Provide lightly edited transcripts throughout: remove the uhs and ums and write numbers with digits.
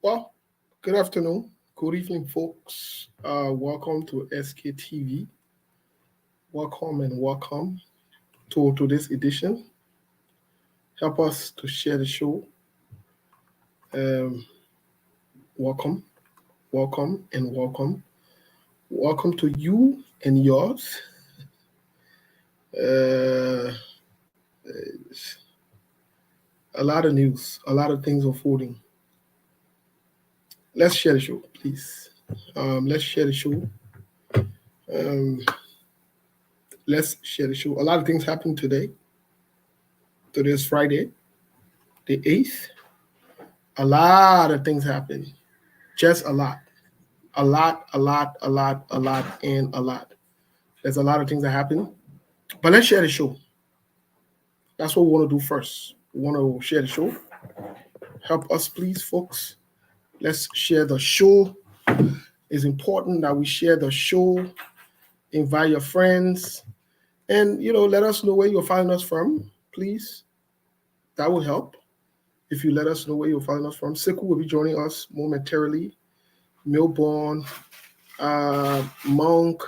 Well, good afternoon, good evening, folks. Welcome to SKTV. Welcome and welcome to this edition. Help us to share the show. Um, welcome, welcome, and welcome. Welcome to you and yours. Uh, a lot of news, a lot of things unfolding. Let's share the show, please. Let's share the show. Um, let's share the show. A lot of things happened today. Today is Friday, the 8th. A lot of things happened. Just a lot. A lot, a lot, a lot, a lot, and a lot. There's a lot of things that happen. But let's share the show. That's what we want to do first. We want to share the show. Help us, please, folks. Let's share the show. It's important that we share the show. Invite your friends. And, let us know where you're following us from, please. That will help. If you let us know where you're following us from. Sekou will be joining us momentarily. Melbourne, Monk,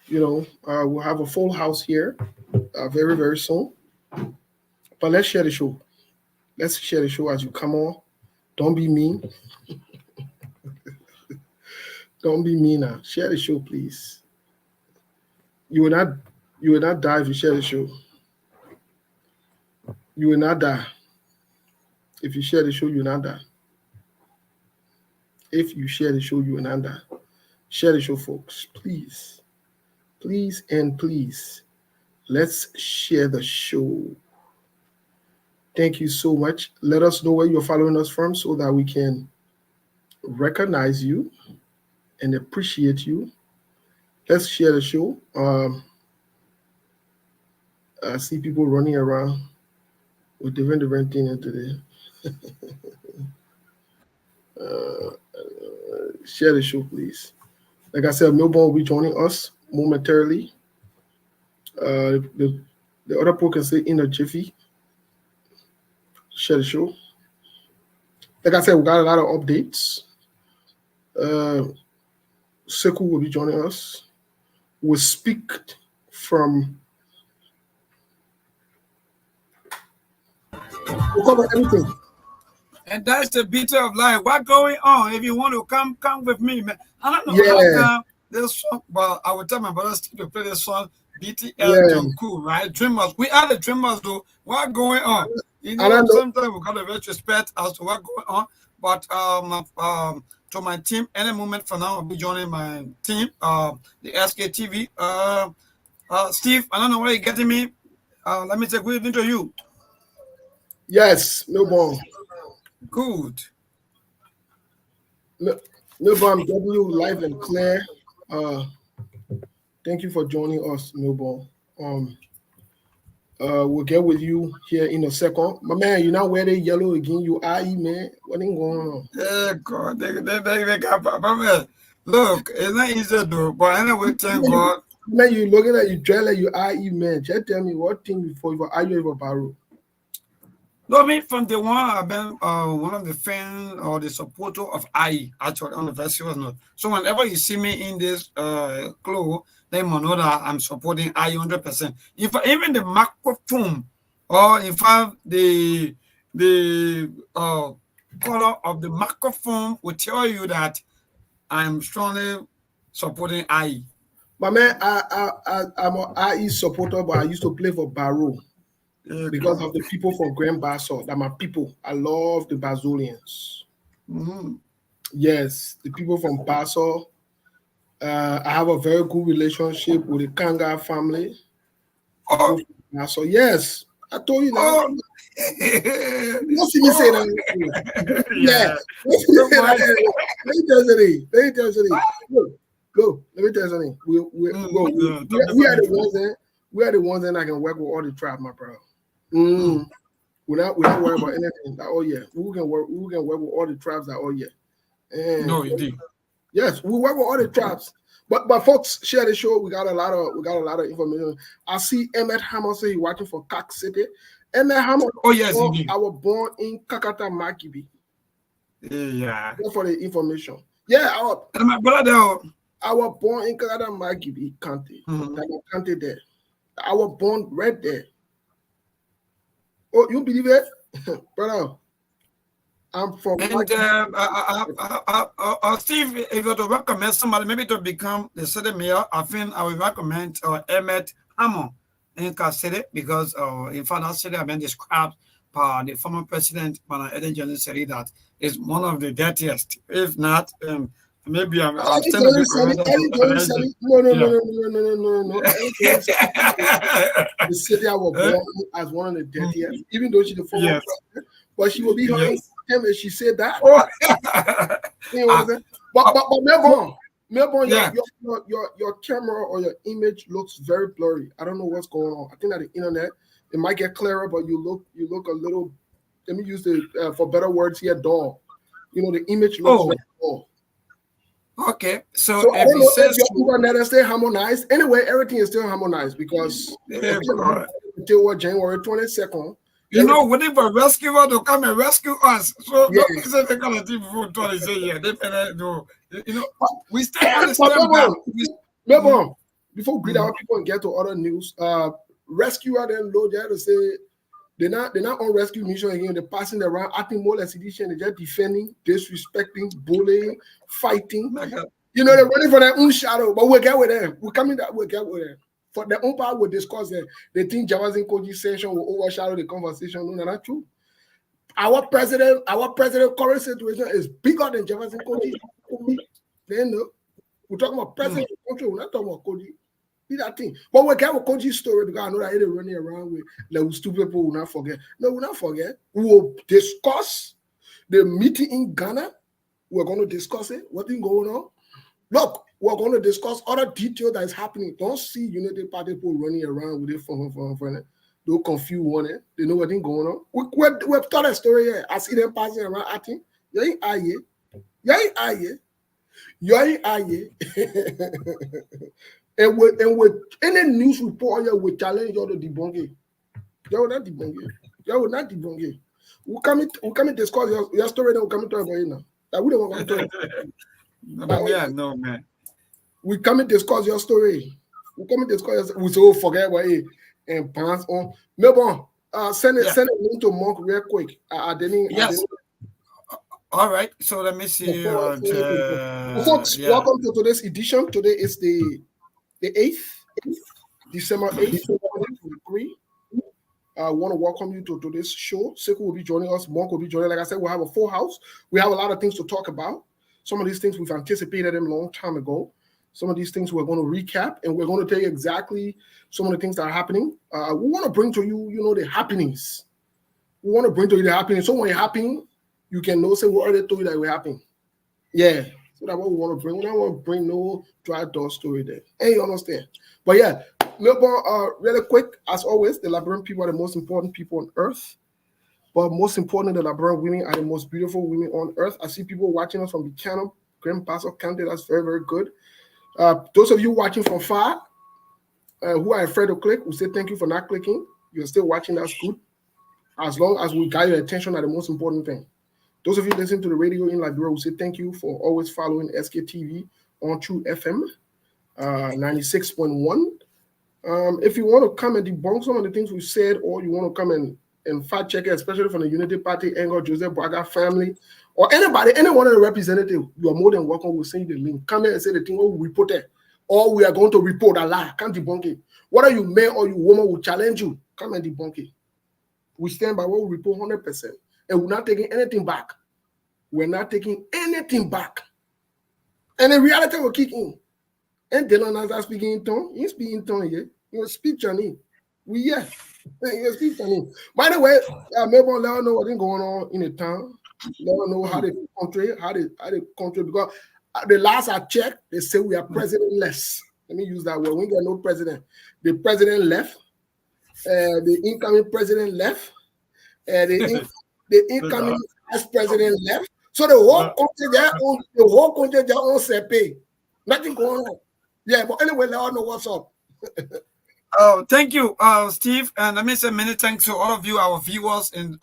we'll have a full house here very, very soon. But let's share the show. Let's share the show as you come on. Don't be mean. Don't be mean now. Share the show, please. You will not die if you share the show. You will not die. If you share the show, you will not die. If you share the show, you will not die. Share the show, folks. Please. Please and please. Let's share the show. Thank you so much. Let us know where you're following us from so that we can recognize you and appreciate you. Let's share the show. I see people running around with different things today. Share the show, please. Like I said, Melbourne will be joining us momentarily. The other people can say in a jiffy. Share the show. Like I said, we got a lot of updates. Sekou will be joining us. We'll speak from. We'll cover everything. And that's the beauty of life. What's going on? If you want to come with me, man. I don't know how come this song, but I will tell my brothers to play this song, BTL John Cool, right? Dreamers. We are the dreamers, though. What's going on? Sometimes we got a retrospect as to what's going on. But to my team, any moment from now, I'll be joining my team, the SKTV. Steve, I don't know where you're getting me. Let me take good into you. Yes, Melbourne. Good. Melbourne, I'm getting you live and clear. Thank you for joining us, Melbourne. We'll get with you here in a second. My man, you not wearing yellow again. You IE, man. What ain't going on? Yeah, God. They got man. Look, it's not easy though, but anyway, thank God. Man, you looking at you dress like you IE, man. Just tell me what thing before you are you ever borrow? No, me from the one I've been one of the fans or the supporter of IE actually on the festival note. So whenever you see me in this clothes, then you know that I'm supporting IE 100%. If even the microphone or in fact the color of the microphone will tell you that I'm strongly supporting IE. My man, I'm an IE supporter, but I used to play for Barrow. Because of the people from Grand Basso, that my people. I love the Basolians. Mm-hmm. Yes, the people from Basso. I have a very good relationship with the Kanga family. Oh. So yes, I told you that. Oh. You see me say that. Yeah. Let me tell you something. Go. Let me tell you something. We are the ones that we are the ones that I can work with all the tribe, my brother. We're not worried about anything. That, oh yeah, we can work with all the tribes. That, oh yeah. And no, indeed. Yes, we work with all the tribes. But folks, share the show. We got a lot of information. I see Emmett Hammer say he's watching for Cock City. Emmett Hammer. Oh yes, indeed. I was born in Kakata Makibi. Yeah. Just for the information. Yeah, And my brother. I was born in Canada, Magibi County. County there. I was born right there. Oh, you believe it? Brother, I'm from And Steve, if you were to recommend somebody maybe to become the city mayor, I think I would recommend Emmett Hammond in Car City because in fact that city has been described by the former president, Eden Johnson, City that is one of the dirtiest. If not, maybe I'm still a bit correct. No, no, no, Yeah. no, no, no, no, no, no. The city I was born as one of the dirtiest, even though she's the former Yes. president, but she will be her Yes. him if she said that. Oh. You know what I'm saying? But Melbourne, Yeah. your camera or your image looks very blurry. I don't know what's going on. I think that the internet it might get clearer, but you look a little. Let me use the for better words here, dull. You know the image looks very dull. Okay, so So I if don't he know if says your internet is still harmonized. Anyway, everything is still harmonized because until January 22nd. You know, waiting for rescuer to come and rescue us. So Yeah. don't say they gonna do before 20 say yeah. They better do. You know, we still got to step back. Remember, before we greet our people and get to other news, rescuer then load there to say they're not on rescue mission again. They're passing around, acting more like sedition. They're just defending, disrespecting, bullying, fighting. You know, they're running for their own shadow, but we'll get with them. We're coming that we'll get with them. For their own part, we'll discuss them. They think Jefferson Koijee Sanctioned will overshadow the conversation. No, not true. Our president current situation is bigger than Jefferson Koijee. Then no, we're talking about president of the country. We're not talking about Koijee. Be that thing. But we get with Koijee's story because I know that they're running around with like stupid people will not forget. No, we'll not forget. We will discuss the meeting in Ghana. We're going to discuss it. What's going on? Look, we're going to discuss other details that is happening. Don't see United Party people running around with it for don't confuse one. They know what's going on. We've told a story here. I see them passing around acting. You ain't aye. You ain't aye. You ain't aye. And with any news report here, we challenge you to debunk it. You will not debunk it. You will not debunk it. We come discuss your story, then we come to talk about it now. That we don't want to talk. No, man. We come and discuss your story. We come and discuss we so forget about it and pass on. Melbourne, send a link to Monk real quick. Yes. All right. So let me see. Folks, welcome to today's edition. Today is the 8th, December 8th, 2023. I want to welcome you to today's show. Sekou will be joining us. Monk will be joining. Like I said, we'll have a full house. We have a lot of things to talk about. Some of these things we've anticipated them a long time ago. Some of these things we're going to recap, and we're going to tell you exactly some of the things that are happening. We want to bring to you, the happenings. We want to bring to you the happenings. So when it happens, you can know, say, we already told you that it will happen. Yeah. So that's what we want to bring. We don't want to bring no dry door story there. Hey, you understand? But yeah, Melbourne, really quick, as always, the Liberian people are the most important people on earth. But most importantly, the Liberian women are the most beautiful women on earth. I see people watching us from Buchanan, Grand Paso County. That's very, very good. Those of you watching from far, who are afraid to click, we say thank you for not clicking. You're still watching, that's good. As long as we got your attention, are the most important thing. Those of you listening to the radio in Liberia, we say thank you for always following SKTV on True FM 96.1. If you want to come and debunk some of the things we said, or you want to come and fact check it, especially from the Unity Party angle, Joseph Braga family, or anybody, any one of the representatives, you are more than welcome. We'll send you the link. Come here and say the thing, we report it. Or we are going to report a lie. Can't debunk it. Whether you man or you woman will challenge you. Come and debunk it. We stand by what we report 100%. And we're not taking anything back. We're not taking anything back. And the reality will kick in. And Dylan as I speaking in tongue, you speak in tongue here. You speak Chinese. We yeah. You speak Chinese. By the way, Melbourne, let us know what's going on in the town. Let us know how the country, because the last I checked, they say we are presidentless. Let me use that word. We got no president. The president left. The incoming president left. The incoming vice president left. So the whole country, their own CP. Nothing going on. Yeah, but anyway, let us know what's up. Thank you, Steve. And let me say many thanks to all of you, our viewers, and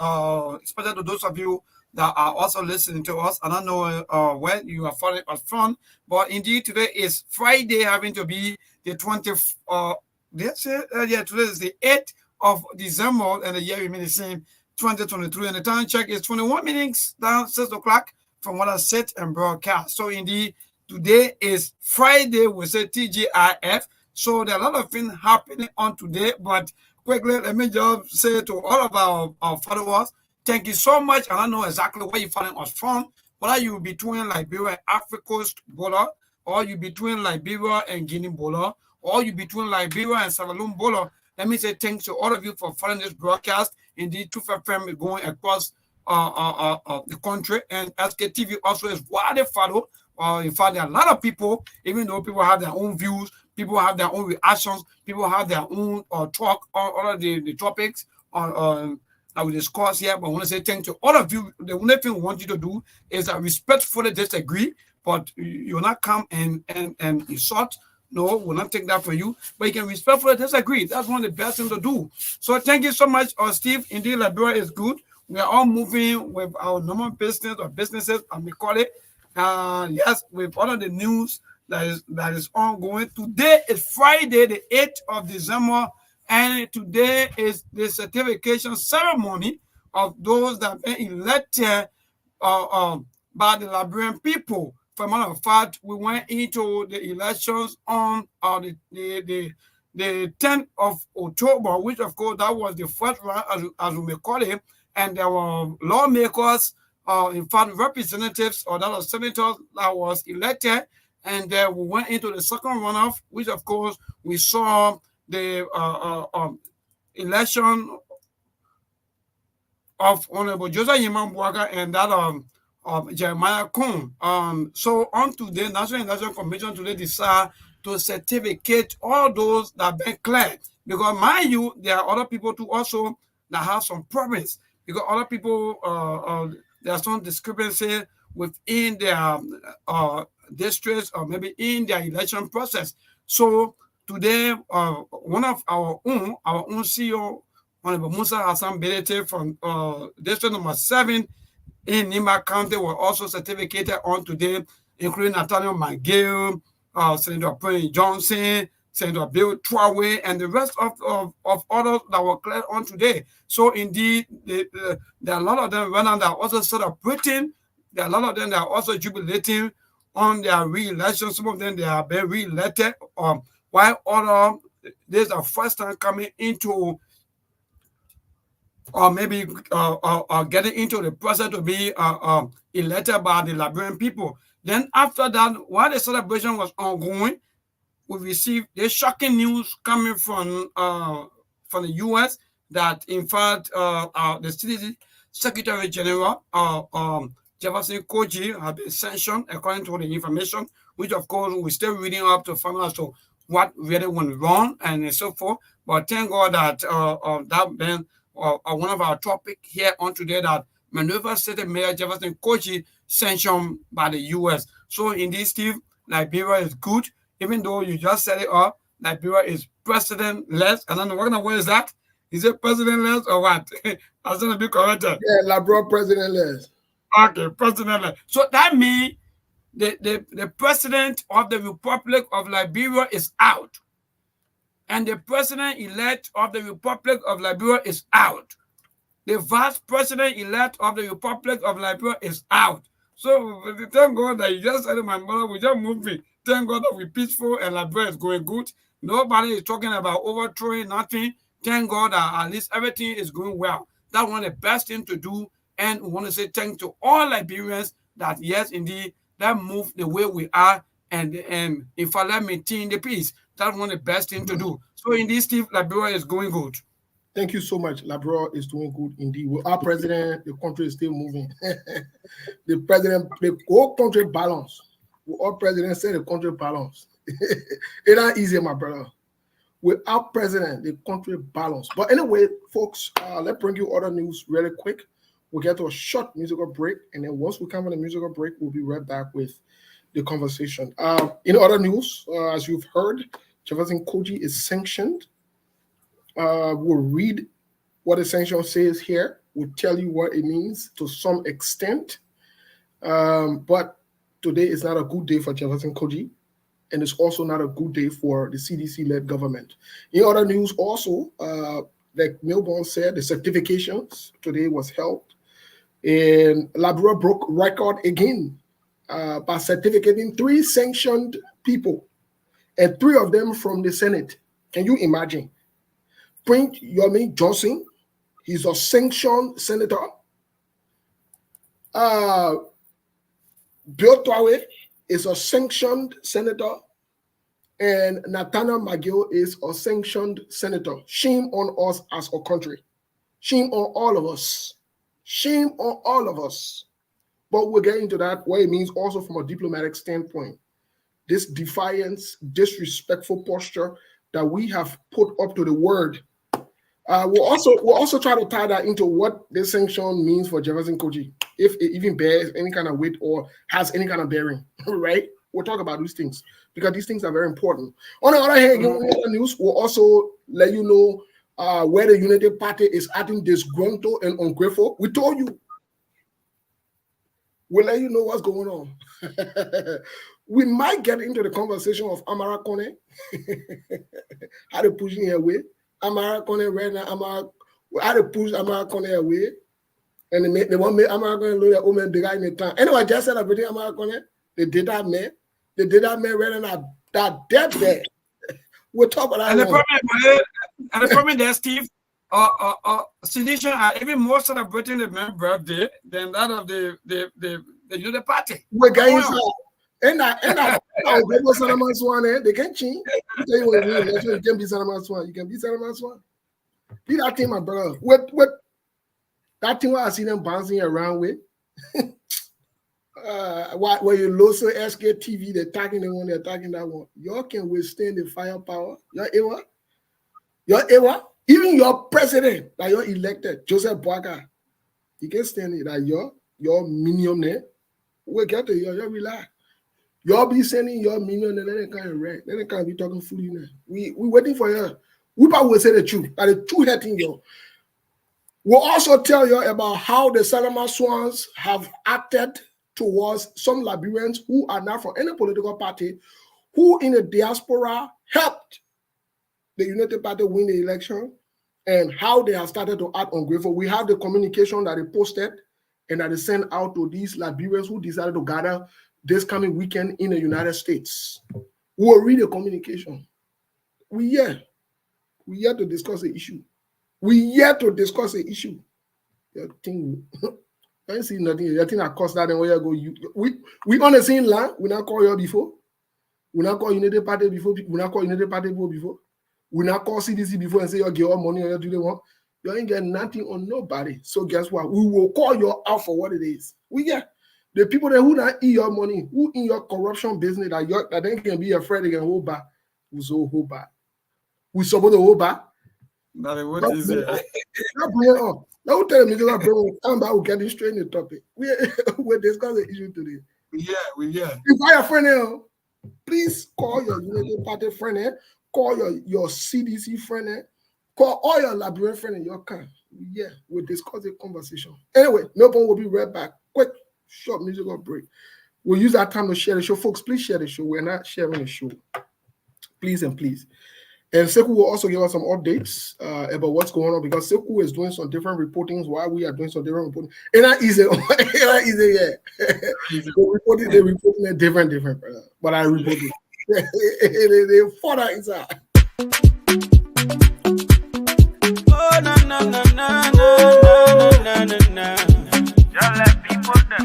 especially to those of you that are also listening to us. I don't know where you are following us from, but indeed today is Friday, having to be the 20th. Yeah, today is the 8th of December, and the year remains the same, 2023. And the time check is 21 minutes down 6 o'clock from what I said and broadcast. So indeed, today is Friday. We say TGIF. So there are a lot of things happening on today, but quickly, let me just say to all of our followers, thank you so much. I don't know exactly where you're following us from, whether you're between Liberia and Africa Coast border, or you're between Liberia and Guinea border, or you're between Liberia and Sierra Leone border. Let me say thanks to all of you for following this broadcast. Indeed, Truth FM is going across the country, and SKTV also is widely followed. In fact, there are a lot of people, even though people have their own views, people have their own reactions, people have their own talk on all of the topics that we discuss here. But I want to say thank you to all of you. The only thing we want you to do is respectfully disagree, but you'll not come and insult. No, we'll not take that from you, but you can respectfully disagree. That's one of the best things to do. So thank you so much, Steve. Indeed, Liberia is good. We are all moving with our normal business or businesses, I may call it. Yes, with all of the news that is ongoing. Today is Friday, the 8th of December, and today is the certification ceremony of those that have been elected by the Liberian people. For a matter of fact, we went into the elections on the 10th of October, which of course that was the first round, as we may call it, and there were lawmakers, in fact, representatives or that was senators that was elected, and we went into the second runoff, which of course we saw the election of Honorable Joseph Yimam and that of Jeremiah Kuhn. So on today, National Election Commission today decide to certificate all those that have been cleared. Because mind you, there are other people too also that have some problems. Because other people, there's some discrepancy within their districts or maybe in their election process. So today, one of our own CEO, Honorable Musa Hassan Belete from district number 7 in Nima County were also certificated on today, including Nathaniel McGill, Senator Prince Johnson, Senator Bill Trawe, and the rest of others that were cleared on today. So indeed, there are a lot of them right now that are also celebrating. There are a lot of them that are also jubilating on their re-election. Some of them, they have been re-elected, while others, this is the first time coming into or maybe getting into the process to be elected by the Liberian people. Then after that, while the celebration was ongoing, we received the shocking news coming from the U.S. that, in fact, the City Secretary General, Jefferson Koijee, has been sanctioned according to the information, which, of course, we're still reading up to find out so what really went wrong and so forth. But thank God that that been one of our topic here on today, that Monrovia City Mayor Jefferson Koijee sanctioned by the U.S. So indeed, Steve, Liberia is good. Even though you just set it up, Liberia is president-less. I don't know what kind of word is that. Is it president-less or what? I was going to be corrected. Yeah, Liberia president-less. Okay, president-less. So that means the president of the Republic of Liberia is out. And the president-elect of the Republic of Liberia is out. The vice president-elect of the Republic of Liberia is out. So thank God that you just said, my mother, we just moving. Thank God that we're peaceful and Liberia is going good. Nobody is talking about overthrowing nothing. Thank God that at least everything is going well. That's one of the best things to do. And we want to say thank to all Liberians that, yes, indeed, that move the way we are. And if I let maintain the peace, that's one of the best things to do. So indeed, Steve, Liberia is going good. Thank you so much. Liberia is doing good indeed. With our president, the country is still moving. The president, the whole country balance. With our president, say the country balance. It's not easy, my brother. With our president, the country balance. But anyway, folks, let's bring you other news really quick. We'll get to a short musical break, and then once we come on a musical break, we'll be right back with the conversation. In other news, as you've heard, Jefferson Koijee is sanctioned. We'll read what the sanction says here. will tell you what it means to some extent. But today is not a good day for Jefferson Koijee, and it's also not a good day for the CDC-led government. In other news also, like Milburn said, the certifications today was held, and Labrador broke record again by certificating 3 sanctioned people, and 3 of them from the Senate. Can you imagine? Prince Yomi Johnson, he's a sanctioned senator. Bill Twawe is a sanctioned senator. And Nathaniel McGill is a sanctioned senator. Shame on us as a country. Shame on all of us. Shame on all of us. But we'll get into that, what it means also from a diplomatic standpoint. This defiance, disrespectful posture that we have put up to the word. We'll also try to tie that into what this sanction means for Jefferson Koijee, if it even bears any kind of weight or has any kind of bearing, right? We'll talk about these things because these things are very important. On the other hand, in other news, we'll also let you know where the United Party is acting disgruntled and ungrateful. We told you. We'll let you know what's going on. We might get into the conversation of Amara Kone. How to push him away. Amara Kone right now. How to push Amara Kone away. And they want me Amara Kone look at woman big in the town. Anyway, just celebrating Amara Kone. They did that man. They did that man right on that deathbed. We'll talk about that. And the problem there, Steve, Sedition are even more celebrating the man's birthday than that of the United Party. We're going to and I they can change. Tell you what it means. You can be Salaman Swan. You can be Salaman Swan. Be that thing, my brother. What that thing I see them bouncing around with. When you lose SK TV, they're attacking the one, they're attacking that one. Y'all can withstand the firepower. You're ever. Even your president that you're elected, Joseph Boaga, you can stand it. That your minion there. We get to you, relax. Y'all be sending your minion and then they can't wreck. Then they can't be talking fully now. We waiting for you. We probably will say the truth. That the truth hurting you. We'll also tell you about how the Salama Swans have acted towards some Liberians who are not from any political party, who in the diaspora helped the United Party win the election, and how they have started to act ungrateful. We have the communication that they posted and that they sent out to these Liberians who decided to gather this coming weekend in the United States. We will read the communication. We here to discuss the issue. We here to discuss the issue. Your thing, I ain't see nothing. Your thing that cost that and where you go. We on the same line. We not call you before. We not call United Party before. We not call United Party before. We not call CDC before and say you get all money or you do they want. You ain't get nothing on nobody. So guess what? We will call you out for what it is. We get the people that who not eat your money, who in your corruption business that they can be afraid they can hold back. We so hold back. We supposed to hold back. Now what is it? Not bring it on. Now tell me that bring come back. We'll get this straight in the topic. We're discussing the issue today. Yeah. If I your friend here, please call your United Party friend here. Call your CDC friend here. Call all your Liberian friend in your car. Yeah, we'll discuss the conversation. Anyway, Melbourne will be right back. Quick, short musical break. We'll use that time to share the show. Folks, please share the show. We're not sharing the show. Please and please. And Sekou will also give us some updates about what's going on because Sekou is doing some different reportings while we are doing some different reporting. It's not easy. It's not easy yet. They're reporting it different, but I report it. They fall out inside. Oh, no. Just let people them.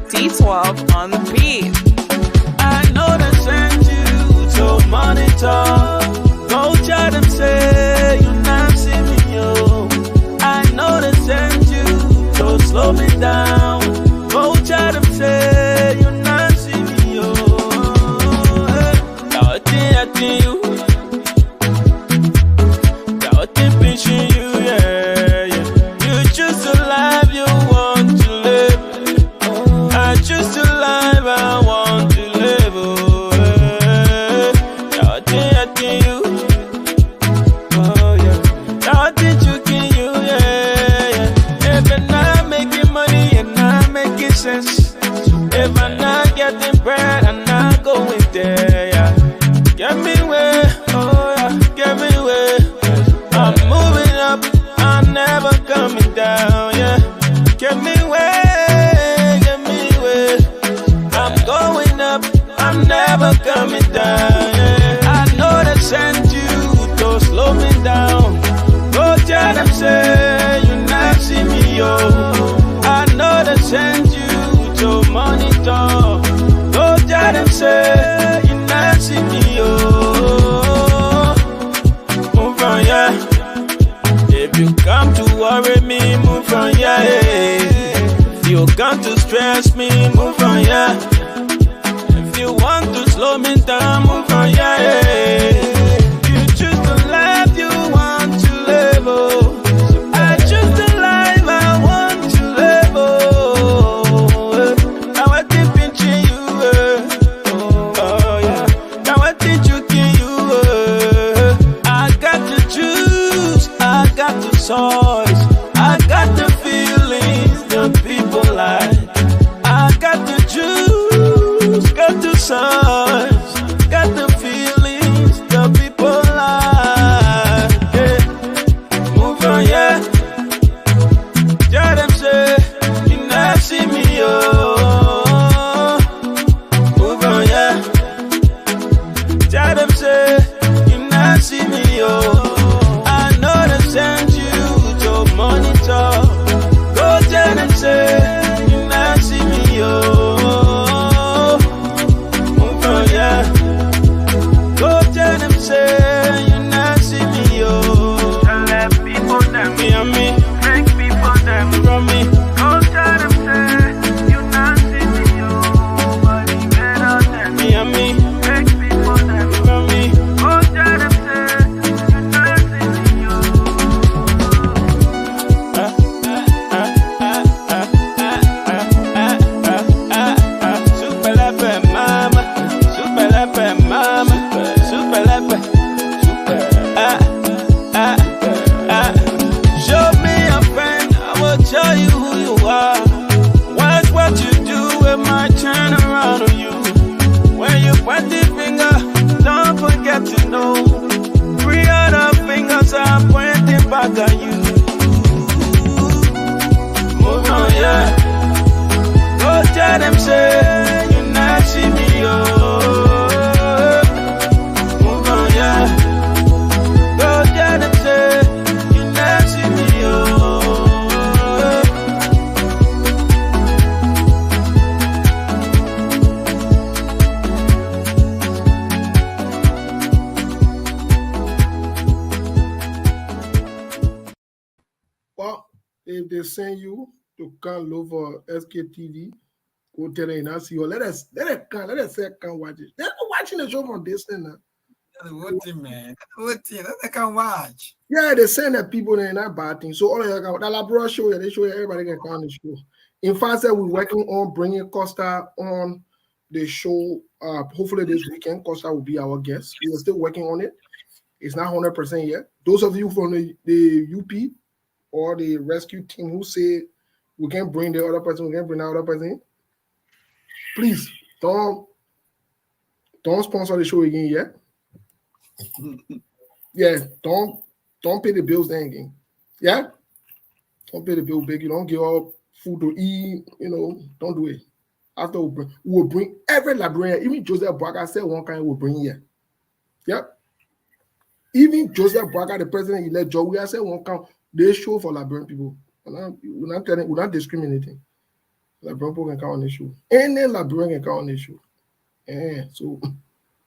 D12 on the beat. I know they send you to monitor. Go try them say you not see me, yo. I know they send you to slow me down. Go try them say you not see me, yo. I think you. Pinching you, yeah. You choose the life you want to live. I choose the life I want to live. Oh, yeah. I think you. Oh, yeah. worry me, move on, yeah. If you come to stress me, move on, yeah. If you want to slow me down, move on, yeah. You choose the life you want to live, oh. So I choose the life I want to live, oh. Now I keep pinching you, oh yeah. Now I think you can you, I got the juice, I got the sauce, I got the feelings the people like. I got the juice, got the sauce, got the feelings the people like. Yeah. Move on, yeah. Tell them say you never see me, oh. Move on, yeah. Tell them say you never see me, oh. I know they send you to monitor. Go tell them say you never see me, oh. Move on, yeah. Go tell them say you never see me, oh. Tell them people them. Me and me, Make people them. from me. Go tell them say you not see me, oh. Nobody better than me. Me and me, Make people them. from me. Go tell them say you not see me, Super lepe mama, super lepe mama, super lepe, super. Show me a friend, I will tell you who you are. Watch what you do, it might turn around on you. When you point the finger, don't forget to know 3 other fingers are pointing back at you. Move on, yeah. Go tell them say you not see me, oh. Move on, yeah. Go tell them say you not see me, oh. Well, if they send you to come over SKTV, go tell them and see you. Let us say come watch it. They're not watching the show from Disney now. That's the whole thing, man. That's the whole thing. That they can watch. Yeah, they send that people there not bad thing. So all of you got that Labrador show, yeah, they show you everybody can come on the show. In fact, we're working on bringing Costa on the show. Hopefully this weekend, Costa will be our guest. We are still working on it. It's not 100% yet. Those of you from the UP or the rescue team who say we can bring the other person, we can bring the other person, please don't sponsor the show again yet. Yeah, don't pay the bills then again. Yeah, don't pay the bill big. You don't give up food to eat. Don't do it. After we'll bring every librarian, even Joseph Braga said one kind we'll bring here. Yep. Even Joseph Braga, the president elect Joe, we have said one kind they show for librarian people. We're not discriminating. Librarian people can count on the show. Any librarian can count on the show. Yeah, so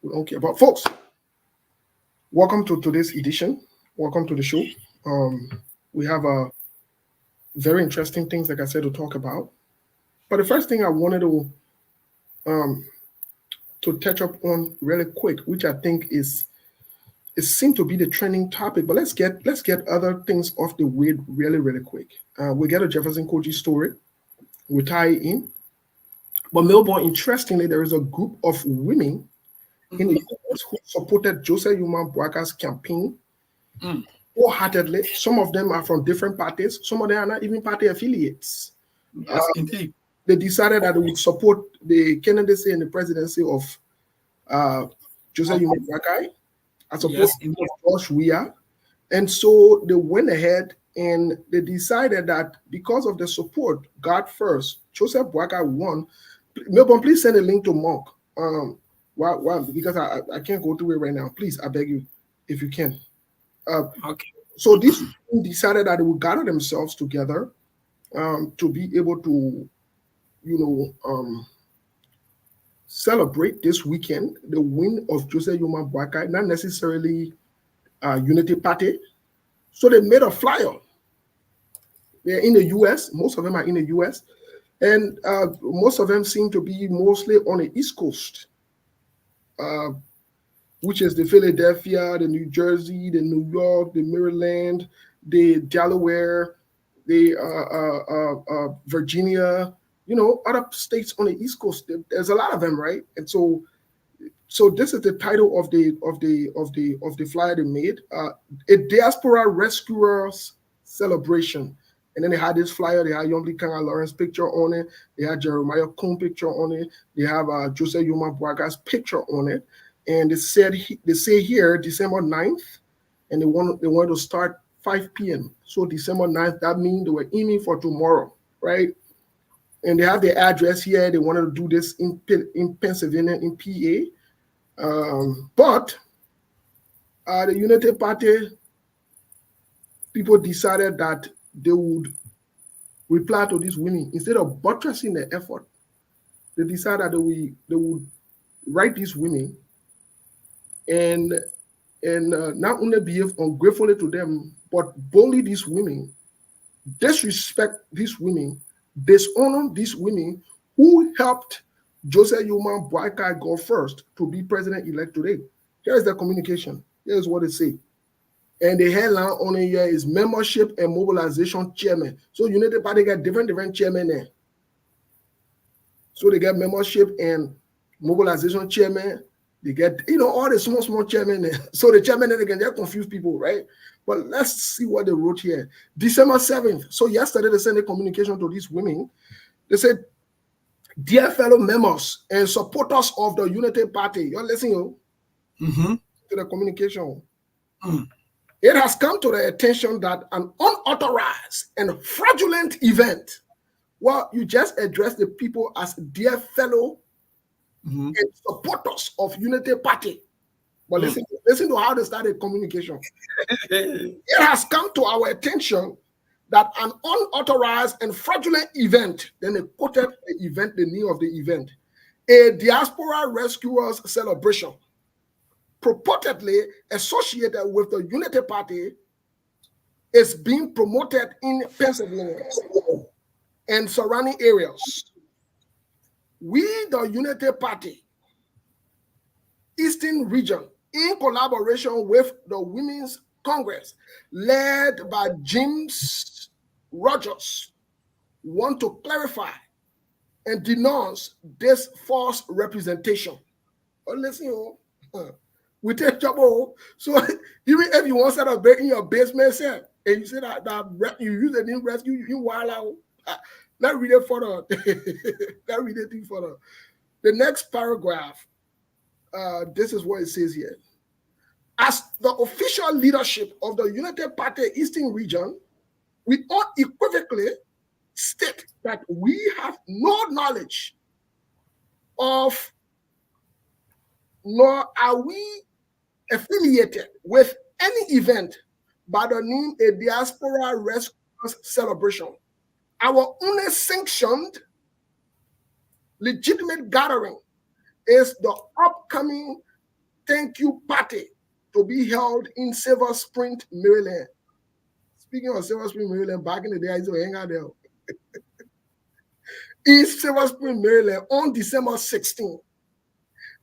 we don't care. But folks, welcome to today's edition. Welcome to the show. We have very interesting things, like I said, to talk about. But the first thing I wanted to touch up on really quick, which I think it seemed to be the trending topic, but let's get other things off the way really, really quick. We get a Jefferson Koijee story. We tie it in. But Melbourne, interestingly, there is a group of women in the US who supported Joseph Yuma Braga's campaign wholeheartedly. Some of them are from different parties. Some of them are not even party affiliates. Yes, indeed. They decided that they would support the candidacy and the presidency of Joseph Yuma Braga as opposed to Josh Weah. And so they went ahead and they decided that because of the support, God first, Joseph Braga won. Melbourne, please send a link to Mark. Why? Because I can't go through it right now. Please, I beg you, if you can. Okay. So these decided that they would gather themselves together to be able to, celebrate this weekend the win of Joseph Yuma Braga, not necessarily Unity Party. So they made a flyer. They're in the U.S. Most of them are in the U.S. And most of them seem to be mostly on the East Coast, uh, which is the Philadelphia, the New Jersey, the New York, the Maryland, the Delaware, the Virginia, other states on the East Coast. There's a lot of them, right? And so this is the title of the flyer they made: a diaspora rescuers celebration. And then they had this flyer. They had Yomli Kanga Lawrence picture on it. They had Jeremiah Kuhn picture on it. They have Joseph Yuma Bwaga's picture on it. And they say here December 9th, and they want to start 5 p.m. So December 9th, that means they were aiming for tomorrow, right? And they have the address here. They wanted to do this in Pennsylvania, in PA. But the United Party people decided that they would reply to these women instead of buttressing the effort. They decided that they would write these women and not only behave ungratefully to them, but bully these women, disrespect these women, dishonor these women who helped Joseph Yuma Boakai go first to be president-elect today. Here's the communication. Here's what it says. And the headline on it here is membership and mobilization chairman. So United Party got different chairmen there. So they get membership and mobilization chairman. They get, all the small chairmen there. So the chairman then again, they confuse people, right? But let's see what they wrote here. December 7th. So yesterday they sent a communication to these women. They said, dear fellow members and supporters of the United Party, you're listening to the communication. It has come to the attention that an unauthorized and fraudulent event, well, you just address the people as dear fellow and supporters of Unity Party. But listen to how they started communication. It has come to our attention that an unauthorized and fraudulent event, then they quoted the event, the name of the event, a diaspora rescuers celebration, purportedly associated with the Unity Party, is being promoted in Pennsylvania and surrounding areas. We, the Unity Party, Eastern Region, in collaboration with the Women's Congress, led by James Rogers, want to clarify and denounce this false representation. But listen, we take trouble. So even if you want to set up in your basement set, and you say that you use the name rescue, you wild out. Let's read it further. Let's read it further. The next paragraph, this is what it says here. As the official leadership of the United Party Eastern Region, we unequivocally state that we have no knowledge of, nor are we affiliated with any event by the name a Diaspora Rescuers Celebration. Our only sanctioned legitimate gathering is the upcoming Thank You Party to be held in Silver Spring, Maryland. Speaking of Silver Spring, Maryland, back in the day, I used to hang out there. In Silver Spring, Maryland, on December 16th.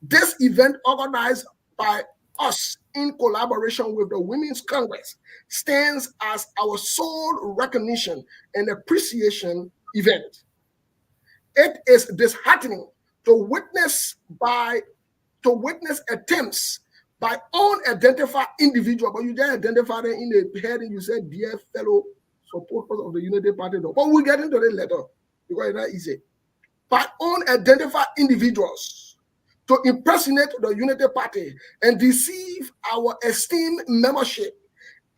This event, organized by us in collaboration with the Women's Congress, stands as our sole recognition and appreciation event. It is disheartening to witness attempts by unidentified individuals, but you just identify them in the head and you say, dear fellow supporters of the Unity Party. But we'll get into that later because it's not easy. By unidentified individuals to impersonate the Unity Party and deceive our esteemed membership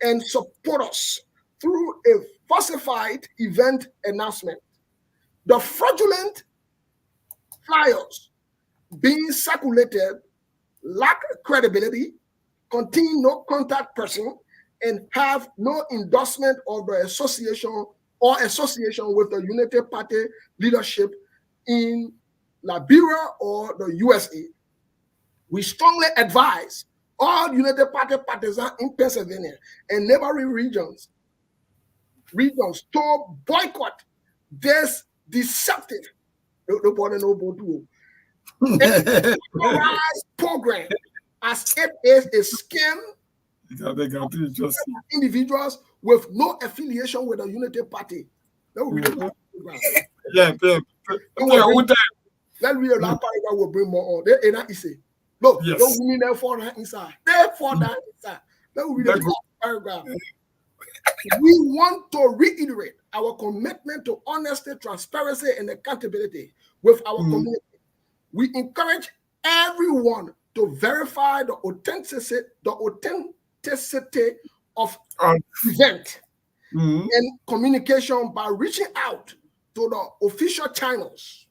and supporters through a falsified event announcement. The fraudulent flyers being circulated lack credibility, contain no contact person, and have no endorsement of the association or association with the Unity Party leadership in Liberia or the USA. We strongly advise all Unity Party partisans in Pennsylvania and neighboring regions regions to boycott this deceptive program as it is a scam individuals with no affiliation with the Unity Party. That will be the program. Let's read the last paragraph will bring more on. They ain't say, look, don't mean that for that inside. Therefore, that inside. That will be the last paragraph. We want to reiterate our commitment to honesty, transparency, and accountability with our community. We encourage everyone to verify the authenticity of event and communication by reaching out to the official channels.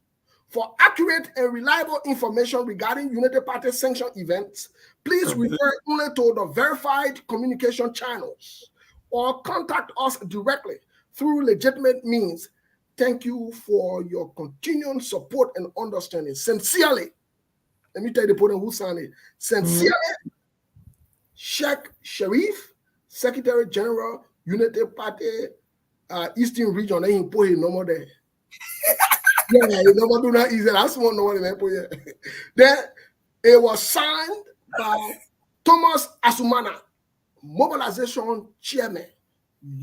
For accurate and reliable information regarding Unity Party sanctioned events, please refer only to the verified communication channels or contact us directly through legitimate means. Thank you for your continued support and understanding. Sincerely, let me tell you the point who signed it. Sincerely, Sheikh Sharif, Secretary General, Unity Party, Eastern Region. They impose no more there. Yeah, you never do that easy. That's one no one. Then it was signed by Thomas Asumana, Mobilization Chairman,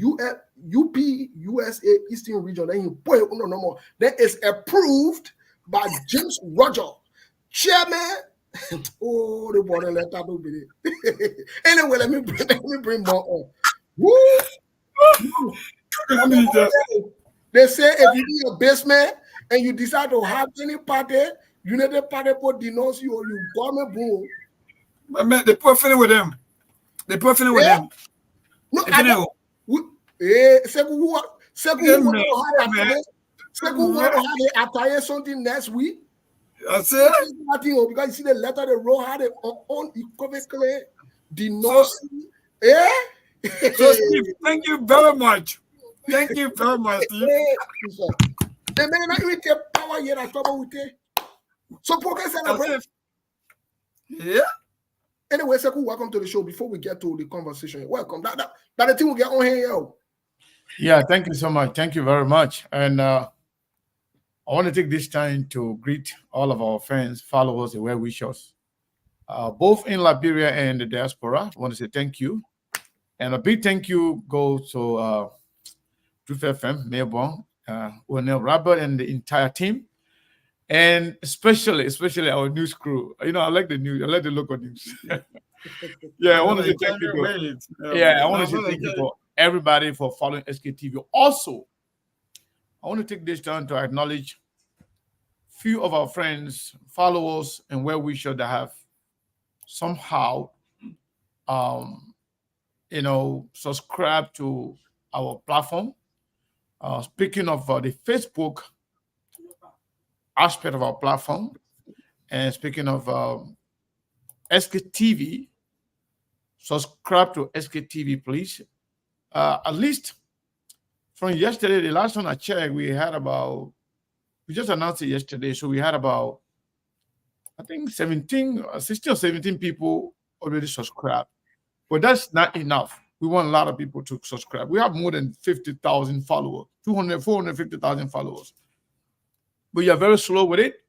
UP USA Eastern Region. Then no more. Then it's approved by James Roger, Chairman. Oh, the border letter don't be it. Anyway, let me bring more on. Woo! They say if you be a basement and you decide to have any party, United Party will denounce you or you government boom. Man, they put feeling with them. They put feeling with them. No, I don't. Attire something next week. That's it. Because you see the letter the road had it unequivocally denouncing. Yeah. So Steve, thank you very much. Thank you very much, Steve. The man not even take power yet. I trouble with it. So poker celebrate. Yeah. Anyway, Sekou, welcome to the show. Before we get to the conversation, welcome. That the thing will get on here, yo. Yeah, thank you so much. Thank you very much. And I want to take this time to greet all of our friends, followers, and well-wishers, both in Liberia and the diaspora. I want to say thank you. And a big thank you goes to Truth FM, Melbourne, O'Neill Robert, and the entire team. And especially our news crew. You know, I like the news. I like the local news. Yeah, I want to say thank you. I want to say thank you for everybody for following SKTV. Also, I want to take this time to acknowledge few of our friends, followers, and well-wishers that have somehow, subscribed to our platform. Speaking of the Facebook aspect of our platform, and speaking of SKTV, subscribe to SKTV, please. At least from yesterday, the last one I checked, we just announced it yesterday, so we had about, I think 16 or 17 people already subscribed. But that's not enough. We want a lot of people to subscribe. We have more than 50,000 followers, 450,000 followers. But you're very slow with it.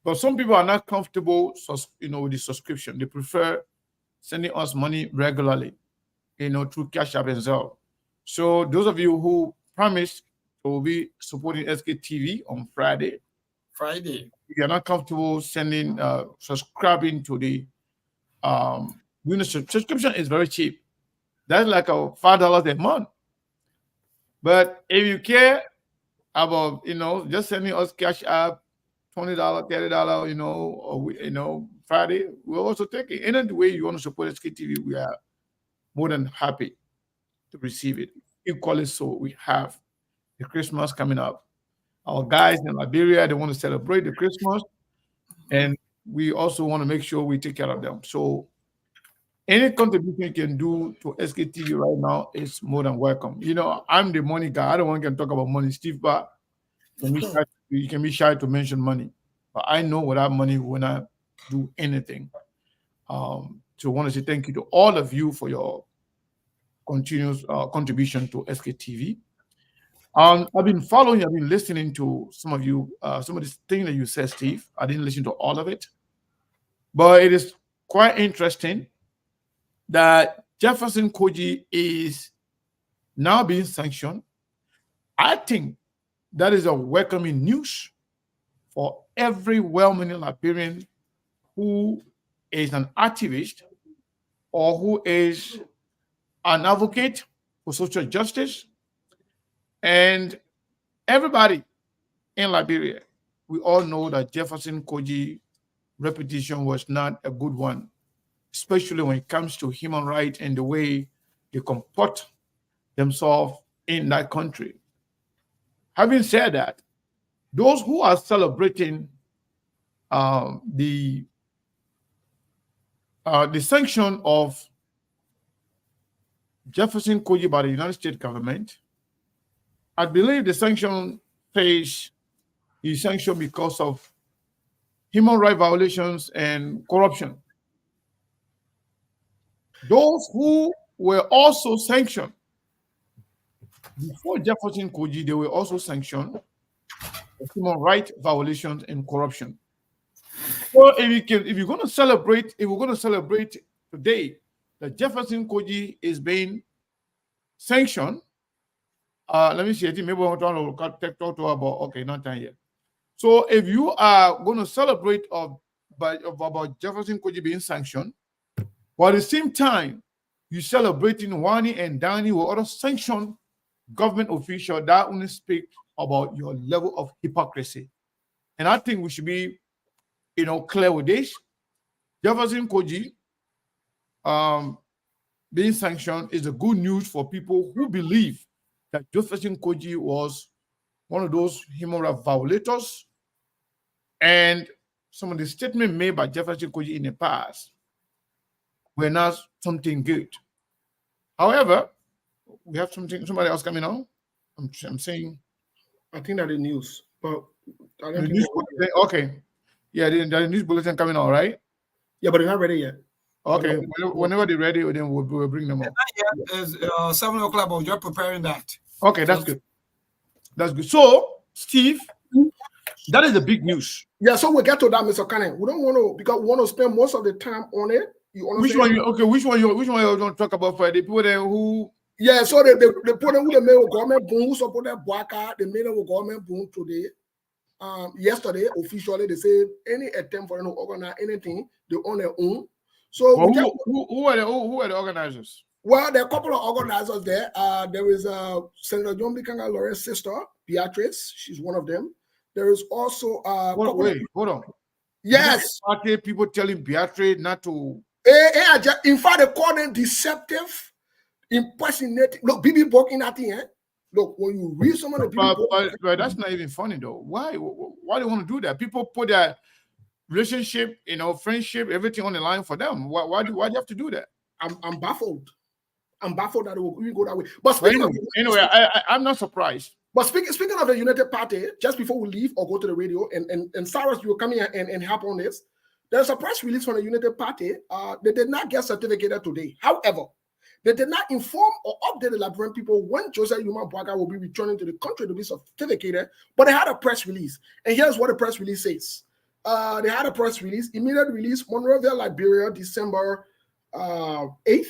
But some people are not comfortable, with the subscription. They prefer sending us money regularly, through Cash App and Zelle. So those of you who promised to be supporting SKTV on Friday, if you're not comfortable subscribing to the subscription is very cheap. That's like $5 a month. But if you care about, just sending us Cash App, $20, $30, or Friday, we'll also take it. Any way you want to support SKTV, we are more than happy to receive it. Equally so, we have the Christmas coming up. Our guys in Liberia, they want to celebrate the Christmas, and we also want to make sure we take care of them. So any contribution you can do to SKTV right now is more than welcome. I'm the money guy. I don't want to talk about money. Steve, but you can be shy to mention money. But I know without money, we will not do anything. So I want to say thank you to all of you for your continuous contribution to SKTV. I've been following, I've been listening to some of you, some of the things that you said, Steve. I didn't listen to all of it, but it is quite interesting that Jefferson Koijee is now being sanctioned. I think that is a welcoming news for every well-meaning Liberian who is an activist or who is an advocate for social justice. And everybody in Liberia, we all know that Jefferson Koijee reputation was not a good one, especially when it comes to human rights and the way they comport themselves in that country. Having said that, those who are celebrating the sanction of Jefferson Koijee by the United States government, I believe the sanction phase is sanctioned because of human rights violations and corruption. Those who were also sanctioned before Jefferson Koijee, they were also sanctioned for human rights violations and corruption. So if you're going to celebrate, if we're going to celebrate today that Jefferson Koijee is being sanctioned, let me see. I think maybe we're trying to talk to her about. Okay, not time yet. So if you are going to celebrate about Jefferson Koijee being sanctioned, but at the same time you're celebrating Wani and Danny with other sanctioned government officials, that only speak about your level of hypocrisy. And I think we should be, clear with this. Jefferson Koijee being sanctioned is a good news for people who believe that Jefferson Koijee was one of those human rights violators, and some of the statements made by Jefferson Koijee in the past were not something good. However, we have somebody else coming on. I'm saying, I think that is news, but I don't the think news bulletin, okay, yeah, the news bulletin coming on, right? Yeah, but they're not ready yet. Okay, whenever they're ready, then we'll bring them up. It's 7 o'clock, but you're preparing that. Okay, that's good. That's good. So, Steve, that is the big news. Yeah, so we'll get to that, Mr. Cannon. We don't want to, because we want to spend most of the time on it. You understand? Which one you want to talk about for the people there who? Yeah, so they put them with the mail government boom, support that Boaka, the mail with government boom today. Yesterday, officially, they said any attempt for them to organize anything, they own their own. So who are the organizers? Well, there are a couple of organizers there. There is Senator John Bikanga Lawrence's sister, Beatrice. She's one of them. There is also wait, hold on. Yes. People telling Beatrice not to. In fact, they call them deceptive, impersonating. Look, BB Boking that thing, eh? Look, when you read some of the people, but that's not even funny though. Why do you want to do that? People put their relationship, friendship, everything on the line for them. Why do you have to do that? I'm baffled. I'm baffled that it will even go that way. But anyway, I'm not surprised. But speaking of the United Party, just before we leave or go to the radio, and Cyrus, you will come here and help on this. There's a press release from the United Party. They did not get certificated today. However, they did not inform or update the Liberian people when Joseph Yuma Boaga will be returning to the country to be certificated, but they had a press release. And here's what the press release says. They had a press release, immediate release, Monrovia, Liberia, December 8th.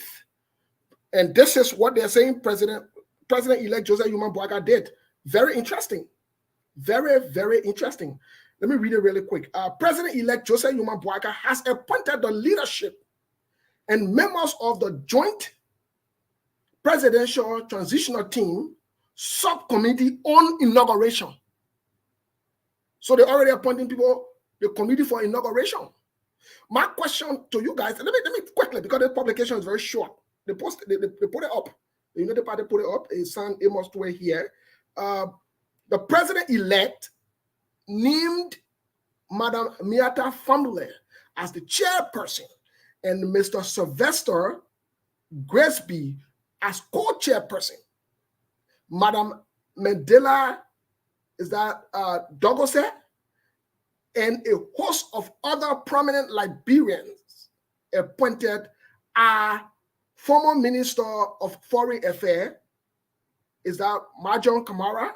And this is what they're saying President-elect Joseph Yuma Boaga did. Very interesting. Very, very interesting. Let me read it really quick. President-elect Joseph Yuma Boaga has appointed the leadership and members of the Joint Presidential Transitional Team Subcommittee on Inauguration. So they're already appointing people, the committee for inauguration. My question to you guys, let me quickly, because the publication is very short. They put it up. The United Party put it up. It's San Amos Way here. The president-elect named Madam Miata Famule as the chairperson and Mr. Sylvester Gresby as co-chairperson. Madam Mandela, is that Dogose, and a host of other prominent Liberians appointed are former Minister of Foreign Affairs, is that Majon Kamara,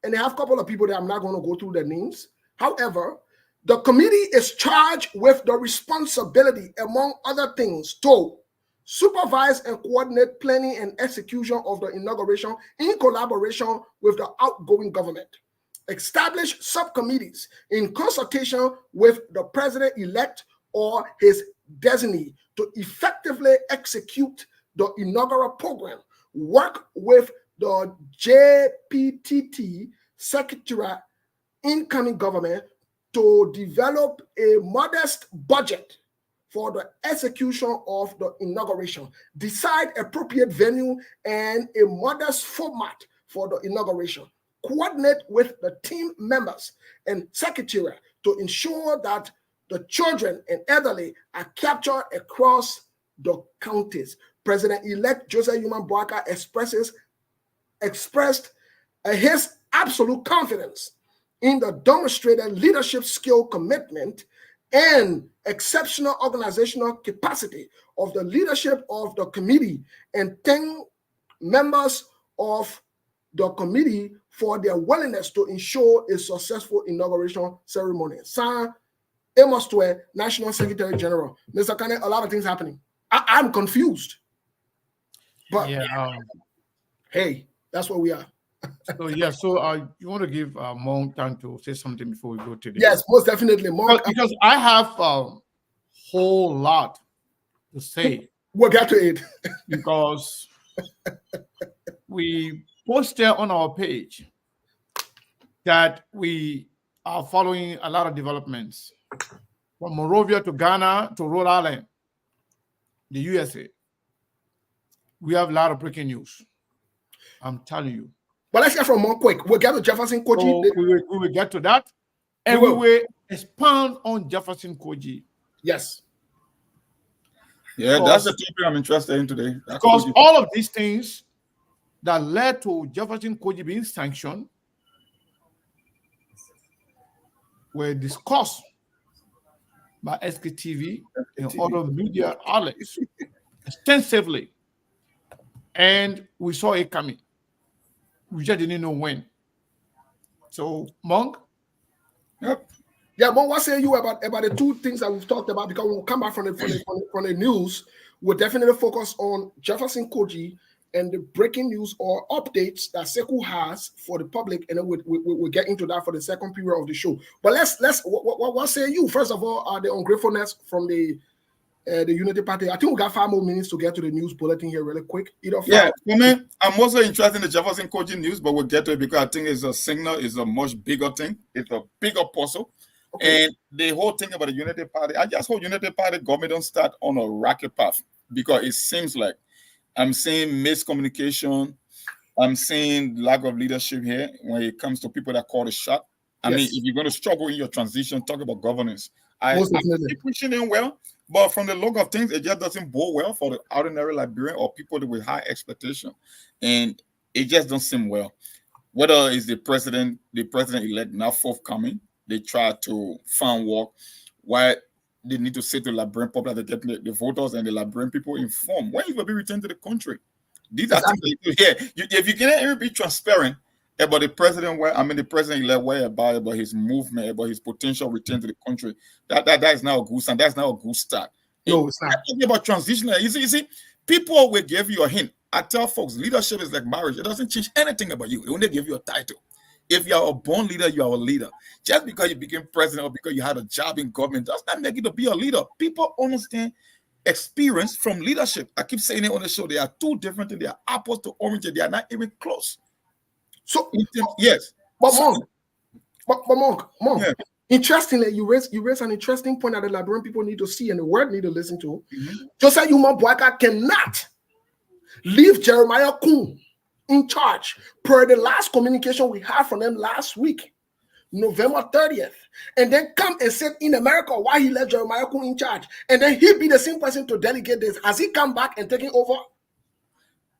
and they have a couple of people that I'm not going to go through their names. However, the committee is charged with the responsibility, among other things, to supervise and coordinate planning and execution of the inauguration in collaboration with the outgoing government, establish subcommittees in consultation with the president-elect or his designee to effectively execute the inaugural program, work with the JPTT Secretariat incoming government to develop a modest budget for the execution of the inauguration, decide appropriate venue and a modest format for the inauguration, coordinate with the team members and secretariat to ensure that the children and elderly are captured across the counties. President-elect Joseph Human Boaka expressed his absolute confidence in the demonstrated leadership skill, commitment, and exceptional organizational capacity of the leadership of the committee, and thank members of the committee for their willingness to ensure a successful inauguration ceremony. Signed, Amos Twe, National Secretary General. Mr. Kane, a lot of things happening. I'm confused. But hey, that's where we are. So you want to give Monk time to say something before we go to this? Yes, most definitely, Monk. Because I have a whole lot to say. We'll get to it. Because we posted on our page that we are following a lot of developments from Monrovia to Ghana to Rhode Island, the USA. We have a lot of breaking news. I'm telling you. But let's get from more quick. We'll get to Jefferson Koijee. So we will get to that. And we will expand on Jefferson Koijee. Yes. Yeah, that's the topic I'm interested in today. Because all of these things that led to Jefferson Koijee being sanctioned were discussed by SKTV and other media outlets extensively. And we saw it coming. We just didn't know when. So, Monk? Yep. Yeah, Monk, what say you about the two things that we've talked about? Because we'll come back from the news. We'll definitely focus on Jefferson Koijee and the breaking news or updates that Sekou has for the public, and then we'll get into that for the second period of the show. But what say you? First of all, the ungratefulness from the Unity Party. I think we got 5 more minutes to get to the news bulletin here really quick. Yeah, for me, I'm also interested in the Jefferson Koijee news, but we'll get to it because I think it's a signal, it's a much bigger thing. It's a bigger puzzle. Okay. And the whole thing about the Unity Party, I just hope Unity Party government don't start on a rocket path, because it seems like I'm seeing miscommunication. I'm seeing lack of leadership here when it comes to people that call the shot. I mean, if you're going to struggle in your transition, talk about governance. I keep pushing in well, but from the look of things, it just doesn't bode well for the ordinary Liberian or people with high expectation, and it just doesn't seem well. Whether it's the president-elect now forthcoming, they try to find work why they need to say to the Liberian public that they get the voters and the Liberian people informed when you will be returned to the country. These are things that you hear. If you can't even be transparent about the president-elect way about his movement, about his potential return to the country, that is not a good sign. That's not a good start. No, it's not. Talking about transition. You see, people will give you a hint. I tell folks, leadership is like marriage. It doesn't change anything about you. It only give you a title. If you are a born leader, you are a leader. Just because you became president or because you had a job in government does not make you to be a leader. People understand experience from leadership. I keep saying it on the show. They are two different things. They are apples to oranges. They are not even close. So yes, but Monk, yeah. Interestingly, you raise an interesting point that the Liberian people need to see and the world need to listen to. Joseph Human Boaka cannot leave Jeremiah Kun in charge per the last communication we had from them last week, November 30th, and then come and sit in America why he left Jeremiah Kun in charge, and then he'll be the same person to delegate this. Has he come back and taken over?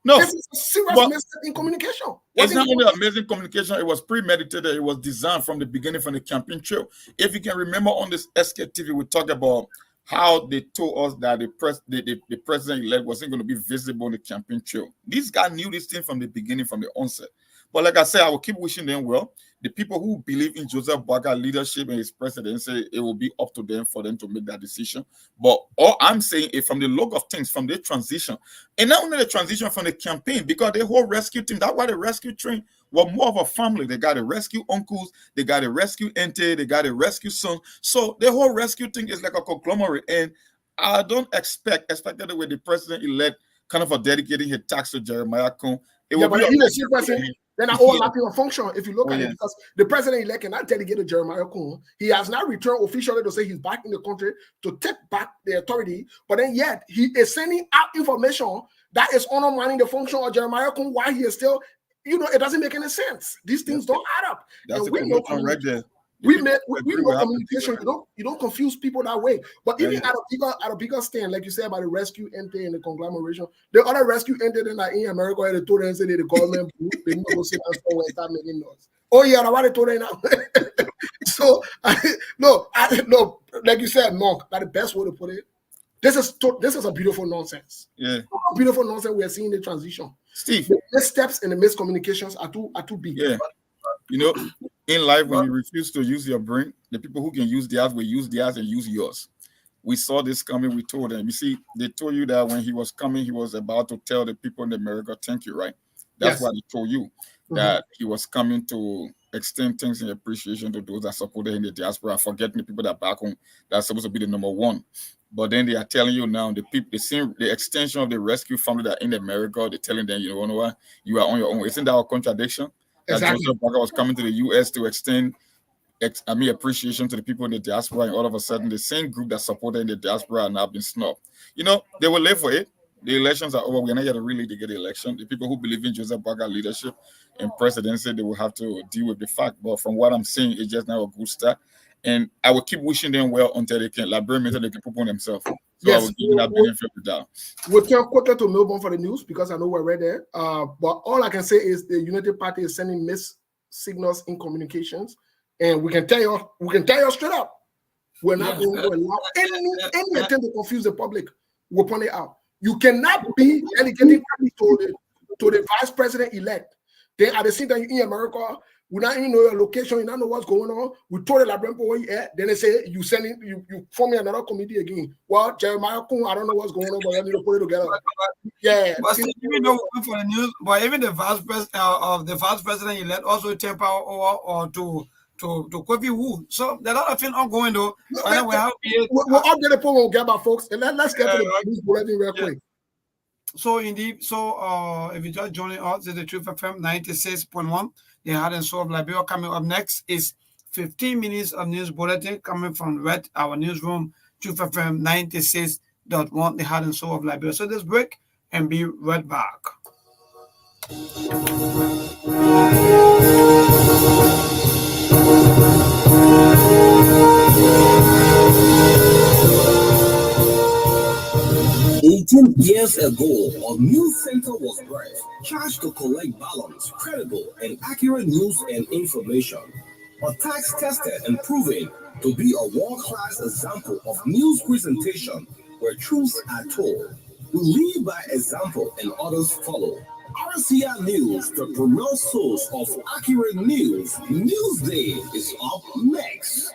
No, this is a serious mistake in communication. It's not only amazing communication, it was premeditated, it was designed from the beginning, from the campaign trail. If you can remember on this SK TV, we talked about how they told us that the president-elect wasn't going to be visible on the campaign trail. These guys knew this thing from the beginning, from the onset. But like I said, I will keep wishing them well. The people who believe in Joseph Boakai leadership and his presidency, it will be up to them for them to make that decision. But all I'm saying is from the look of things, from the transition, and not only the transition from the campaign, because the whole rescue team, that's why the rescue train were more of a family. They got a rescue uncles, they got a rescue auntie, they got a rescue son. So the whole rescue thing is like a conglomerate. And I don't expected with the president-elect kind of a dedicating his tax to Jeremiah Kun. Yeah, but he's a chief person. Then I overlapping a function if you look at it, because the president-elect cannot delegate to Jeremiah Kun. He has now returned officially to say he's back in the country to take back the authority, but then yet he is sending out information that is undermining the function of Jeremiah Kun while he is still, it doesn't make any sense. These things don't add up. That's and we know right there. We know communication. You don't confuse people that way. But even at a bigger stand, like you said about the rescue entity and the conglomeration, the other rescue entity that in America had told them say the government they need to go sit down somewhere and start making noise. Oh yeah, I want to told them now. So no, like you said, Monk, that's the best way to put it. This is a beautiful nonsense. Yeah, beautiful nonsense. We are seeing the transition. Steve, the missteps and the miscommunications are too big. Yeah. In life, when you refuse to use your brain, the people who can use theirs will use theirs and use yours. We saw this coming. We told them. You see, they told you that when he was coming, he was about to tell the people in America, thank you, right? That's why they told you that he was coming to extend thanks and appreciation to those that supported him in the diaspora, forgetting the people that back home that's supposed to be the number one. But then they are telling you now, the people, the extension of the rescue family that in America, they're telling them, you know what, you are on your own. Isn't that a contradiction? Exactly. Joseph Boakai was coming to the U.S. to extend appreciation to the people in the diaspora, and all of a sudden, the same group that supported in the diaspora are now being snubbed. They will live for it. The elections are over. We're not yet really to get the election. The people who believe in Joseph Boakai leadership and presidency, they will have to deal with the fact. But from what I'm seeing, it's just now a good start. And I will keep wishing them well until they can, until they can put on themselves. So yes, I will give that benefit of the doubt. We'll turn quicker to Melbourne for the news because I know we're right there. But all I can say is the United Party is sending mixed signals in communications, and we can tell you straight up, we're not going to allow any attempt to confuse the public. We'll point it out. You cannot be delegating to the vice president elect. Then at the same time in America, we not even know your location, you don't know what's going on. We told the Labrampo where you at. Then they say you forming another committee again. Well, Jeremiah Kun, I don't know what's going on, but you need to put it together. Yeah. But even though for the news, but even the vice president elect also temper over or to Kofi Wu. So there are a lot of things ongoing though. We'll update the poll when we get back, folks. And let's get to the news bulletin real quick. So indeed, if you just joining us, it's the Truth FM 96.1. The Heart and Soul of Liberia. Coming up next is 15 minutes of news bulletin coming from our newsroom, Truth FM 96.1, the Heart and Soul of Liberia. So this break and be right back. Years ago, a news center was birthed, charged to collect balanced, credible, and accurate news and information. A tax tested and proven to be a world-class example of news presentation where truths are told. We lead by example and others follow. RCR News, the premier source of accurate news. Newsday is up next.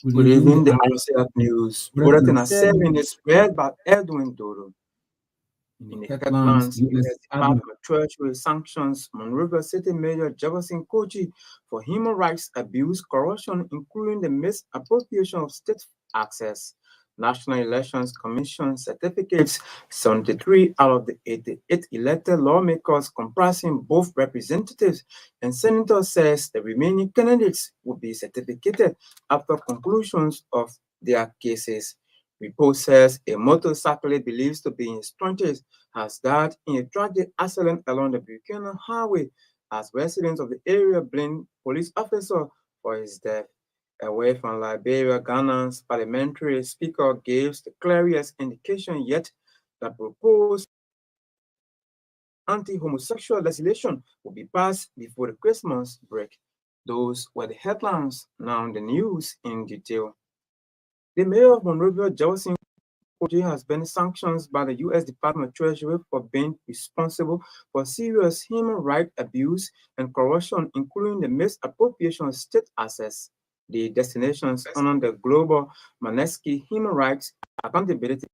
Good evening, the RCF News. Bulletin at 7 is read by Edwin Dodo. In the headlines, U.S. Department of Treasury sanctions Monrovia City Mayor Jefferson Koijee for human rights abuse, corruption, including the misappropriation of state access. National Elections Commission certificates 73 out of the 88 elected lawmakers comprising both representatives and senators says the remaining candidates will be certificated after conclusions of their cases. Report says a motorcyclist believed to be in his 20s has died in a tragic accident along the Buchanan Highway as residents of the area blame police officer for his death. Away from Liberia, Ghana's parliamentary speaker gives the clearest indication yet that proposed anti-homosexual legislation will be passed before the Christmas break. Those were the headlines. Now the news in detail. The mayor of Monrovia, Jefferson Koijee, has been sanctioned by the U.S. Department of Treasury for being responsible for serious human rights abuse and corruption, including the misappropriation of state assets. The destinations under the Global Magnitsky Human Rights Accountability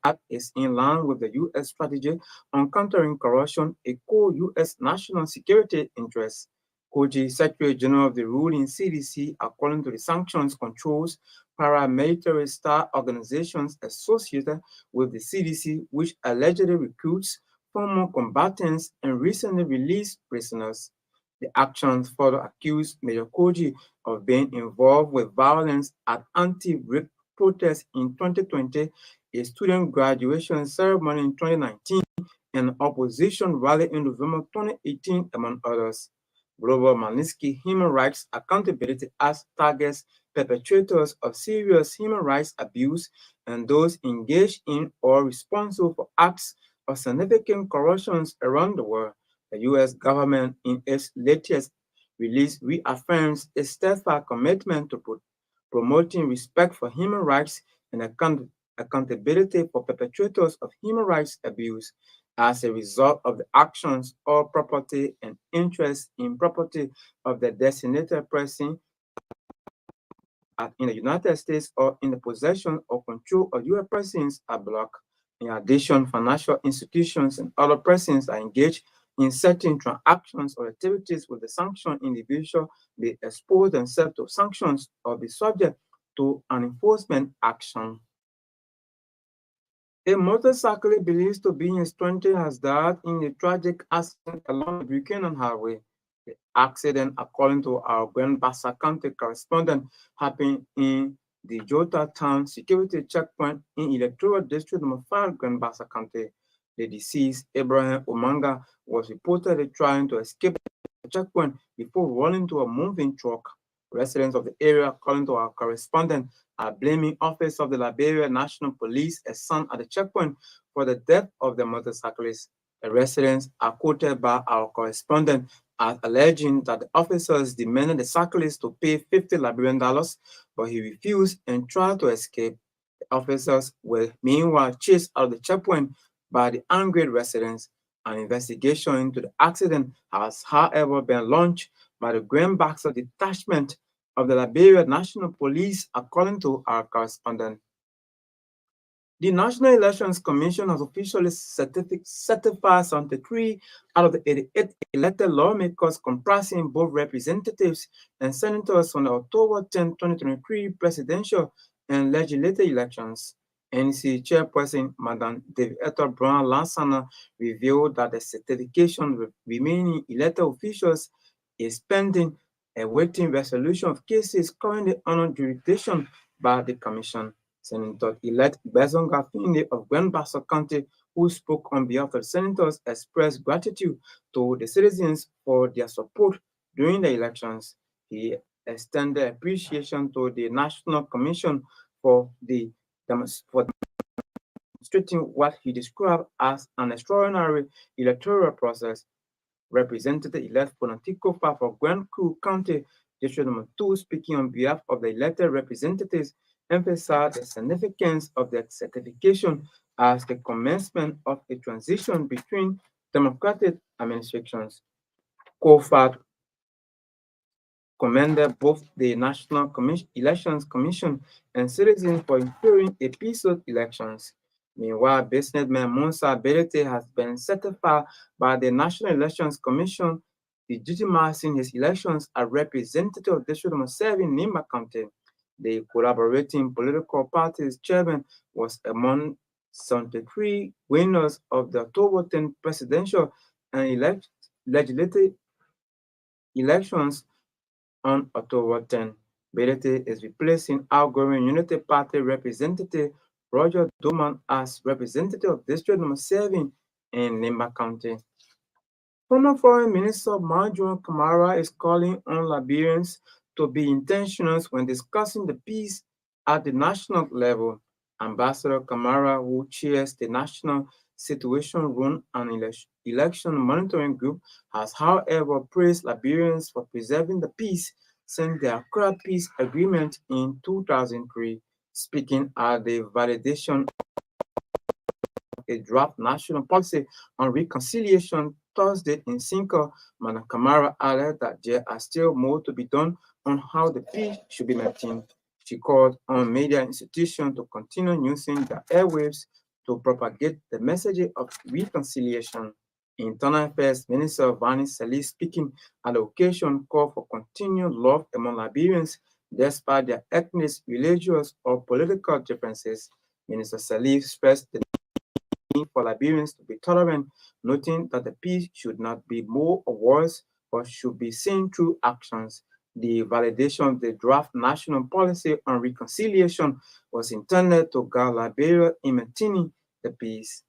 Act is in line with the U.S. strategy on countering corruption, a core U.S. national security interest. Koijee, Secretary General of the ruling CDC, according to the sanctions controls paramilitary star organizations associated with the CDC, which allegedly recruits former combatants and recently released prisoners. The actions further accuse Major Koijee of being involved with violence at anti-rape protests in 2020, a student graduation ceremony in 2019, and an opposition rally in November 2018, among others. Global Magnitsky Human Rights Accountability Act targets perpetrators of serious human rights abuse and those engaged in or responsible for acts of significant corruptions around the world. The U.S. government, in its latest release, reaffirms its steadfast commitment to promoting respect for human rights and accountability for perpetrators of human rights abuse. As a result of the actions or property and interest in property of the designated person in the United States or in the possession or control of U.S. persons are blocked. In addition, financial institutions and other persons are engaged in certain transactions or activities with the sanctioned individual may expose themselves to sanctions or be subject to an enforcement action. A motorcyclist believed to be in his 20s has died in a tragic accident along the Buchanan Highway. The accident, according to our Grand Bassa County correspondent, happened in the Jota Town Security Checkpoint in Electoral District Number 5, Grand Bassa County. The deceased, Abraham Omanga, was reportedly trying to escape the checkpoint before running to a moving truck. Residents of the area, according to our correspondent, are blaming officers of the Liberia National Police assigned at the checkpoint for the death of the motorcyclist. The residents are quoted by our correspondent as alleging that the officers demanded the cyclist to pay $50 Liberian, but he refused and tried to escape. The officers were meanwhile chased out of the checkpoint by the angry residents. An investigation into the accident has, however, been launched by the Grand Bassa Detachment of the Liberia National Police, according to our correspondent. The National Elections Commission has officially certified 73 out of the 88 elected lawmakers comprising both representatives and senators from the October 10, 2023 presidential and legislative elections. NEC Chairperson Madam David Brown Lansana revealed that the certification of remaining elected officials is pending awaiting resolution of cases currently under jurisdiction by the Commission. Senator-elect Bezonga Finde of Grand Bassa County, who spoke on behalf of the senators, expressed gratitude to the citizens for their support during the elections. He extended appreciation to the National Commission for demonstrating what he described as an extraordinary electoral process. Representative-elect Ponantico Fa for Grand Coup County, District Number 2, speaking on behalf of the elected representatives, emphasized the significance of the certification as the commencement of a transition between democratic administrations. Kofa commended both the National Elections Commission and citizens for ensuring a peaceful elections. Meanwhile, businessman Musa Berete has been certified by the National Elections Commission, legitimizing his elections as representative of District Number 7 in Nimba County. The collaborating political party's chairman was among 73 winners of the October 10 presidential and legislative elections on October 10. Berete is replacing outgoing Unity Party representative Roger Doman as representative of District Number 7 in Nimba County. Former Foreign Minister Marjorie Kamara is calling on Liberians to be intentional when discussing the peace at the national level. Ambassador Kamara, who chairs the National Situation Room and Election Monitoring Group, has, however, praised Liberians for preserving the peace since the Accra Peace Agreement in 2003. Speaking at the validation a draft national policy on reconciliation Thursday in Cinco, Manakamara added that there are still more to be done on how the peace should be maintained. She called on media institutions to continue using the airwaves to propagate the message of reconciliation. Internal Affairs Minister Vani Salih, speaking at the occasion, called for continued love among Liberians despite their ethnic, religious, or political differences. Minister Salih stressed the for Liberians to be tolerant, noting that the peace should not be more or worse, but should be seen through actions. The validation of the draft national policy on reconciliation was intended to guide Liberia in maintaining the peace.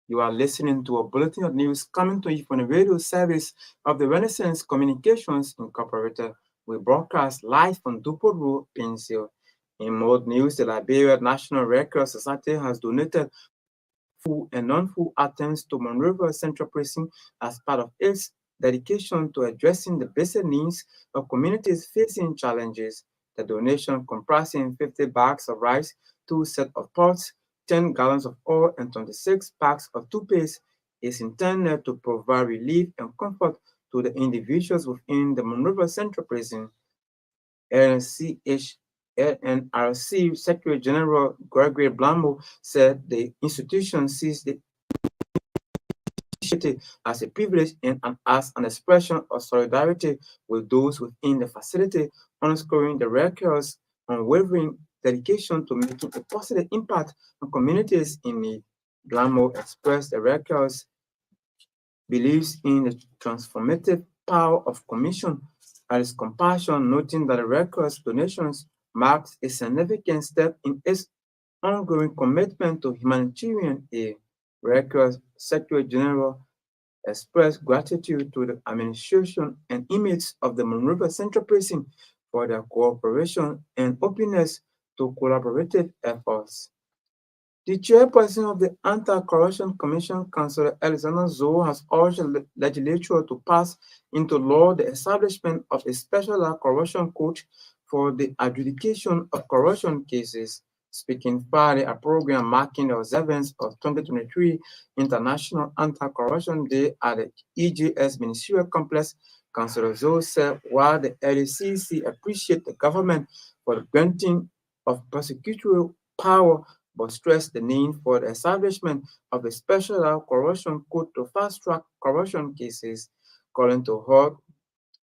You are listening to a bulletin of news coming to you from the radio service of the Renaissance Communications Incorporated. We broadcast live from Dupont Road, Painesville. In more news, the Liberia National Record Society has donated full and non-full items to Monrovia Central Precinct as part of its dedication to addressing the basic needs of communities facing challenges. The donation, comprising 50 bags of rice, 2 sets of pots, 10 gallons of oil, and 26 packs of toothpaste, is intended to provide relief and comfort to the individuals within the Monrovia Central Prison. NRC Secretary General Gregory Blambo said the institution sees the initiative as a privilege and as an expression of solidarity with those within the facility, underscoring the Red Cross' unwavering dedication to making a positive impact on communities in need. Blambo expressed the Red Cross believes in the transformative power of commission and its compassion, noting that the Red Cross donations marks a significant step in its ongoing commitment to humanitarian aid. Red Cross Secretary General expressed gratitude to the administration and inmates of the Monrovia Central Precinct for their cooperation and openness to collaborative efforts. The chairperson of the Anti-Corruption Commission, Councillor Alexander Zoe, has urged the legislature to pass into law the establishment of a special corruption court for the adjudication of corruption cases. Speaking Friday, a program marking the observance of 2023 International Anti-Corruption Day at the EJS Ministerial Complex, Councillor Zoe said while the LACC appreciate the government for the granting of prosecutorial power, but stressed the need for the establishment of a special corruption court to fast-track corruption cases, calling to her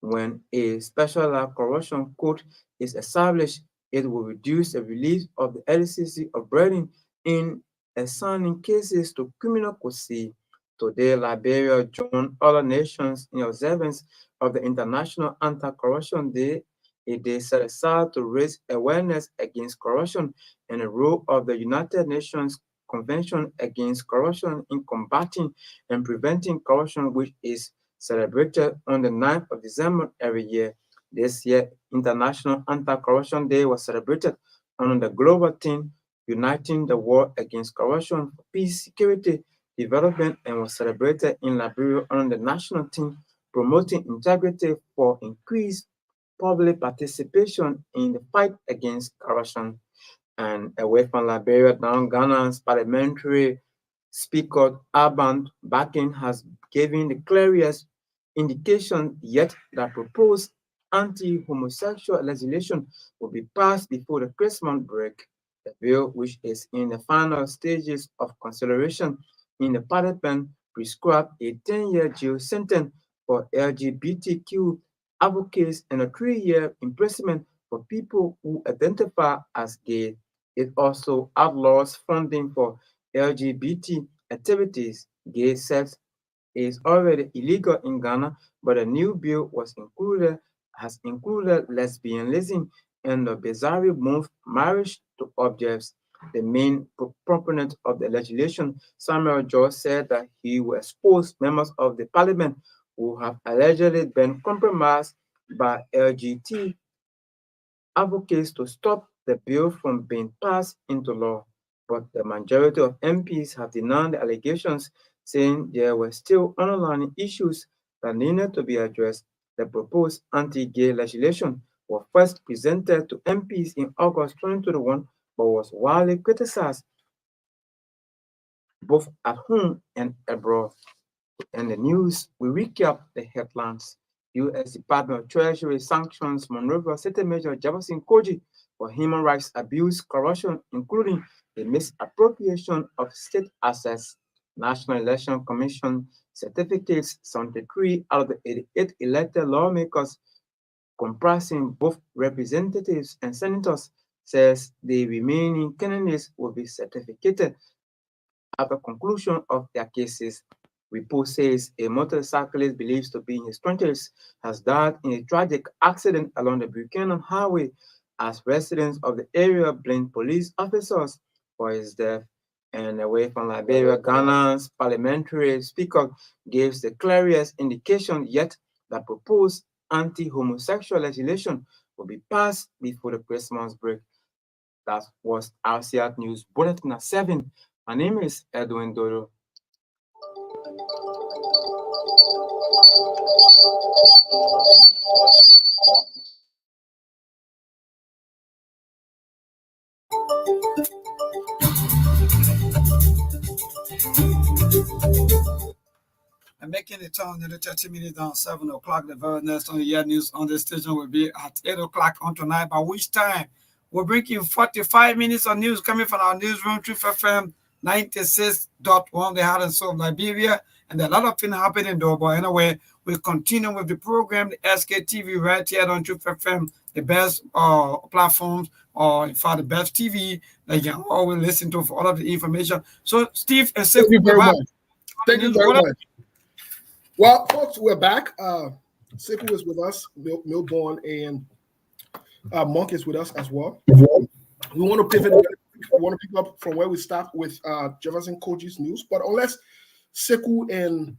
when a special corruption court is established, it will reduce the release of the LCC of burden in assigning cases to criminal courts. Today, Liberia joined other nations in observance of the International Anti-Corruption Day, a day set aside to raise awareness against corruption and the role of the United Nations Convention Against Corruption in combating and preventing corruption, which is celebrated on the 9th of December every year. This year, International Anti-Corruption Day was celebrated on the global theme, Uniting the War Against Corruption for Peace, Security, Development, and was celebrated in Liberia on the national theme, Promoting Integrity for Increased Public Participation in the Fight Against Corruption. And away from Liberia, down Ghana's parliamentary Speaker Alban Bakin has given the clearest indication yet that proposed anti-homosexual legislation will be passed before the Christmas break. The bill, which is in the final stages of consideration in the parliament, prescribed a 10-year jail sentence for LGBTQ advocates and a 3-year imprisonment for people who identify as gay. It also outlaws funding for LGBT activities. Gay sex is already illegal in Ghana, but a new bill has included lesbianism and the bizarre move marriage to objects. The main proponent of the legislation, Samuel George, said that he will expose members of the parliament who have allegedly been compromised by LGT advocates to stop the bill from being passed into law. But the majority of MPs have denied the allegations, saying there were still underlying issues that needed to be addressed. The proposed anti-gay legislation was first presented to MPs in August 2021, but was widely criticized both at home and abroad. In the news, we recap the headlines. U.S. Department of Treasury sanctions Monrovia City Mayor Jefferson Koijee for human rights abuse, corruption, including the misappropriation of state assets. National Election Commission certificates 73 out of the 88 elected lawmakers, comprising both representatives and senators, says the remaining candidates will be certificated at the conclusion of their cases. Report says a motorcyclist believed to be in his 20s has died in a tragic accident along the Buchanan Highway as residents of the area blame police officers for his death. And away from Liberia, Ghana's parliamentary speaker gives the clearest indication yet that proposed anti-homosexual legislation will be passed before the Christmas break. That was RCR News Bulletin at 7. My name is Edwin Dodo. And making the turn in the 30 minutes down 7 o'clock. The very next on the year news on the station will be at 8 o'clock on tonight, by which time we'll bring you 45 minutes of news coming from our newsroom, Truth FM 96.1, the heart and soul of Liberia. And a lot of things happening though, but anyway, we'll continue with the program, the SKTV right here on Truth FM, the best platforms, or in fact, the best TV that you can always listen to for all of the information. So, Steve and Thank you very much. Thank you very much. Well, folks, we're back. Sekou is with us, Milborn, and Monk is with us as well. We want to pivot. We want to pick up from where we start with Jefferson Koijee's news. But unless Sekou and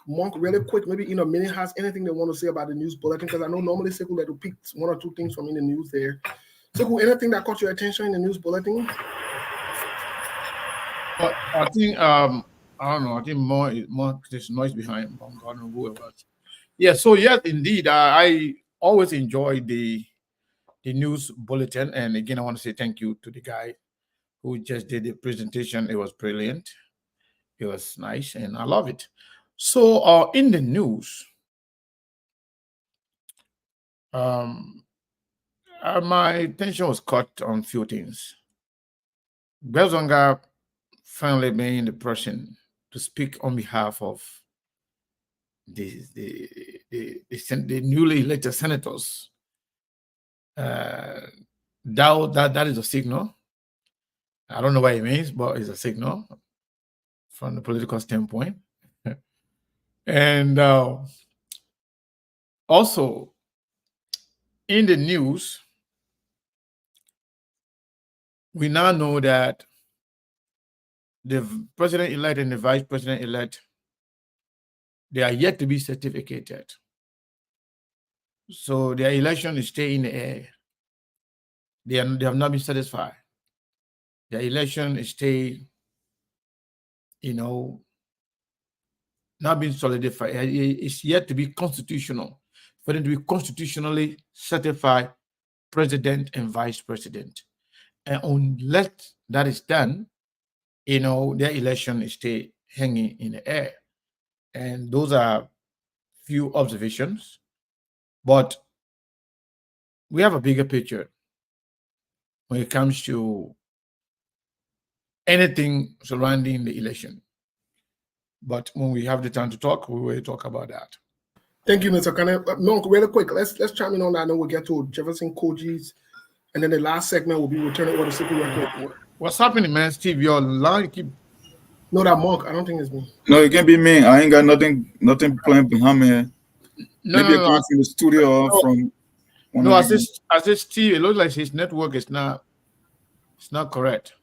Monk, really quick, maybe in a minute, has anything they want to say about the news bulletin, because I know normally Sekou that will pick one or two things from in the news there. Sekou, anything that caught your attention in the news bulletin? I think I don't know. I think more there's noise behind. I don't know who it was. Yeah. So yes, indeed, I always enjoy the news bulletin. And again, I want to say thank you to the guy who just did the presentation. It was brilliant. It was nice, and I love it. So in the news, my attention was caught on a few things. Belzonga finally being the person to speak on behalf of the newly elected senators. That is a signal. I don't know what it means, but it's a signal from the political standpoint. And also in the news, we now know that the president-elect and the vice president-elect, they are yet to be certificated. So their election is still in the air. They have not been satisfied. Their election is still, not being solidified. It's yet to be constitutional, for them to be constitutionally certified president and vice president. And unless that is done, their election is still hanging in the air. And those are few observations. But we have a bigger picture when it comes to anything surrounding the election. But when we have the time to talk, we will talk about that. Thank you, Mr. Kane. No, really quick, let's chime in on that. I know we'll get to Jefferson Koijee's, and then the last segment will be returning order Sekou. What's happening, man? Steve, your line keep. No, that Monk. I don't think it's me. No, it can't be me. I ain't got nothing planned behind me here. No, Maybe from the studio or from. No, as this Steve, it looks like his network is not. It's not correct.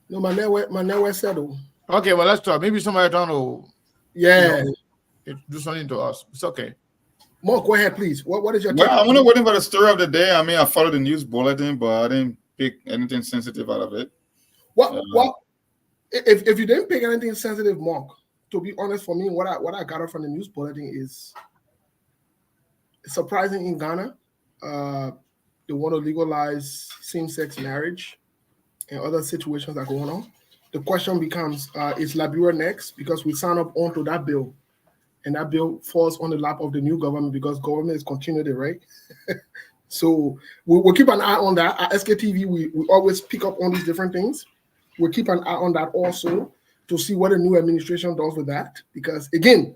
No, my network settled. Okay, well, let's talk. Maybe somebody don't know. Yeah. do something to us. It's okay. Mark, go ahead, please. What is your Well, take? I'm gonna waiting for the story of the day. I mean, I followed the news bulletin, but I didn't pick anything sensitive out of it. What if you didn't pick anything sensitive, Mark? To be honest, for me, what I got from the news bulletin is surprising in Ghana. They want to legalize same-sex marriage and other situations that are going on. The question becomes, is Liberia next? Because we signed up onto that bill, and that bill falls on the lap of the new government because government is continuing it, right? So we'll keep an eye on that. At SKTV, we always pick up on these different things. We'll keep an eye on that also to see what the new administration does with that. Because again,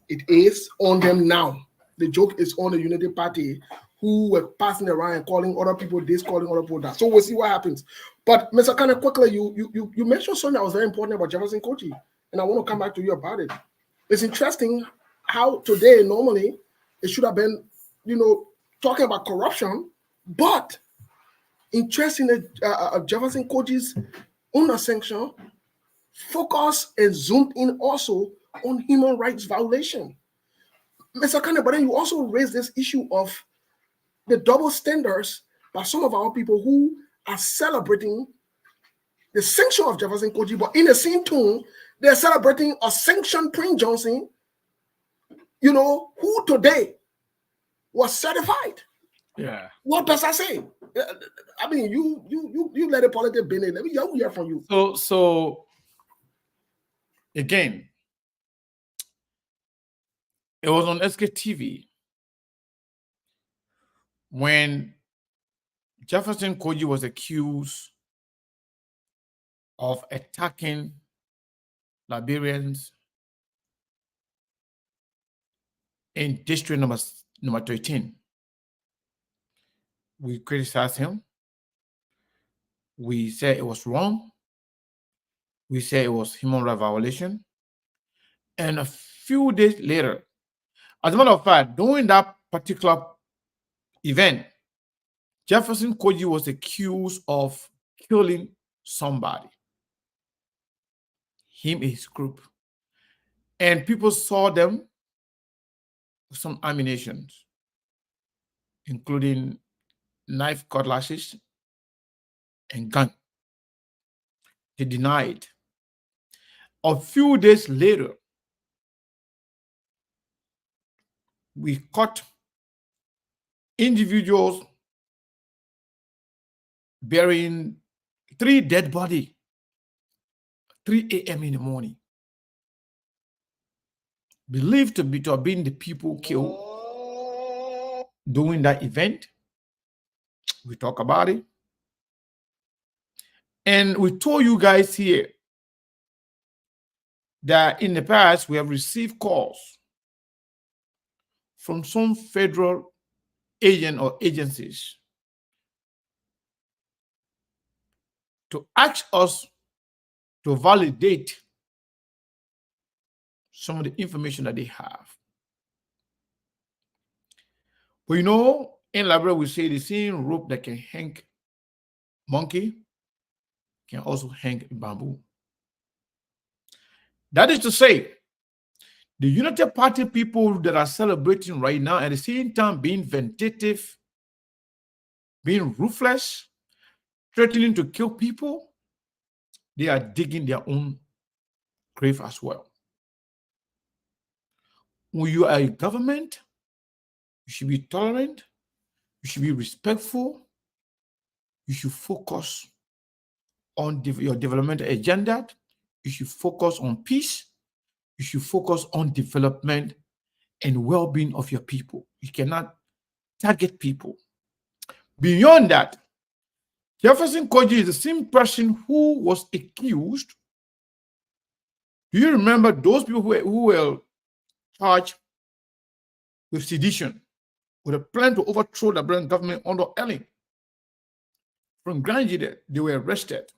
it is on them now. The joke is on the Unity Party, who were passing around and calling other people this, calling other people that. So we'll see what happens. But Mr. Kane, quickly, you mentioned something that was very important about Jefferson Koijee, and I want to come back to you about it. It's interesting how today normally it should have been, talking about corruption, but interesting that Jefferson Koijee's under sanction focus and zoomed in also on human rights violation. Mr. Kane, but then you also raised this issue of the double standards by some of our people who are celebrating the sanction of Jefferson Koijee, but in the same tone, they're celebrating a sanctioned Prince Johnson, who today was certified. Yeah. What does that say? I mean, you let the politics be in. Let me hear from you. So again, it was on SKTV when Jefferson Koijee was accused of attacking Liberians in district number 13. We criticized him. We said it was wrong. We said it was human rights violation. And a few days later, as a matter of fact, during that particular event, Jefferson Koijee was accused of killing somebody, him and his group. And people saw them with some ammunition, including knife cutlasses and gun. They denied. A few days later, we caught individuals burying 3 dead bodies, 3 a.m. in the morning, believed to have been the people killed during that event. We talk about it. And we told you guys here that in the past, we have received calls from some federal agent or agencies to ask us to validate some of the information that they have. But in Liberia, we say the same rope that can hang monkey can also hang bamboo. That is to say, the United Party people that are celebrating right now, at the same time being vindictive, being ruthless, threatening to kill people, they are digging their own grave as well. When you are a government, you should be tolerant, you should be respectful, you should focus on your development agenda, you should focus on peace, you should focus on development and well-being of your people. You cannot target people. Beyond that, Jefferson Koijee is the same person who was accused. Do you remember those people who were charged with sedition, with a plan to overthrow the Liberian government under Ellen? From Granjide, they were arrested.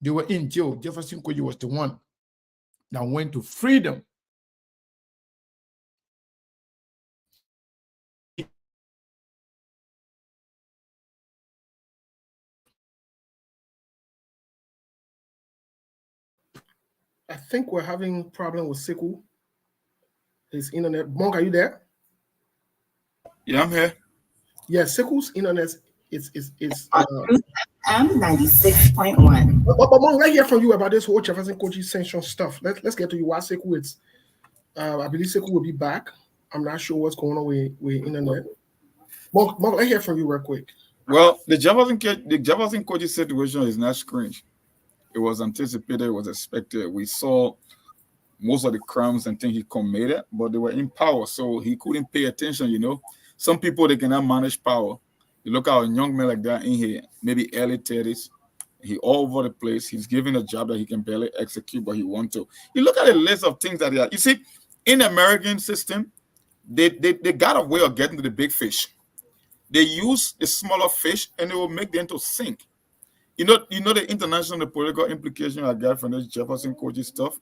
They were in jail. Jefferson Koijee was the one that went to free them. I think we're having problem with Siku. His internet. Monk, are you there? Yeah, I'm here. Yeah, Seku's internet is I'm 96.1. But Monk, let's hear from you about this whole Jefferson Koijee Sanctioned stuff. Let's get to you. Why Seku? It's I believe Seku will be back. I'm not sure what's going on with internet. Monk, let's hear from you real quick. Well, the Jefferson Koijee situation is not strange. It was anticipated, it was expected. We saw most of the crimes and things he committed, but they were in power, so he couldn't pay attention. You know, some people they cannot manage power. You look at a young man like that in here, maybe early 30s. He all over the place. He's given a job that he can barely execute, but he wants to. You look at the list of things that he has. You see, in the American system, they got a way of getting to the big fish. They use the smaller fish and they will make them to sink. You know the international, the political implication I got from this Jefferson Koijee stuff.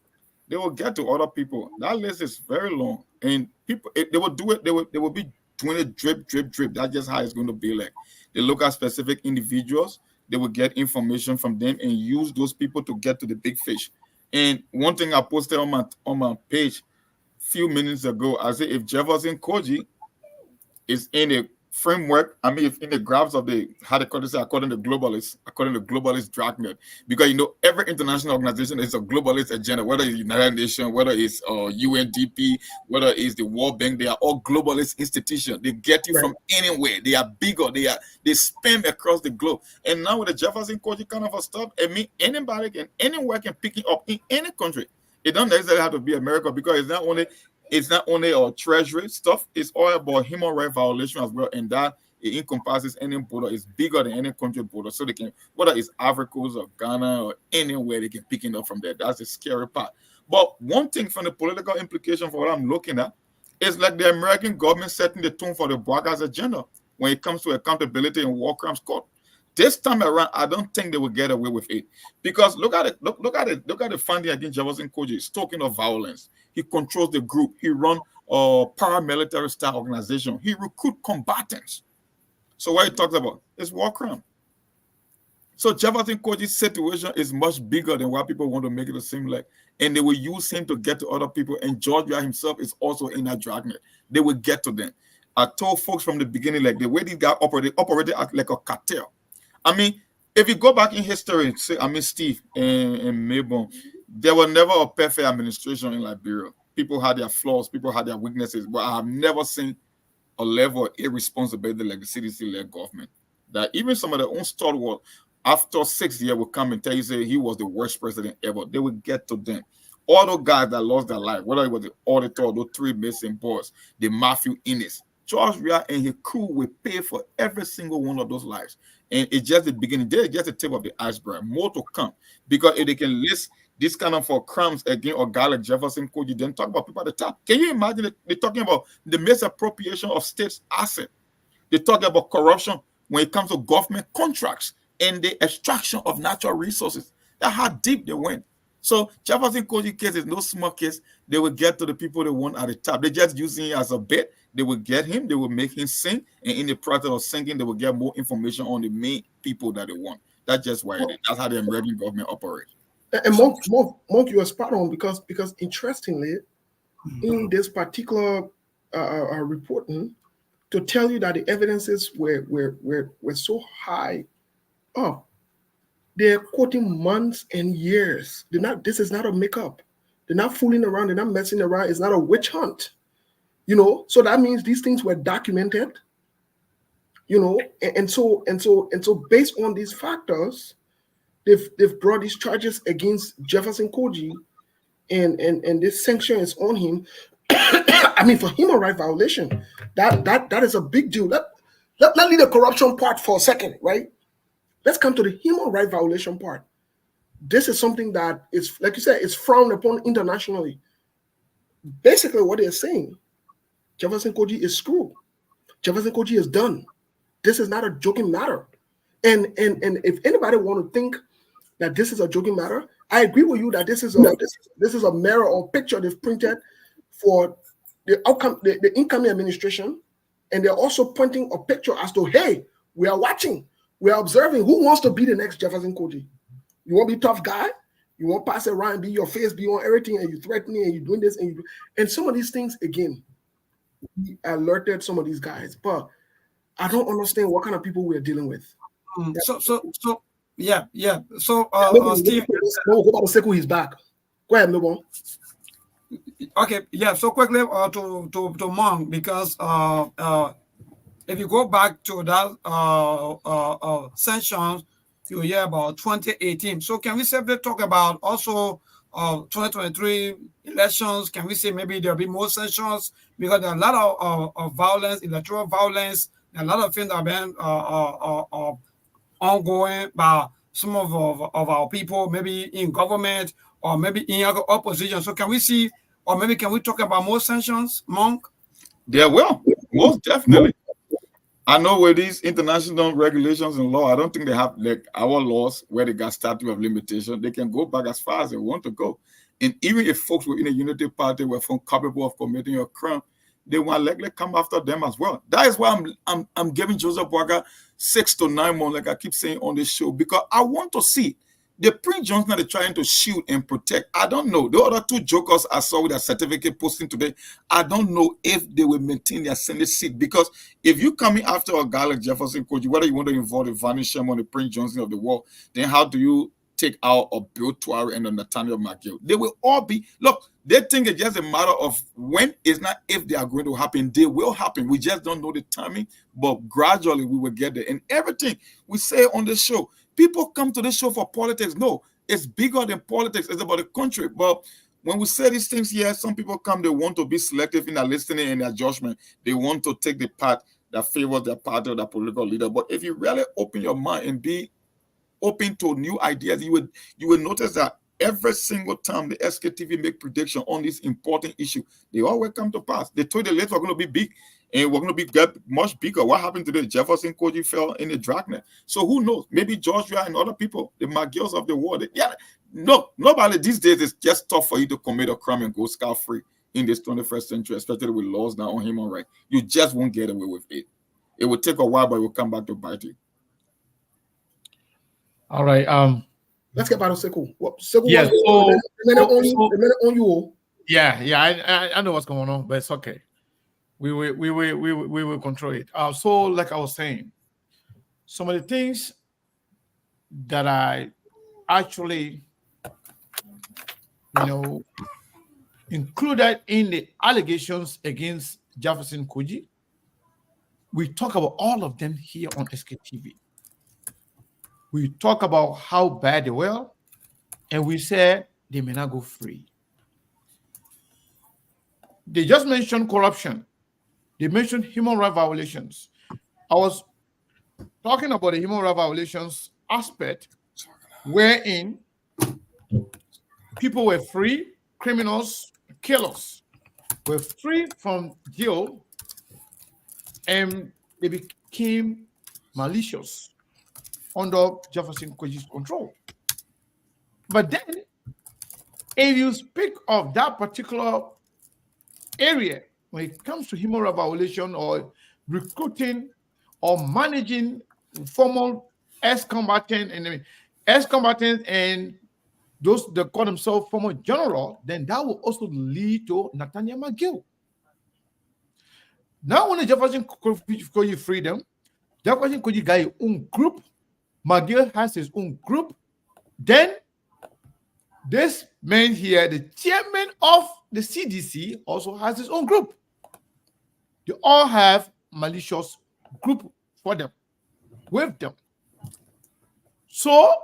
They will get to other people. That list is very long, and people they will do it. They will be doing it drip. That's just how it's going to be like. They look at specific individuals. They will get information from them and use those people to get to the big fish. And one thing I posted on my page a few minutes ago, I said if Jefferson Koijee is in a framework, I mean, if in the grasp of the, how they call this, according to globalist dragnet, because you know every international organization is a globalist agenda, whether it's United Nations, whether it's UNDP, whether it's the World Bank, they are all globalist institutions. They get you from anywhere. They are bigger. They span across the globe. And now with the Jefferson Koijee kind of a stuff, I mean, anybody can anywhere can pick it up in any country. It don't necessarily have to be America, because it's not only our treasury stuff, it's all about human rights violation as well, and that it encompasses any border. It's bigger than any country border, so they can, whether it's Africa or Ghana or anywhere, they can pick it up from there. That's the scary part. But one thing from the political implication for what I'm looking at is like the American government setting the tone for the Black Lives agenda when it comes to accountability in war crimes court. This time around, I don't think they will get away with it, because look at it. Look at the funding against Jefferson Koijee. He's talking of violence. He controls the group. He runs a paramilitary style organization. He recruits combatants. So what he talks about is war crime. So Jefferson Koijee's situation is much bigger than what people want to make it seem like, and they will use him to get to other people. And Georgia himself is also in that dragnet. They will get to them. I told folks from the beginning, like the way these guys operated like a cartel. I mean, if you go back in history, say, I mean, Steve and Mabel, there was never a perfect administration in Liberia. People had their flaws, people had their weaknesses, but I have never seen a level of irresponsibility like the CDC-led government. That even some of their own stalwart, after 6 years, will come and tell you, say he was the worst president ever. They will get to them. All those guys that lost their life, whether it was the auditor, those 3 missing boys, the Matthew Innes, George Ria and his crew will pay for every single one of those lives. And it's just the beginning. They're just the tip of the iceberg. More to come. Because if they can list this kind of for crimes against a guy like Jefferson Koijee, then talk about people at the top. Can you imagine it? They're talking about the misappropriation of states' assets. They're talking about corruption when it comes to government contracts and the extraction of natural resources. That's how deep they went. So Jefferson Koijee case is no small case. They will get to the people they want at the top. They're just using it as a bait. They will get him. They will make him sing. And in the process of singing, they will get more information on the main people that they want. That's just why it is. That's how the American government operates. And Monk, you are spot on, because interestingly, in this particular reporting, to tell you that the evidences were so high up, they're quoting months and years. This is not a makeup. They're not fooling around. They're not messing around. It's not a witch hunt. You know, so that means these things were documented. You know, and so based on these factors, they've brought these charges against Jefferson Koijee, and this sanction is on him. I mean, for human rights violation, that is a big deal. Let leave the corruption part for a second, right? Let's come to the human rights violation part. This is something that is, like you said, it's frowned upon internationally. Basically, what they're saying, Jefferson Koijee is screwed. Jefferson Koijee is done. This is not a joking matter. And if anybody want to think that this is a joking matter, I agree with you that this is a mirror or picture they've printed for the outcome, the incoming administration, and they're also pointing a picture as to, hey, we are watching, we are observing who wants to be the next Jefferson Koijee. You want to be a tough guy? You won't pass it around, be your face, be on everything, and you threatening and you doing this and some of these things again. We alerted some of these guys, but I don't understand what kind of people we're dealing with. Yeah. So Steve, no, go back to Sekou, he's back. Go ahead, move on. Okay, yeah. So quickly to Monk, because if you go back to that sanctions, you hear about 2018. So can we simply talk about also 2023 elections? Can we say maybe there'll be more sanctions because there are a lot of violence, electoral violence, and a lot of things that have been ongoing by some of our people, maybe in government or maybe in opposition. So can we see, or maybe can we talk about more sanctions, Monk? There will, most definitely. I know with these international regulations and law, I don't think they have like our laws where they got statute of limitation. They can go back as far as they want to go. And even if folks were in a unity party were found culpable of committing a crime, they will likely come after them as well. That is why I'm giving Joseph Boaga 6 to 9 months, like I keep saying on this show, because I want to see the Prince Johnson that are trying to shield and protect. I don't know. The other two jokers I saw with their certificate posting today, I don't know if they will maintain their Senate seat. Because if you coming after a guy like Jefferson Koijee, whether you want to involve the Vanny Sherman, the Prince Johnson of the world, then how do you take out a Bill Tuare and a Nathaniel McGill? They will all be, look, they think it's just a matter of when, it's not if they are going to happen. They will happen. We just don't know the timing, but gradually we will get there. And everything we say on the show, people come to this show for politics. No, it's bigger than politics. It's about the country. But when we say these things here, some people come, they want to be selective in their listening and their judgment. They want to take the path that favors their party or their political leader. But if you really open your mind and be open to new ideas, you will notice that every single time the SKTV make prediction on this important issue, they always come to pass. They told the late we're going to be big and we're going to get much bigger. What happened today? Jefferson Koijee fell in the dragnet. So who knows? Maybe Joshua and other people, the McGills of the world. Yeah, no, nobody these days. It's just tough for you to commit a crime and go scot-free in this 21st century, especially with laws now on human rights. You just won't get away with it. It will take a while, but it will come back to bite you. All right. Let's get back to Sekou. Yes. On you. Yeah. I know what's going on, but it's okay. We will control it. So, like I was saying, some of the things that I actually, included in the allegations against Jefferson Koijee, we talk about all of them here on SKTV. We talk about how bad they were, and we said they may not go free. They just mentioned corruption. They mentioned human rights violations. I was talking about the human rights violations aspect, wherein people were free, criminals, killers were free from jail, and they became malicious under Jefferson Koijee's control. But then, if you speak of that particular area, when it comes to human rights violation or recruiting or managing formal ex-combatants and those that call themselves former general, then that will also lead to Nathaniel McGill. Now, when Jefferson Koijee freed them, Jefferson Koijee got his own group, McGill has his own group. Then this man here, the chairman of the CDC, also has his own group. They all have malicious group for them, with them. So,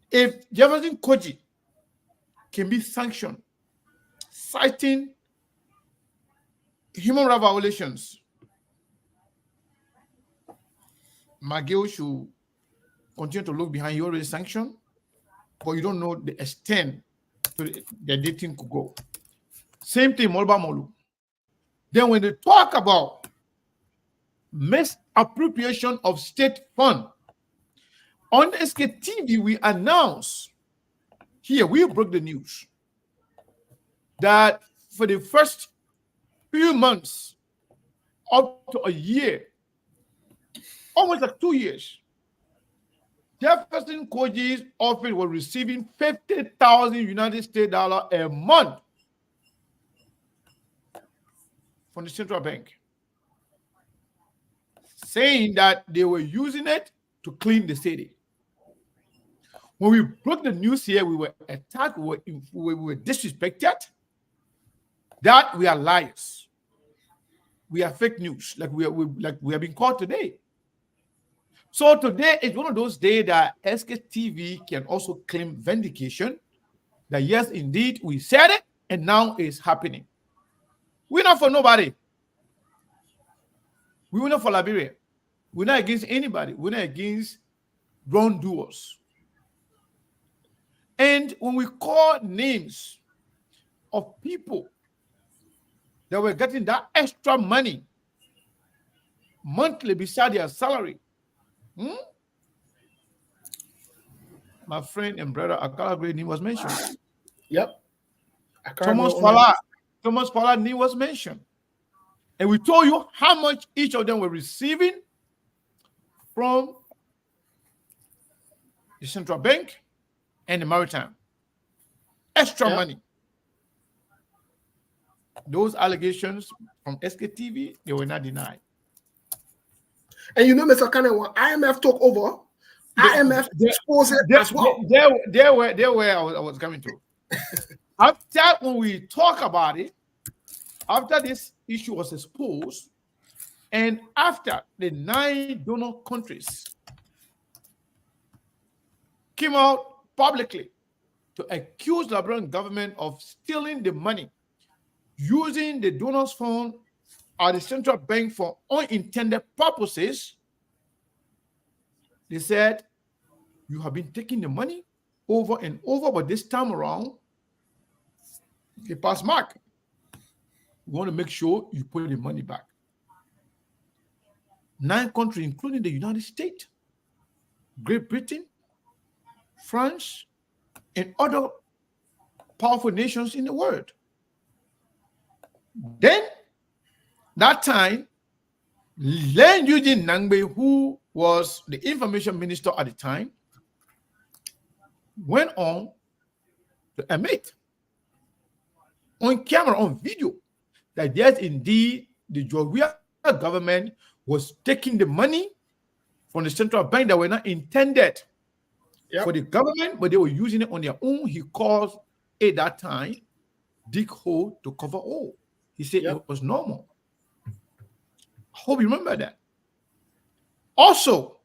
if Jefferson Koijee can be sanctioned, citing human rights violations, McGill should continue to look behind. You already sanctioned, but you don't know the extent to the dating could go. Same thing, Molba Molu. Then when they talk about misappropriation of state fund, on SKTV, we announce here, we broke the news that for the first few months, up to a year, almost like 2 years, Jefferson Koijee's office was receiving 50,000 United States dollars a month from the central bank, saying that they were using it to clean the city. When we broke the news here, we were attacked, we were disrespected, that we are liars. We are fake news, like we have been called today. So today is one of those days that SKTV can also claim vindication that yes, indeed, we said it, and now it's happening. We're not for nobody. We're not for Liberia. We're not against anybody. We're not against wrongdoers. And when we call names of people that were getting that extra money monthly beside their salary, my friend and brother Akala Green was mentioned. Yep. Thomas Fowler name was mentioned. And we told you how much each of them were receiving from the central bank and the maritime. Extra money. Those allegations from SKTV, they were not denied. And you know, Mr. Cannon, when IMF took over, IMF exposed it as well. There where I was coming to. After when we talk about it, after this issue was exposed, and after the 9 donor countries came out publicly to accuse the Liberian government of stealing the money, using the donors' fund at the central bank for unintended purposes, they said, you have been taking the money over and over, but this time around, they pass mark. We want to make sure you put the money back. 9 countries, including the United States, Great Britain, France, and other powerful nations in the world. Then, that time, Len Eugene Nangbe, who was the information minister at the time, went on to admit on camera, on video, that yes, indeed, the Georgia government was taking the money from the central bank that were not intended for the government, but they were using it on their own. He called at that time, dig hole to cover all. He said it was normal. I hope you remember that. Also,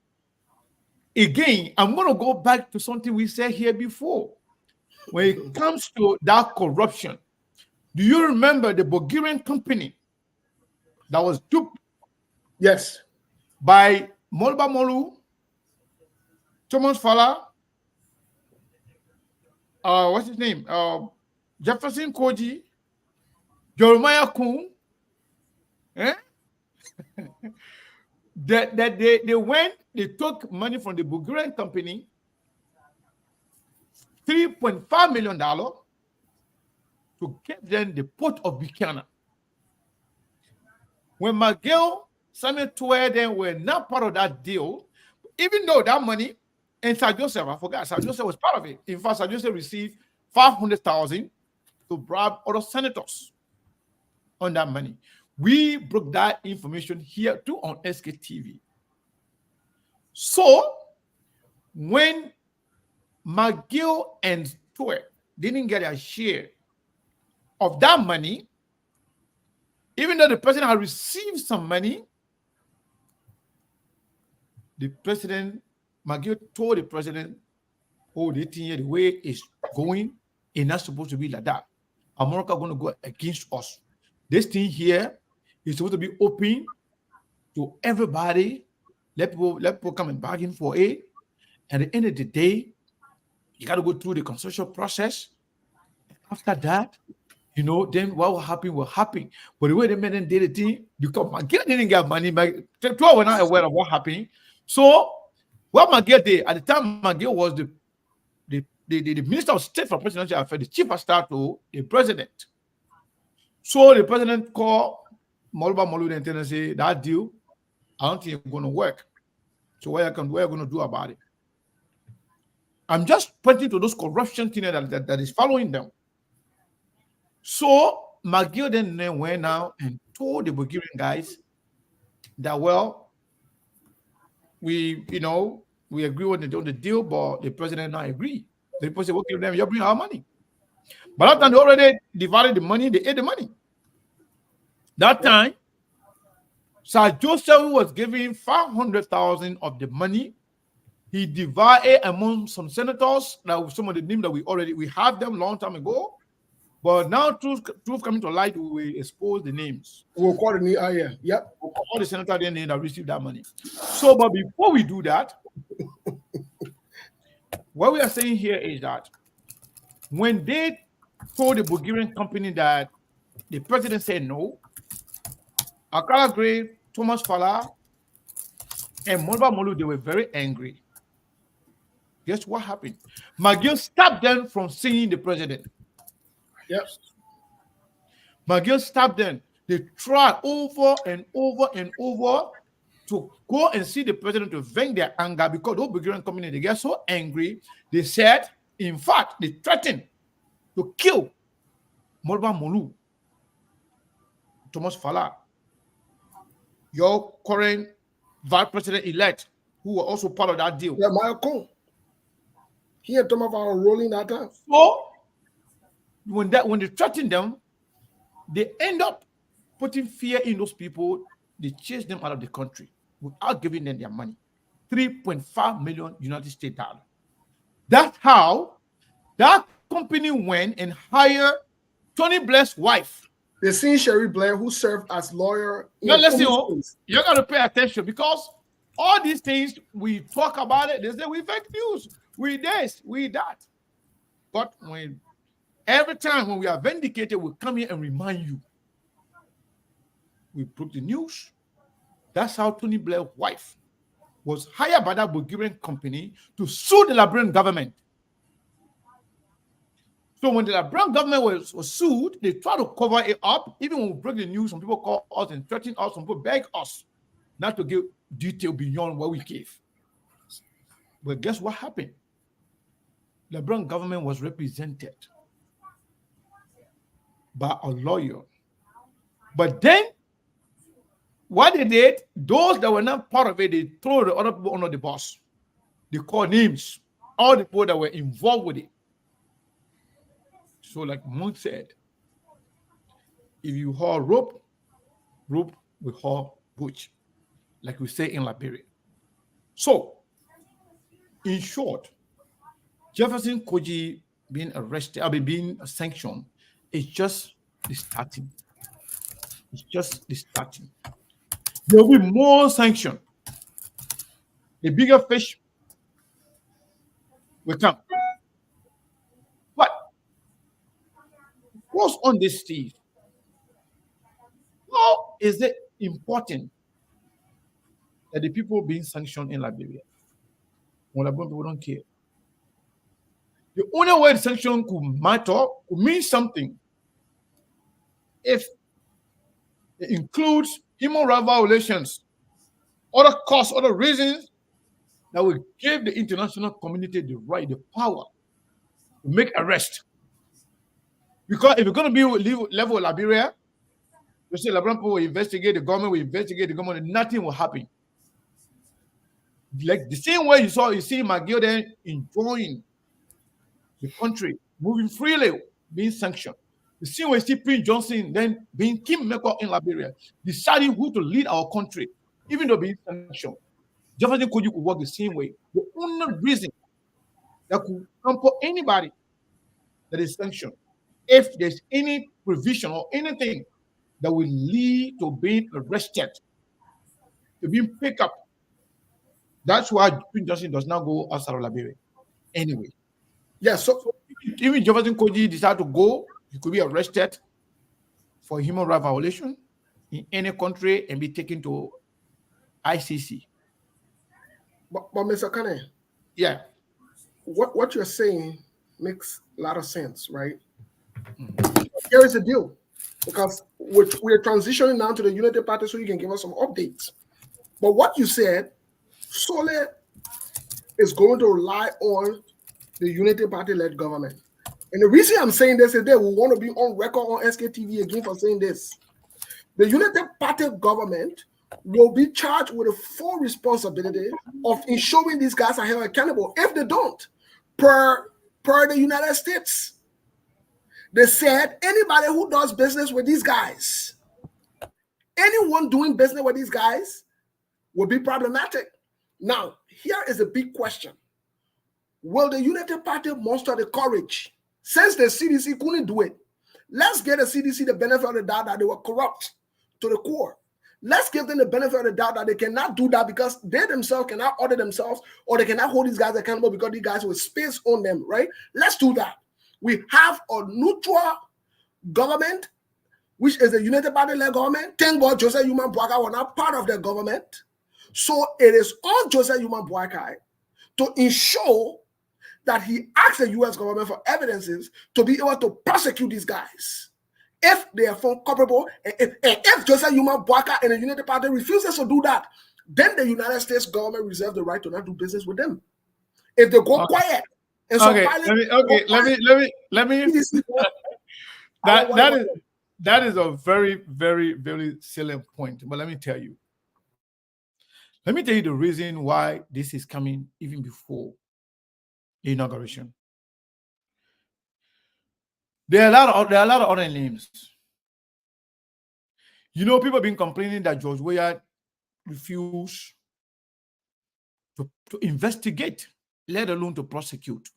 again, I'm going to go back to something we said here before. When it comes to that corruption, do you remember the Bulgarian company that was duped? Yes. By Molba Molu, Thomas Fowler, what's his name? Jefferson Koijee, Jeremiah Kuhn. That they went, they took money from the Bulgarian company, $3.5 million, to give them the port of Buchanan. When McGill, Samuel Toer, then were not part of that deal, even though that money, and Sir Joseph, I forgot, Sir Joseph was part of it. In fact, Sir Joseph received $500,000 to bribe other senators on that money. We broke that information here too on SKTV. So, when McGill and Toer didn't get a share of that money, even though the president had received some money, the president, McGill told the president, oh, the thing here, the way it's going, it's not supposed to be like that. America going to go against us. This thing here is supposed to be open to everybody. Let people come and bargain for it. At the end of the day, you got to go through the constitutional process. After that, you know, then what will happen. But the way the men did the thing, because McGill didn't get money, but people were not aware of what happened. So, what McGill did, at the time, McGill was the Minister of State for Presidential Affairs, the chief of staff to the president. So, the president called Molba Molu and say, that deal, I don't think it's going to work. So, what are you going to do about it? I'm just pointing to those corruption things that is following them. So McGill then went out and told the Bulgarian guys that, well, we agree on the deal, but the president not agree. The people say, okay, then you bring our money. But that time they already divided the money, they ate the money. That time, Sir Joseph was giving 500,000 of the money. He divided among some senators, that some of the names that we have them long time ago. But now truth coming to light, we will expose the names. We'll call the name. Yep. We'll call the senator then that received that money. So, but before we do that, what we are saying here is that when they told the Bulgarian company that the president said no, Akala Gray, Thomas Fala, and Monrovia Molu, they were very angry. Guess what happened? McGill stopped them from seeing the president. Yes. McGill stopped them. They tried over and over and over to go and see the president to vent their anger because the Bulgarian community, they get so angry. They said, in fact, they threatened to kill Monrovia Molu, Thomas Fala, your current vice president-elect, who were also part of that deal. Yeah, Michael. He and Thomas Fala rolling that time. So when they threatened them, they end up putting fear in those people. They chase them out of the country without giving them their money. 3.5 million United States dollars. That's how that company went and hired Tony Blair's wife. They seen Sherry Blair, who served as lawyer. Now listen, you got to pay attention because all these things we talk about it. They say we fake news, we this, we that. But every time when we are vindicated, we come here and remind you. We broke the news. That's how Tony Blair's wife was hired by that Bulgarian company to sue the Liberian government. So when the Liberian government was sued, they tried to cover it up. Even when we broke the news, some people call us and threaten us, some people beg us not to give detail beyond what we gave. But guess what happened? The Liberian government was represented by a lawyer. But then, what they did, those that were not part of it, they threw the other people under the bus. They called names, all the people that were involved with it. So like Monk said, if you haul rope, rope will haul butch, like we say in Liberia. So, in short, Jefferson Koijee being arrested, being sanctioned, is just the starting. It's just the starting. There will be more sanction. The bigger fish will come. But what's on this sea? How is it important that the people being sanctioned in Liberia? Well, Liberian people don't care. The only way the sanction could matter, could mean something, if it includes human rights violations, other costs, other reasons that will give the international community the right, the power to make arrest. Because if you're going to be level of Liberia, you say Liberian people will investigate, the government will investigate the government, and nothing will happen. Like the same way you see McGill then enjoying the country, moving freely, being sanctioned. The same way you see Prince Johnson then being kingmaker in Liberia, deciding who to lead our country, even though being sanctioned. Jefferson Koijee could work the same way. The only reason that could hamper anybody that is sanctioned, if there's any provision or anything that will lead to being arrested, to being picked up, that's why Prince Johnson does not go outside of Liberia. Anyway. Yeah, so even Jefferson Koijee decided to go, he could be arrested for human rights violation in any country and be taken to ICC. But Mr. Kane, yeah, what you're saying makes a lot of sense, right? Here is the deal, because we're transitioning now to the Unity Party, so you can give us some updates. But what you said, Sole is going to rely on the Unity Party-led government. And the reason I'm saying this is that we want to be on record on SKTV again for saying this. The Unity Party government will be charged with the full responsibility of ensuring these guys are held accountable. If they don't, per the United States, they said anybody who does business with these guys, anyone doing business with these guys will be problematic. Now, here is a big question. Will the Unity Party muster the courage? Since the CDC couldn't do it, let's get the CDC the benefit of the doubt that they were corrupt to the core. Let's give them the benefit of the doubt that they cannot do that because they themselves cannot audit themselves, or they cannot hold these guys accountable because these guys will space on them, right? Let's do that. We have a neutral government, which is the United Party-led government. Thank God Joseph Human Boakai was not part of the government. So it is on Joseph Human Boakai to ensure that he asks the U.S. government for evidences to be able to prosecute these guys if they are found culpable. And if Joseph Human Boakai and the Unity Party refuses to do that, then the United States government reserves the right to not do business with them. If they go quiet and so let me that is a very, very, very salient point. But let me tell you the reason why this is coming even before the inauguration. There are a lot of other names. You know, people have been complaining that George Weah refused to investigate, let alone to prosecute.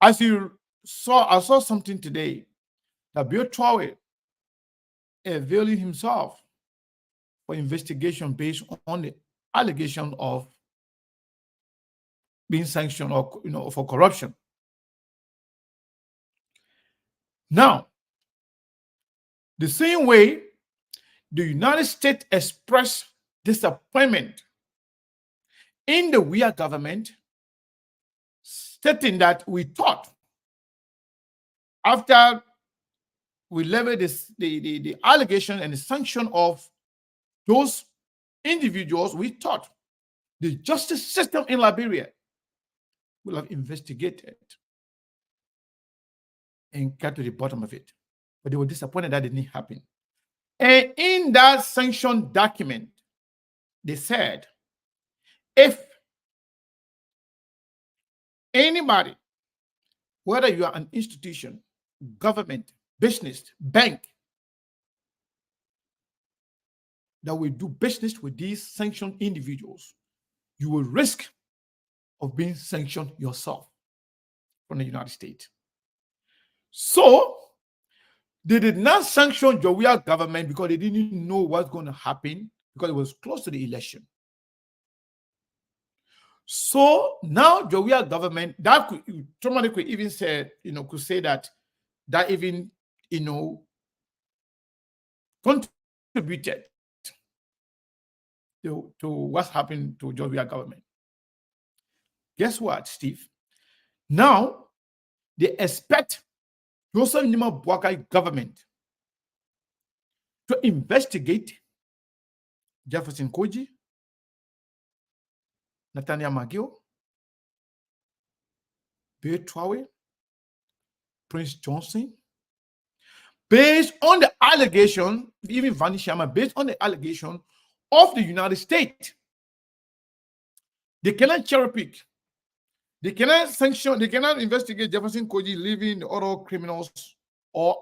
As you saw, I saw something today that Bill Traore availing himself for investigation based on the allegation of being sanctioned or for corruption. Now, the same way the United States expressed disappointment in the Weah government, stating that we thought after we leveled the allegation and the sanction of those individuals, we thought the justice system in Liberia will have investigated and got to the bottom of it. But they were disappointed that didn't happen. And in that sanction document, they said, if anybody, whether you are an institution, government, business, bank, that will do business with these sanctioned individuals, you will risk of being sanctioned yourself from the United States. So they did not sanction the Weah government because they didn't know what's going to happen, because it was close to the election. So now the Weah government, that somebody could even say, could say that even, contributed to what's happened to the Weah government. Guess what, Steve? Now they expect Joseph Nima Boakai government to investigate Jefferson Koijee, Nathaniel Magio, Bill Traore, Prince Johnson, based on the allegation, even Vani Sharma, based on the allegation of the United States. They cannot cherry pick. They cannot sanction, they cannot investigate Jefferson Koijee leaving other criminals or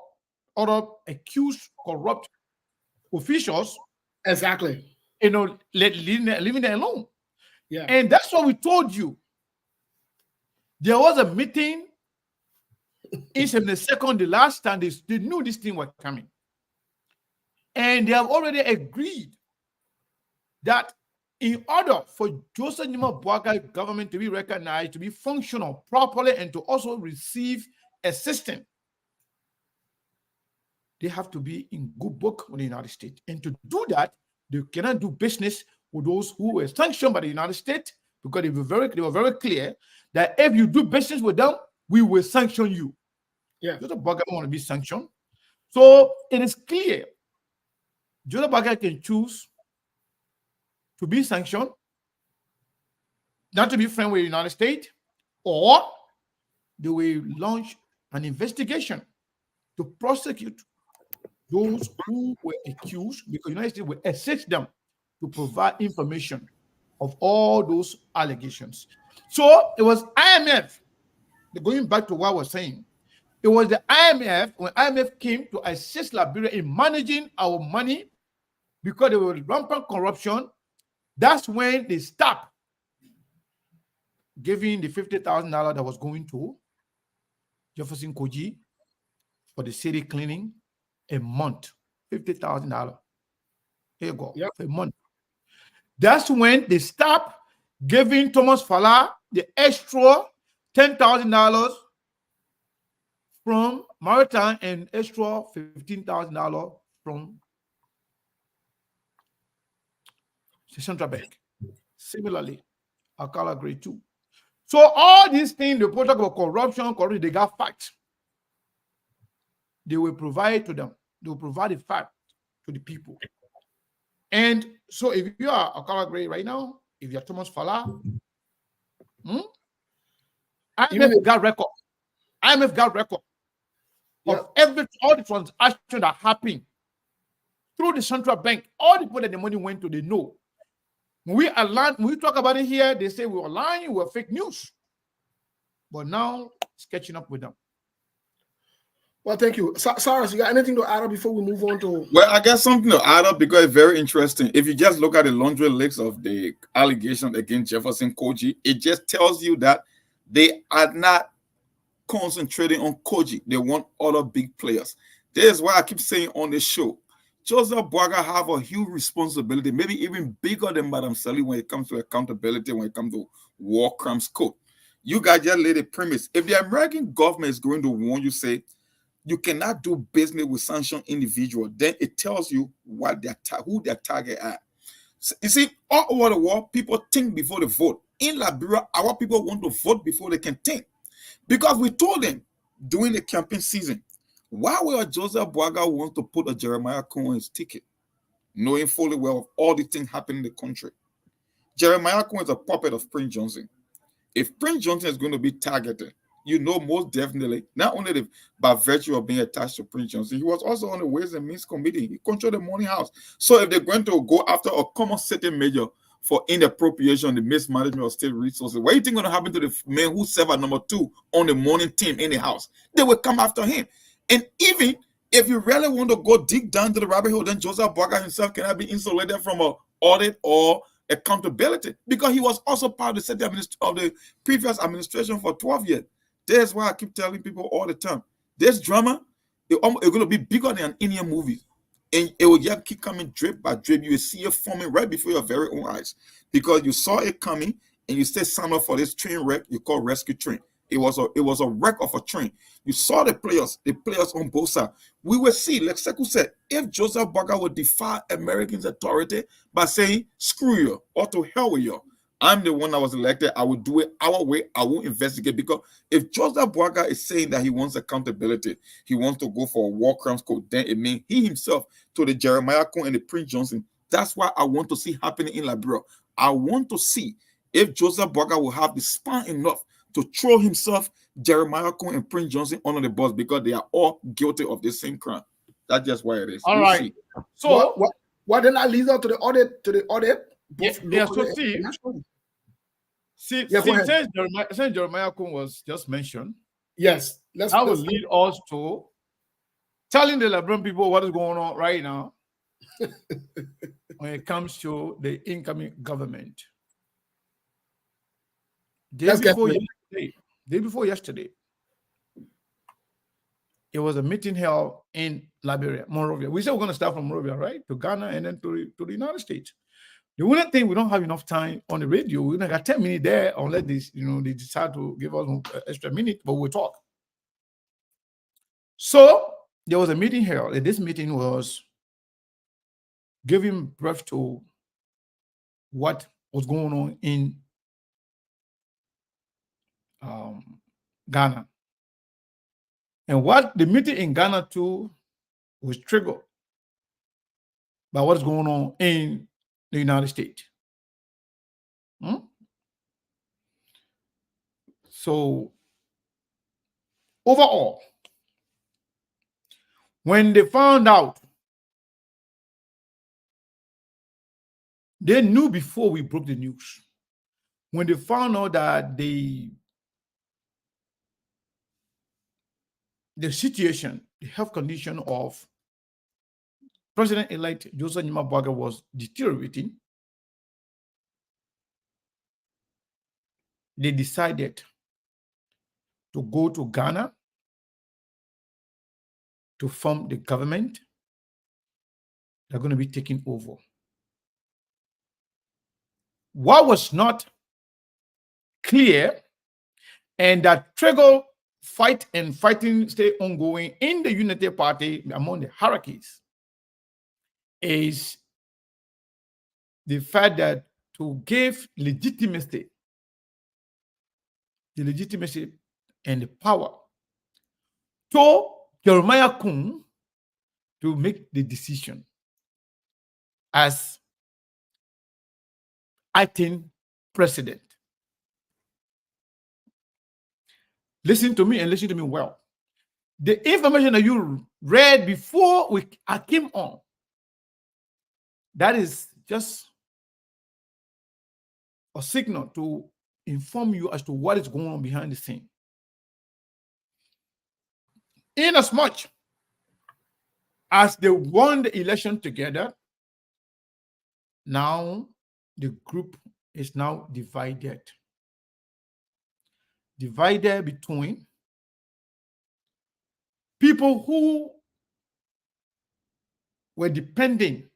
other accused corrupt officials. Exactly. Leaving them alone. Yeah. And that's what we told you. There was a meeting in 72nd, the last time they knew this thing was coming. And they have already agreed that in order for Joseph Nima Boakai government to be recognized, to be functional properly, and to also receive assistance, they have to be in good book with the United States. And to do that, they cannot do business with those who were sanctioned by the United States, because they were very clear that if you do business with them, we will sanction you. Yeah. Joseph Boakai want to be sanctioned. So it is clear Joseph Boakai can choose to be sanctioned, not to be friends with the United States, or they will launch an investigation to prosecute those who were accused, because the United States will assist them to provide information of all those allegations. So it was IMF, going back to what I was saying, it was the IMF, when IMF came to assist Liberia in managing our money because there was rampant corruption. That's when they stopped giving the $50,000 that was going to Jefferson Koijee for the city cleaning a month. $50,000. Here you go. Yep. For a month. That's when they stopped giving Thomas Fala the extra $10,000 from Maritime and extra $15,000 from the Central Bank. Similarly, Akala grade 2. So all these things, the talk about corruption, they got facts. They will provide to them. They will provide the fact to the people. And so if you are Akala grade right now, if you're Thomas Fala, IMF got record. IMF got record of all the transactions that happened through the central bank. All the people that the money went to, they know. When we talk about it here, they say we were lying, we were fake news. But now it's catching up with them. Well, thank you. Cyrus, you got anything to add up before we move on to? Well, I got something to add up because it's very interesting. If you just look at the laundry list of the allegation against Jefferson Koijee, it just tells you that they are not concentrating on Koijee. They want other big players. This is why I keep saying on the show, Joseph Boaga have a huge responsibility, maybe even bigger than Madam Sally when it comes to accountability, when it comes to war crimes code. You guys just laid a premise. If the American government is going to warn you, say, you cannot do business with sanctioned individual, then it tells you what who their target are. So, you see, all over the world, people think before they vote. In Liberia, our people want to vote before they can think. Because we told them during the campaign season, why would Joseph Boaga want to put a Jeremiah Cohen on his ticket, knowing fully well of all the things happening in the country? Jeremiah Cohen is a puppet of Prince Johnson. If Prince Johnson is going to be targeted, you know most definitely, not only by virtue of being attached to Prince Johnson, he was also on the Ways and Means Committee. He controlled the money house. So if they're going to go after a common sitting major for inappropriation, the mismanagement of state resources, what do you think is going to happen to the man who served at number 2 on the morning team in the house? They will come after him. And even if you really want to go deep down to the rabbit hole, then Joseph Boaga himself cannot be insulated from an audit or accountability because he was also part of the previous administration for 12 years. That's why I keep telling people all the time, this drama is going to be bigger than an Indian movie. And it will just keep coming drip by drip. You will see it forming right before your very own eyes because you saw it coming and you stay signed up for this train wreck you call rescue train. It was a wreck of a train. You saw the players on both sides. We will see, like Sekou said, if Joseph Boaga would defy Americans' authority by saying, screw you, or to hell with you. I'm the one that was elected. I will do it our way. I won't investigate. Because if Joseph Boaga is saying that he wants accountability, he wants to go for a war crimes code, then it means he himself to the Jeremiah Cohen and the Prince Johnson. That's what I want to see happening in Liberia. I want to see if Joseph Boaga will have the spine enough to throw himself, Jeremiah Cohen and Prince Johnson under the bus because they are all guilty of the same crime. That's just why it is. All right. See. So why didn't I lead out to the audit? Since Jeremiah Cohen was just mentioned, yes, I will lead us to telling the Liberian people what is going on right now when it comes to the incoming government. Day before yesterday, it was a meeting held in Liberia, Monrovia. We said we're going to start from Monrovia, right, to Ghana and then to the United States. The only thing, we don't have enough time on the radio. We only got 10 minutes there unless they decide to give us an extra minute, but we'll talk. So there was a meeting held, and this meeting was giving birth to what was going on in Ghana. And what the meeting in Ghana too was triggered by what's going on in the United States. So overall, when they found out, they knew before we broke the news. When they found out that the situation, the health condition of President-elect Joseph Nyimabuaga was deteriorating, they decided to go to Ghana to form the government. They're going to be taking over. What was not clear, and that trigger fighting stay ongoing in the Unity Party among the hierarchies, is the fact that to give legitimacy and the power to Jeremiah Kun to make the decision as acting president. Listen to me and listen to me well. The information that you read before I came on, that is just a signal to inform you as to what is going on behind the scene. Inasmuch as they won the election together, now the group is now divided. Divided between people who were depending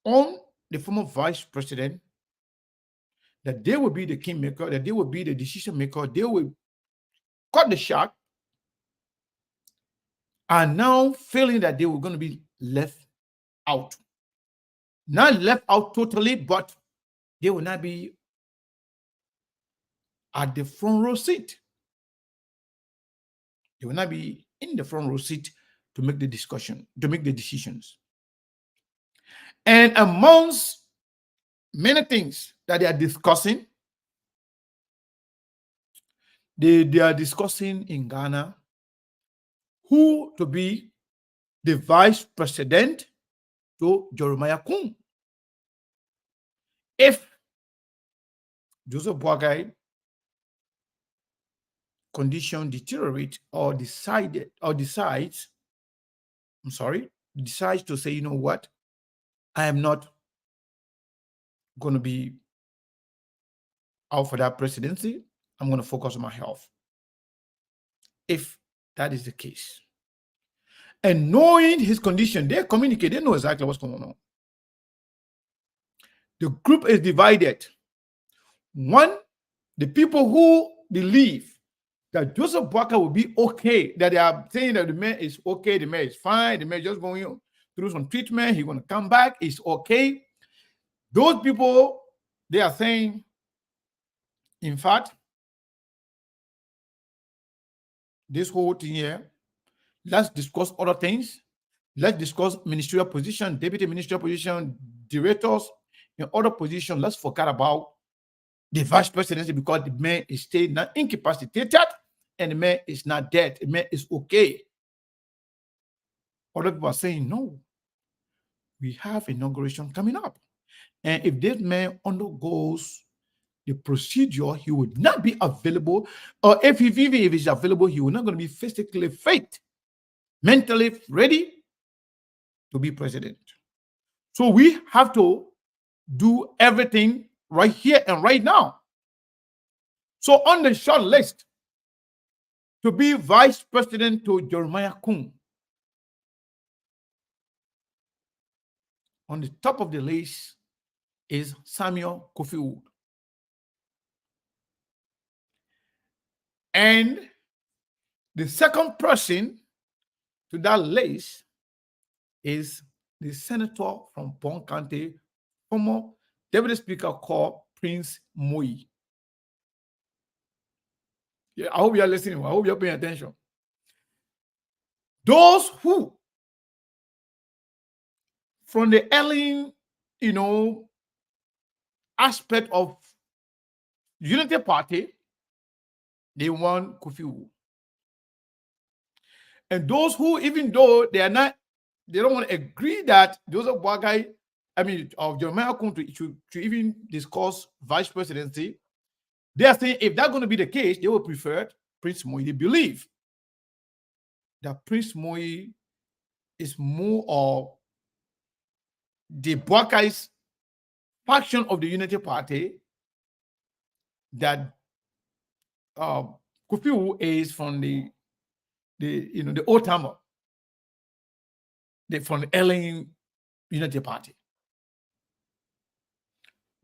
on the former vice president, that they will be the kingmaker, that they will be the decision maker, they will cut the shot, are now feeling that they were going to be left out. Not left out totally, but they will not be at the front row seat. They will not be in the front row seat to make the discussion, to make the decisions. And amongst many things that they are discussing, they are discussing in Ghana who to be the vice president to Jeremiah Kun. If Joseph Boakai condition deteriorate or decides to say, you know what, I am not going to be out for that presidency. I'm going to focus on my health. If that is the case, and knowing his condition, they communicate, they know exactly what's going on. The group is divided. One, the people who believe that Joseph Boakai will be okay, that they are saying that the man is okay, the man is fine, the man is just going through some treatment, he's going to come back, it's okay. Those people, they are saying, in fact, this whole thing here, let's discuss other things. Let's discuss ministerial position, deputy ministerial position, directors, in other positions. Let's forget about the vice presidency because the man is still not incapacitated and the man is not dead. The man is okay. Other people are saying, no, we have inauguration coming up. And if this man undergoes the procedure, he would not be available, or if he's available, he will not going to be physically fit, mentally ready to be president. So we have to do everything right here and right now. So on the short list to be vice president to Jeremiah Kun, on the top of the list is Samuel Kofi Wood. And the second person to that list is the senator from Bon County, former deputy speaker called Prince Moi. Yeah, I hope you are listening. I hope you're paying attention. Those who, from the early, aspect of Unity Party, They want Kofi. And those who, even though they don't want to agree that those of Wagai, of Jeremiah Kuntu to even discuss vice presidency, they are saying if that's going to be the case, they will prefer Prince Moi. They believe that Prince Moi is more of the Bwakai's faction of the Unity Party, that Kofi is from the old timer, from the Ellen Unity Party.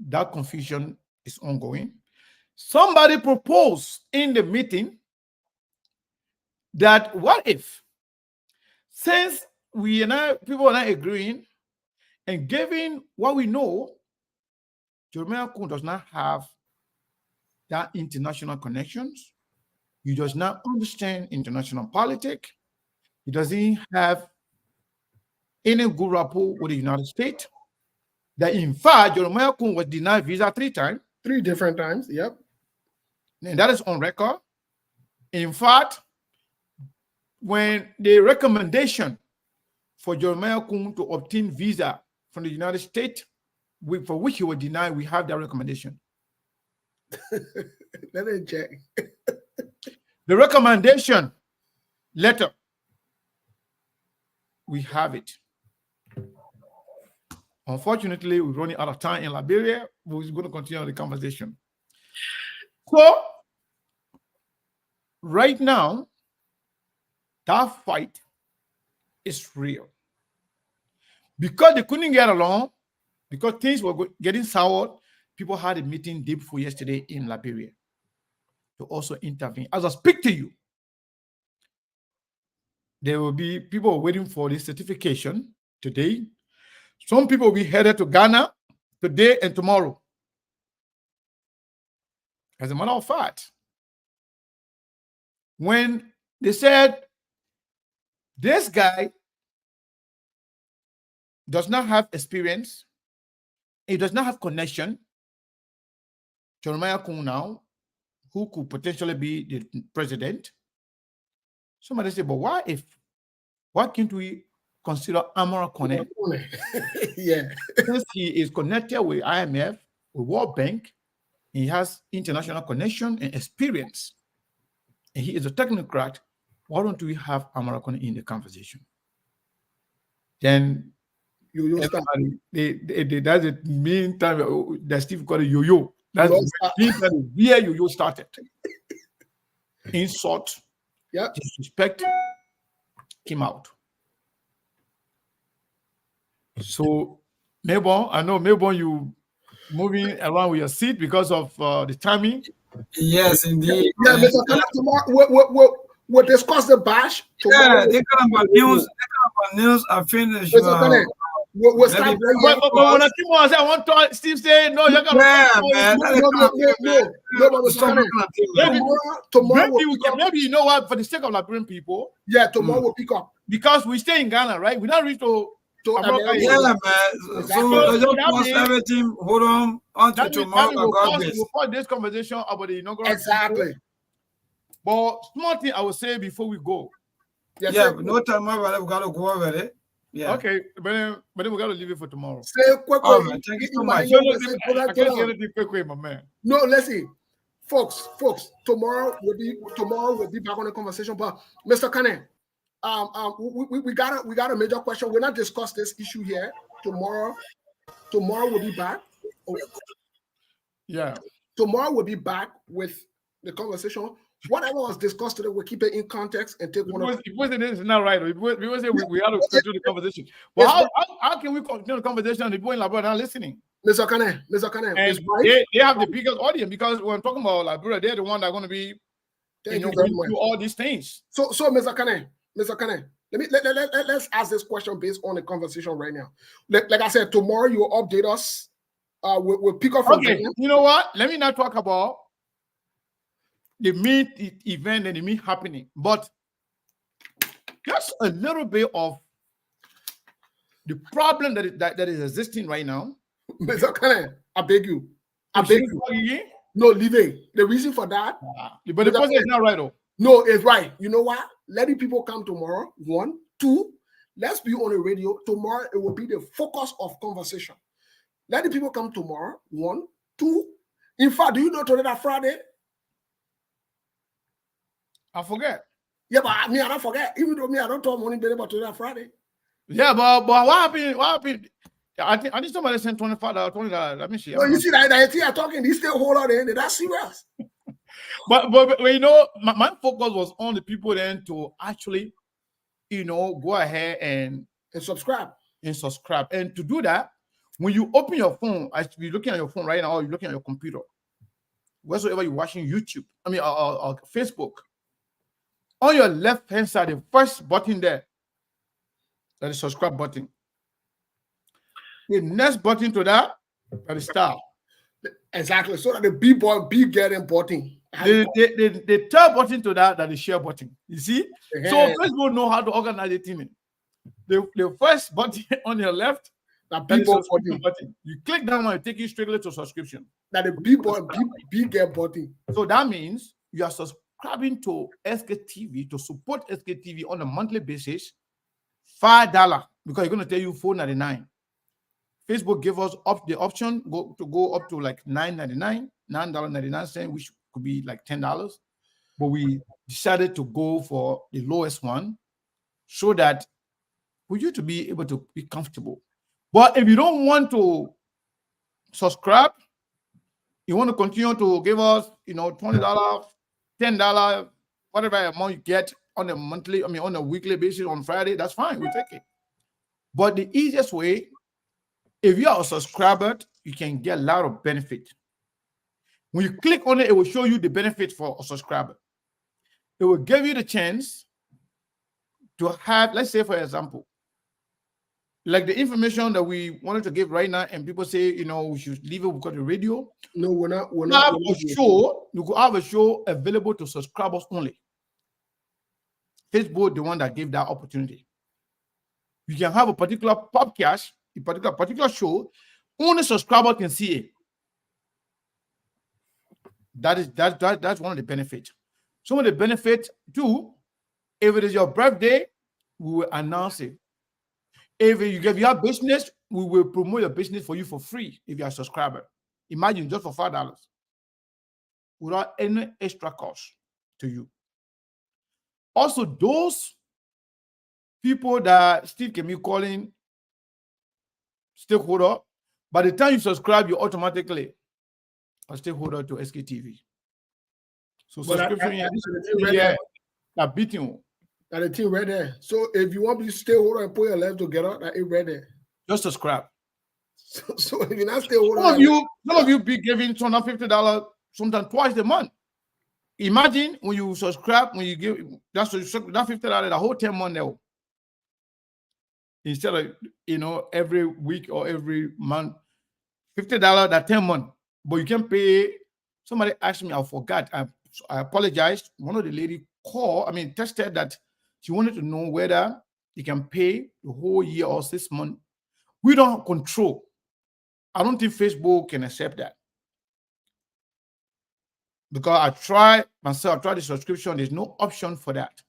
That confusion is ongoing. Somebody proposed in the meeting that what if, since people are not agreeing, and given what we know, Jeremiah Kun does not have that international connections. He does not understand international politics. He doesn't have any good rapport with the United States. That in fact, Jeremiah Kun was denied visa 3 times. 3 different times, yep. And that is on record. In fact, when the recommendation for Jeremiah Kun to obtain visa from the United States, for which he was denied, we have that recommendation. Let me check. The recommendation letter, we have it. Unfortunately, we're running out of time in Liberia. We're going to continue the conversation. So, right now, that fight is real. Because they couldn't get along, because things were getting sour, people had a meeting day before yesterday in Liberia to also intervene. As I speak to you, there will be people waiting for this certification today. Some people will be headed to Ghana today and tomorrow. As a matter of fact, when they said this guy does not have experience, he does not have connection, Jeremiah Kun now, who could potentially be the president, somebody said, but why can't we consider Amara Kone? Yeah. Since he is connected with IMF, with World Bank, he has international connection and experience, and he is a technocrat, why don't we have Amara Kone in the conversation? Then that's the main time that Steve called it yo-yo. That's the where yo-yo started. Insult, disrespect came out. So, Melbourne, I know Melbourne, you moving around with your seat because of the timing. Yes, indeed. Yeah, Mr. Kenneth, tomorrow we'll discuss the bash. Tomorrow. Yeah, they come about news are finished. Mr. Kenneth, we'll start. But when I want to Steve say no, you're gonna tomorrow maybe you know what, for the sake of Liberian people. Yeah, tomorrow we'll pick up. Because we stay in Ghana, right? We don't reach to America. Yeah, man. So just post everything. Hold on to tomorrow. We'll put this conversation about the inaugural. Exactly. But small thing I will say before we go. Yes, yeah, no time about we gotta go over it. Yeah. Okay, but then we gotta leave it for tomorrow. Say quick. Thank you so much. I can't say anything quick, my man. No, let's see. Folks, tomorrow we'll be back on the conversation. But Mr. Kane, we got a major question. We're not discuss this issue here. Tomorrow we'll be back. Yeah. Tomorrow we'll be back with the conversation. Whatever was discussed today, we'll keep it in context and take one. It wasn't this is not right. We have to continue the conversation. But how can we continue the conversation and the people in Liberia are not listening? Mr. Kane, and they have the biggest audience, because when talking about Liberia, they're the one that are going to be do all these things. So Mr. Kane, let's ask this question based on the conversation right now. Like I said, tomorrow you will update us. We'll pick up from there. You know what? Let me not talk about the meet event and the meet happening, but just a little bit of the problem that is existing right now. Mr. Kane, I beg you. No, leave it. The reason for that. But the person is not right, though. No, it's right. You know what? Letting people come tomorrow. 1, 2. Let's be on the radio. Tomorrow, it will be the focus of conversation. Letting people come tomorrow. 1, 2. In fact, do you know today that Friday? I forget. Yeah, but me, I don't forget. Even though me, I don't talk money better about today that Friday. Yeah, but what happened? What happened? I think somebody sent $25, $20. Let me see. No, you see that thing I'm talking, he still hold on there. That's serious. But you know, my focus was on the people then to actually, you know, go ahead and subscribe. And to do that, when you open your phone, I should be looking at your phone right now, or you're looking at your computer, wheresoever you're watching YouTube, or Facebook, on your left-hand side, the first button there, that is subscribe button. The next button to that is star. Exactly. So that the big getting button. The third button to that is share button. You see? Yeah. So Facebook know how to organize the thing. The first button on your left, that is button. You click that one, it take you straight to subscription. That the big get button. So that means you are subscribing to SKTV to support SKTV on a monthly basis, $5, because you're going to tell you $4.99. Facebook gave us the option to go up to like $9.99, which could be like $10. But we decided to go for the lowest one so that for you to be able to be comfortable. But if you don't want to subscribe, you want to continue to give us, $20, $10, whatever amount you get on a monthly, on a weekly basis on Friday, that's fine. We take it. But the easiest way, if you are a subscriber, you can get a lot of benefit. When you click on it, it will show you the benefit for a subscriber. It will give you the chance to have, let's say, for example, like the information that we wanted to give right now, and people say, we should leave it because the radio. No, we're not. You could have a show available to subscribers only. Facebook, the one that gave that opportunity. You can have a particular podcast, a particular show, only subscriber can see it. That's one of the benefits. Some of the benefits too, if it is your birthday, we will announce it. If you have business, we will promote your business for you for free if you are a subscriber. Imagine, just for $5 without any extra cost to you. Also, those people that Steve can be calling stakeholder, by the time you subscribe, you automatically a stakeholder to SKTV. So subscription, that beating. That the thing right there. So if you want to be stakeholder and put your life together, that it right there. Just subscribe. So if you're not stakeholder, some of you be giving $250 sometimes twice a month. Imagine when you subscribe, when you give that $50 the whole 10 months now. Instead of every week or every month, $50 that 10 months. But you can pay. Somebody asked me, I forgot. I apologized. One of the lady tested that she wanted to know whether you can pay the whole year or 6 months. We don't control. I don't think Facebook can accept that. Because I tried the subscription. There's no option for that.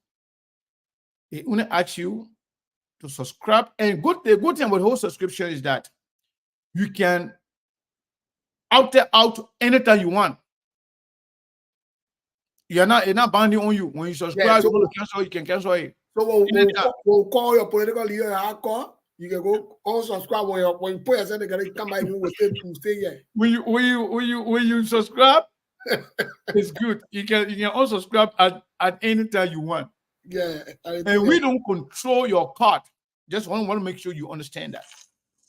They only ask you to subscribe. And the good thing about the whole subscription is that you can opt out anytime you want. You're not binding on you. When you subscribe, you can cancel it. So we'll call your political leader, you can go unsubscribe when you put yourself together, come back and we'll stay here. When you subscribe, it's good. You can unsubscribe at any time you want. Yeah. And we don't control your card. Just want to make sure you understand that.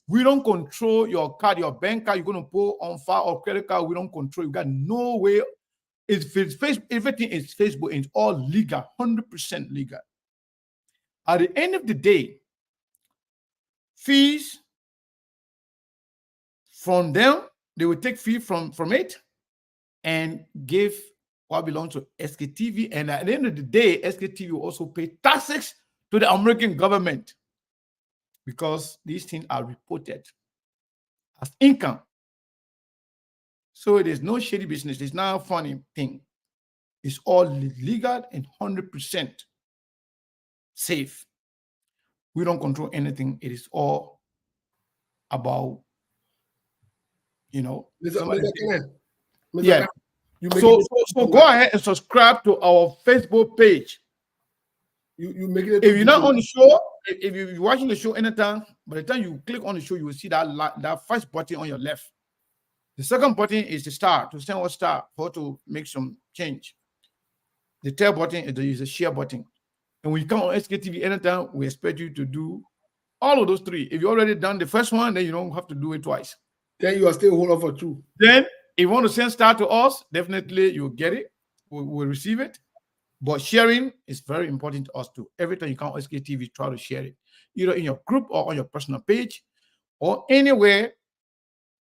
We don't control your card, your bank card you're going to put on file or credit card. We don't control. You got no way. Everything is Facebook, and it's all legal, 100% legal. At the end of the day, fees from them, they will take fee from it and give what belongs to SKTV. And at the end of the day, SKTV will also pay taxes to the American government because these things are reported as income. So it is no shady business. It's not a funny thing. It's all legal and 100% safe. We don't control anything. It is all about, Mr. Mr. Yeah. So go ahead and subscribe to our Facebook page. You make it. If you're not on the show, if you're watching the show anytime, by the time you click on the show, you will see that first button on your left. The second button is the star, to send a star for to make some change. The third button is the share button. And when you come on SKTV anytime, we expect you to do all of those three. If you already done the first one, then you don't have to do it twice. Then you are still hold on for two. Then if you want to send star to us, definitely you'll get it. We'll receive it. But sharing is very important to us too. Every time you come on SKTV, try to share it. Either in your group or on your personal page or anywhere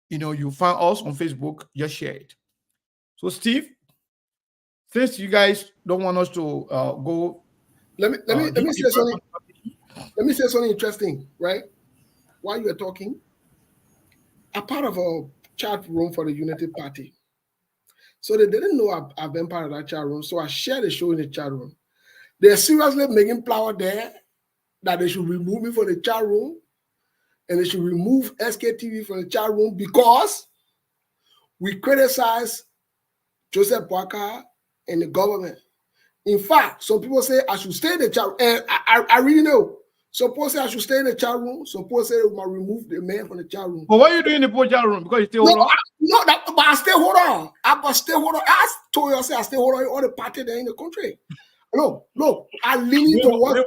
you find us on Facebook, just share it. So Steve, since you guys don't want us to go, let me say something. Let me say something interesting, right? While you were talking, a part of a chat room for the Unity Party. So they didn't know I've been part of that chat room. So I shared the show in the chat room. They're seriously making plow there that they should remove me from the chat room and they should remove SKTV from the chat room because we criticize Joseph Boakai and the government. In fact, some people say I should stay in the chat room. And I really know. Some people say I should stay in the chat room. Some people say we must remove the man from the chat room. But what are you doing in the chat room? Because you still hold on? But I still hold on. I must still hold on. I told you, I still hold on all the party there in the country. Look, I lean towards.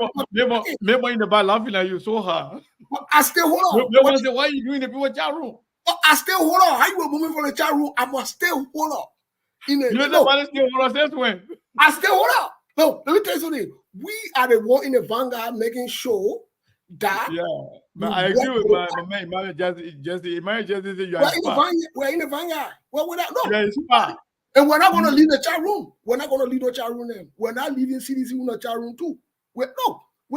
Remember in the bar laughing at you so hard. I still hold on. Nobody say, why are you doing the people chat room? I still hold on. How you will move me from the chat room? I must still hold on. You still hold on since when? I still hold on. No, let me tell you something. We are the one in the vanguard making sure that. Yeah, but I agree with my man, Emmanuel Jesse. Emmanuel Jesse said you are we're in the vanguard. Well, we're not. No. Yeah, it's far. And we're not going to leave the chat room. We're not going to leave the chat room then. We're not leaving CDC in the chat room too. We're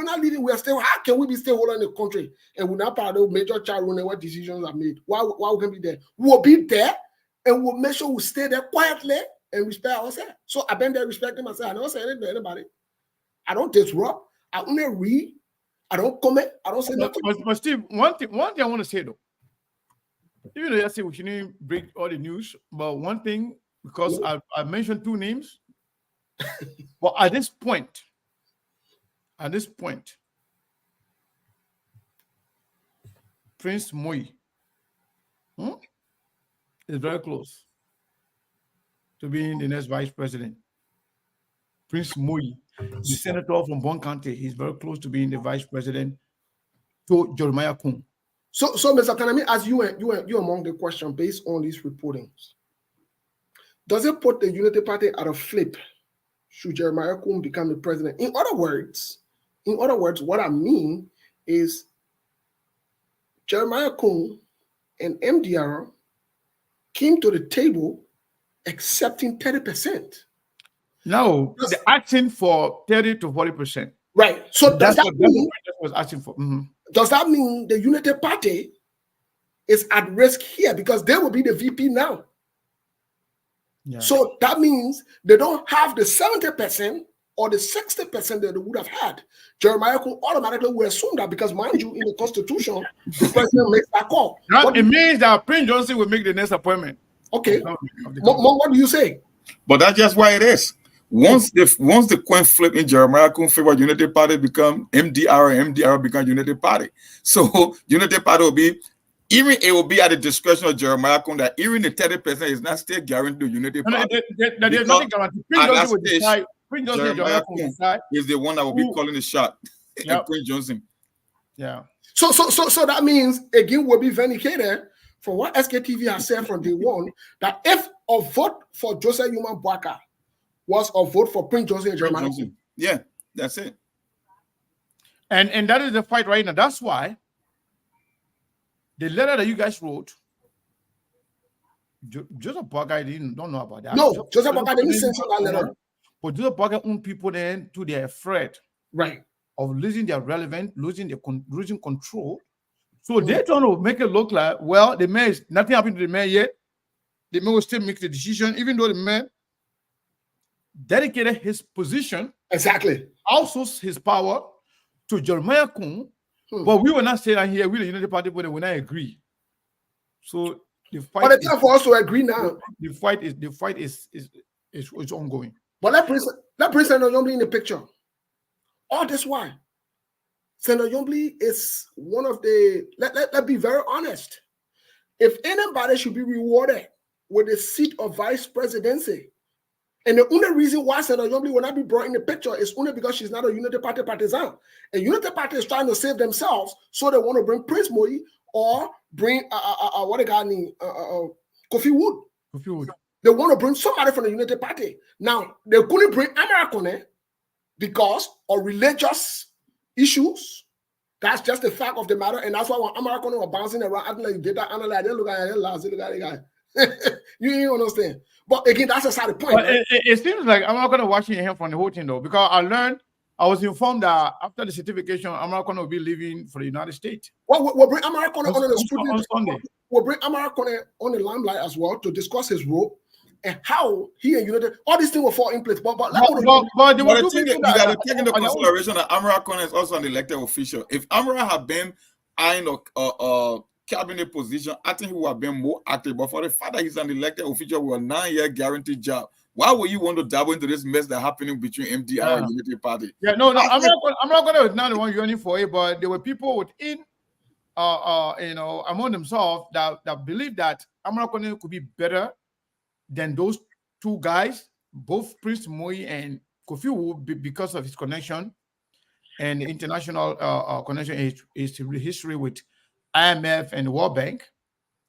not leaving. We're still. How can we be still holding the country and we're not part of the major chat room and what decisions are made? Why we can be there? We'll be there and we'll make sure we stay there quietly and respect ourselves. So I've been there respecting myself. I don't say anything to anybody. I don't disrupt. I only read. I don't comment. I don't say nothing. But Steve, one thing I want to say though, even though you say we shouldn't break all the news, but one thing, because I mentioned two names, but at this point, Prince Moi is very close to being the next vice president. Prince Moi, the senator from Bon County, he's very close to being the vice president to Jeremiah Kun. So Mr. Kanami, as you among the question based on these reportings, does it put the Unity Party at a flip should Jeremiah Kun become the president? In other words, what I mean is Jeremiah Kun and MDR came to the table accepting 30%. No, they're asking for 30 to 40%. Right. So does that mean was asking for? Does that mean the Unity Party is at risk here because they will be the VP now? Yeah. So that means they don't have the 70% or the 60% that they would have had. Jeremiah Kun automatically will assume that because, mind you, in the Constitution, the president makes that call. It means that Prince Johnson will make the next appointment. Okay. What do you say? But that's just why it is. Once the coin flip in Jeremiah Kun favor Unity Party become MDR and MDR become Unity Party. So Unity Party will be, even it will be at the discretion of Jeremiah Kun that even the 30% is not still guaranteed to Unity Party. There's nothing guaranteed. Prince Johnson Jeremiah Kun is the one that will be calling the shot. Yep. Prince Johnson. Yeah. So that means again we'll be vindicated for what SKTV has said from day one, that if a vote for Joseph Boakai was a vote for Prince Johnson and Jeremiah Kun. Yeah, that's it. And that is the fight right now. That's why the letter that you guys wrote, Joseph Boakai don't know about that. No, Joseph Boakai didn't send that letter. But Joseph Boakai own people then to their afraid, right, of losing their relevance, losing control. So they're trying to make it look like, well, the man is nothing happened to the man yet. the man will still make the decision, even though the man dedicated his position, exactly, also his power to Jeremiah Kun. But we will not say that here, we the United Party, but we will not agree. So the fight. But it's time for us to agree now. The fight is ongoing. But let bring Senator Yombly in the picture. All this why Senator Yombly is one of the. Let's be very honest. If anybody should be rewarded with the seat of vice presidency, and the only reason why Senator Yombly will not be brought in the picture is only because she's not a Unity Party partisan. And Unity Party is trying to save themselves, so they want to bring Prince Moyi or bring what they got name Kofi Wood. Kofi Wood. They want to bring somebody from the Unity Party. Now they couldn't bring Amarakone because of religious issues. That's just the fact of the matter, and that's why when Amarakone were bouncing around, acting like data analyst, they look at the guy. You understand? But again, that's a side point. Right? It seems like I'm not going to watch him from the whole thing though, because I was informed that after the certification, Amarakone will be leaving for the United States. Well, we'll bring Amarakone on the scrutiny on Sunday. We'll bring Amarakone on the limelight as well to discuss his role and how he and United, all these things will fall in place. But the thing you got to take into consideration that Amarakone is also an elected official. If Amara had been in a cabinet position, I think he would have been more active. But for the fact that he's an elected official with a 9-year guaranteed job, why would you want to dabble into this mess that's happening between MDR and Unity Party? Yeah, no, I'm not going to not the one yearning for it, but there were people within, among themselves that believe that Amarakone could be better than those two guys, both Prince Moyi and Kofi Wood, because of his connection and international connection, his history with IMF and the World Bank.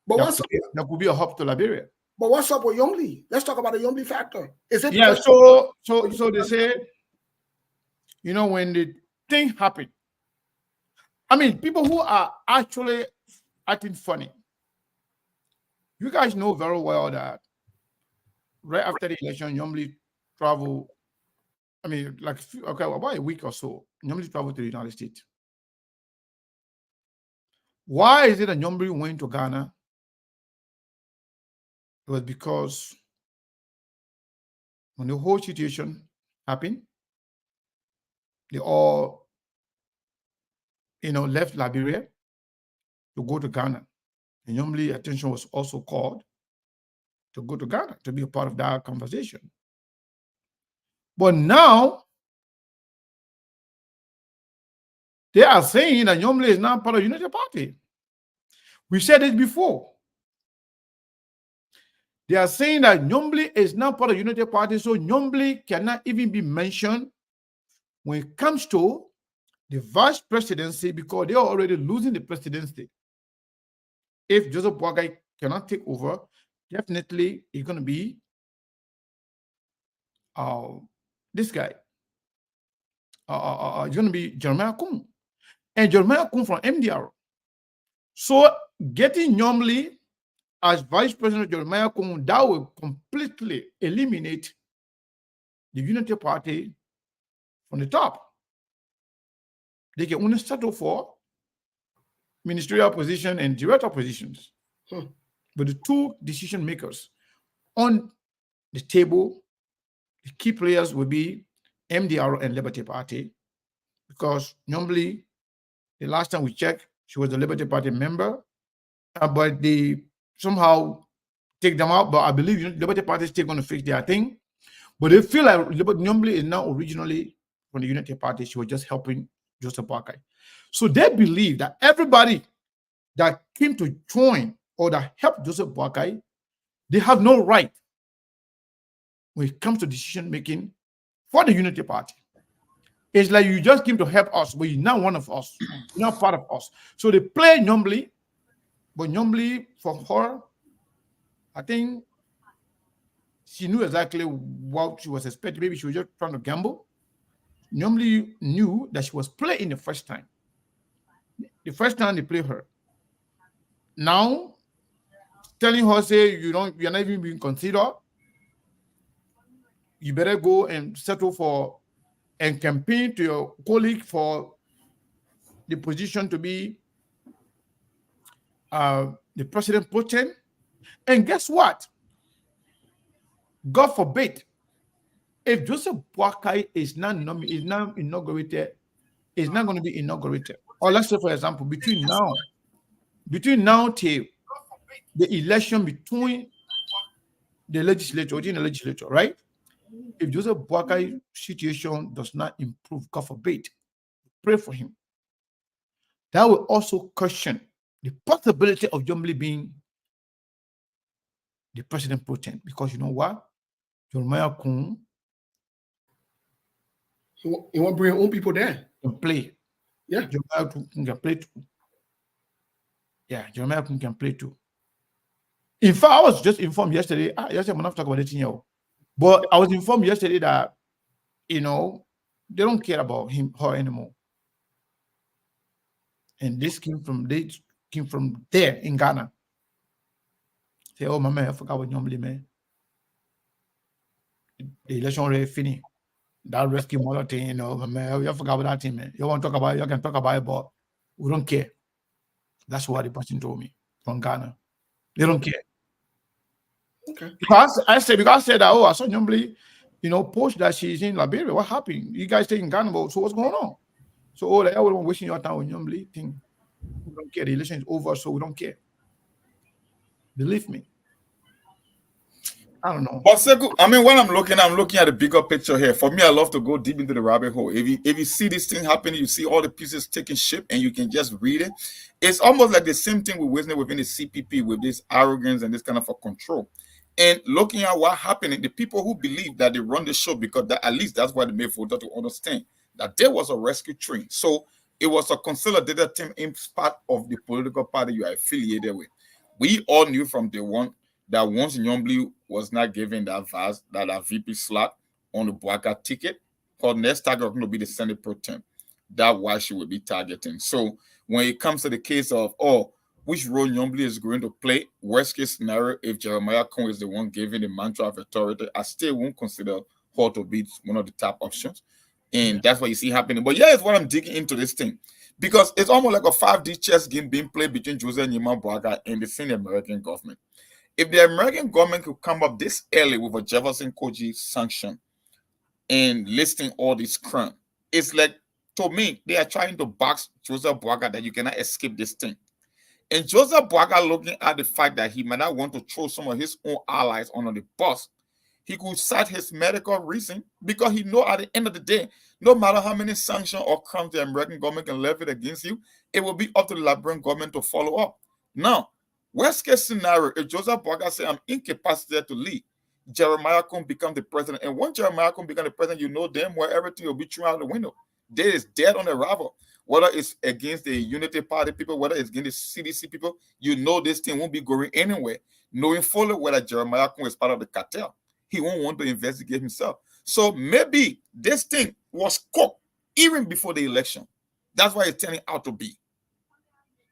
But that could be a hub to Liberia. But what's up with Yombly? Let's talk about the Yombly factor. Is it? Yeah. So they say, when the thing happened, I mean, people who are actually acting funny. You guys know very well that right after the election, Yombly traveled. I mean, about a week or so, Yombly traveled to the United States. Why is it that Yombly went to Ghana? It was because when the whole situation happened, they all, left Liberia to go to Ghana. And Yombly's attention was also called to go to Ghana to be a part of that conversation. But now, they are saying that Yombly is not part of the Unity Party. We said it before. They are saying that Yombly is not part of the Unity Party, so Yombly cannot even be mentioned when it comes to the vice presidency because they are already losing the presidency. If Joseph Boakai cannot take over, definitely it's going to be this guy. It's going to be Jeremiah Kun. And Jeremiah Kun from MDR. So getting Yombly as vice president of Jeremiah Kun, that will completely eliminate the Unity Party from the top. They can only settle for ministerial position and director positions. But the two decision makers on the table, the key players will be MDR and Liberty Party, because Yombly, the last time we checked, she was a Liberty Party member, but they somehow take them out. But I believe Liberty Party is still going to fix their thing. But they feel like Yombly is now originally from the Unity Party. She was just helping Joseph Boakai. So they believe that everybody that came to join or that helped Joseph Boakai, they have no right when it comes to decision making for the Unity Party. It's like you just came to help us, but you're not one of us, you're not part of us. So they play Yombly, but Yombly, for her, I think she knew exactly what she was expecting. Maybe she was just trying to gamble. Yombly knew that she was playing the first time. The first time they play her. Now, telling her, say, you're not even being considered. You better go and settle for and campaign to your colleague for the position to be the president pro tem. And guess what? God forbid, if Joseph Boakai is not inaugurated, is not going to be inaugurated. Or let's say, for example, between now till the election between the legislature, within the legislature, right? If Joseph Boakai situation does not improve, God forbid, pray for him. That will also question the possibility of Jomli being the president pro tem, because you know what? Jeremiah Kun He won't bring your own people there. can play. Yeah. Jeremiah Kun can play too. Yeah, Jeremiah Kun can play too. In fact, I was just informed yesterday. Yesterday, I'm not talking about it here, but I was informed yesterday that they don't care about her anymore. And this came from there in Ghana. Say, oh my man, I forgot what normally man. The election already finished. That rescue mother thing, my man, you forgot about that thing, man. You want to talk about it, you can talk about it, but we don't care. That's what the person told me from Ghana. They don't care. Okay. Because I said that, I saw Nyomble, post that she's in Liberia. What happened? You guys stay in Ghana, so what's going on? So, everyone wasting your time with Nyomble thing. We don't care. The election is over, so we don't care. Believe me. I don't know. But Sekou, I mean, when I'm looking at the bigger picture here. For me, I love to go deep into the rabbit hole. If you see this thing happening, you see all the pieces taking shape, and you can just read it. It's almost like the same thing we're witnessing within the CPP with this arrogance and this kind of a control. And looking at what happened, the people who believe that they run the show, because at least that's why they made voter to understand that there was a rescue train. So it was a consolidated team in part of the political party you are affiliated with. We all knew from day one that once Nyomble was not given that VP slot on the Boakai ticket, her next target was going to be the Senate pro tem. That's why she would be targeting. So when it comes to the case of, which role Nyomble is going to play, worst case scenario, if Jeremiah Kun is the one giving the mantra of authority, I still won't consider her to be one of the top options. And that's what you see happening. But it's what I'm digging into this thing. Because it's almost like a 5D chess game being played between Jose Nyima Boakai and the senior American government. If the American government could come up this early with a Jefferson Koijee sanction and listing all these crimes, it's like, to me, they are trying to box Joseph Boakai that you cannot escape this thing. And Joseph Boakai, looking at the fact that he might not want to throw some of his own allies under the bus, he could cite his medical reason, because he know at the end of the day, no matter how many sanctions or crimes the American government can levy against you, it will be up to the Liberian government to follow up. Now, worst case scenario, if Joseph Boakai say, I'm incapacitated to lead, Jeremiah Kun become the president. And when Jeremiah Kun become the president, you know damn well everything will be thrown out the window. There is dead on arrival. Whether it's against the Unity Party people, whether it's against the CDC people, you know this thing won't be going anywhere. Knowing fully whether Jeremiah Kun is part of the cartel, he won't want to investigate himself. So maybe this thing was cooked even before the election. That's why it's turning out to be.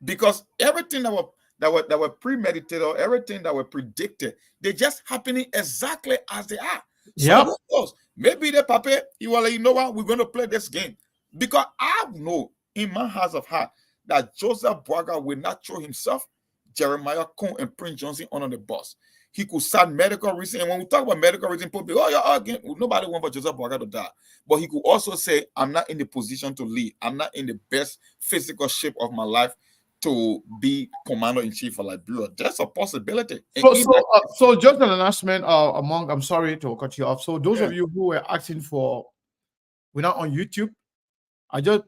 Because everything that were premeditated, or everything that were predicted, they're just happening exactly as they are. So who knows? Maybe the papa, he will let you know what, we're going to play this game. Because I know in my heart of heart that Joseph Boakai will not throw himself, Jeremiah Kun, and Prince Johnson on the bus. He could start medical reason. And when we talk about medical reason, people be, nobody wants for Joseph Boakai to die. But he could also say, I'm not in the position to lead. I'm not in the best physical shape of my life to be commander-in-chief for Liberia. That's a possibility. So just an announcement I'm sorry to cut you off. So those of you who were asking for, we're not on YouTube. I just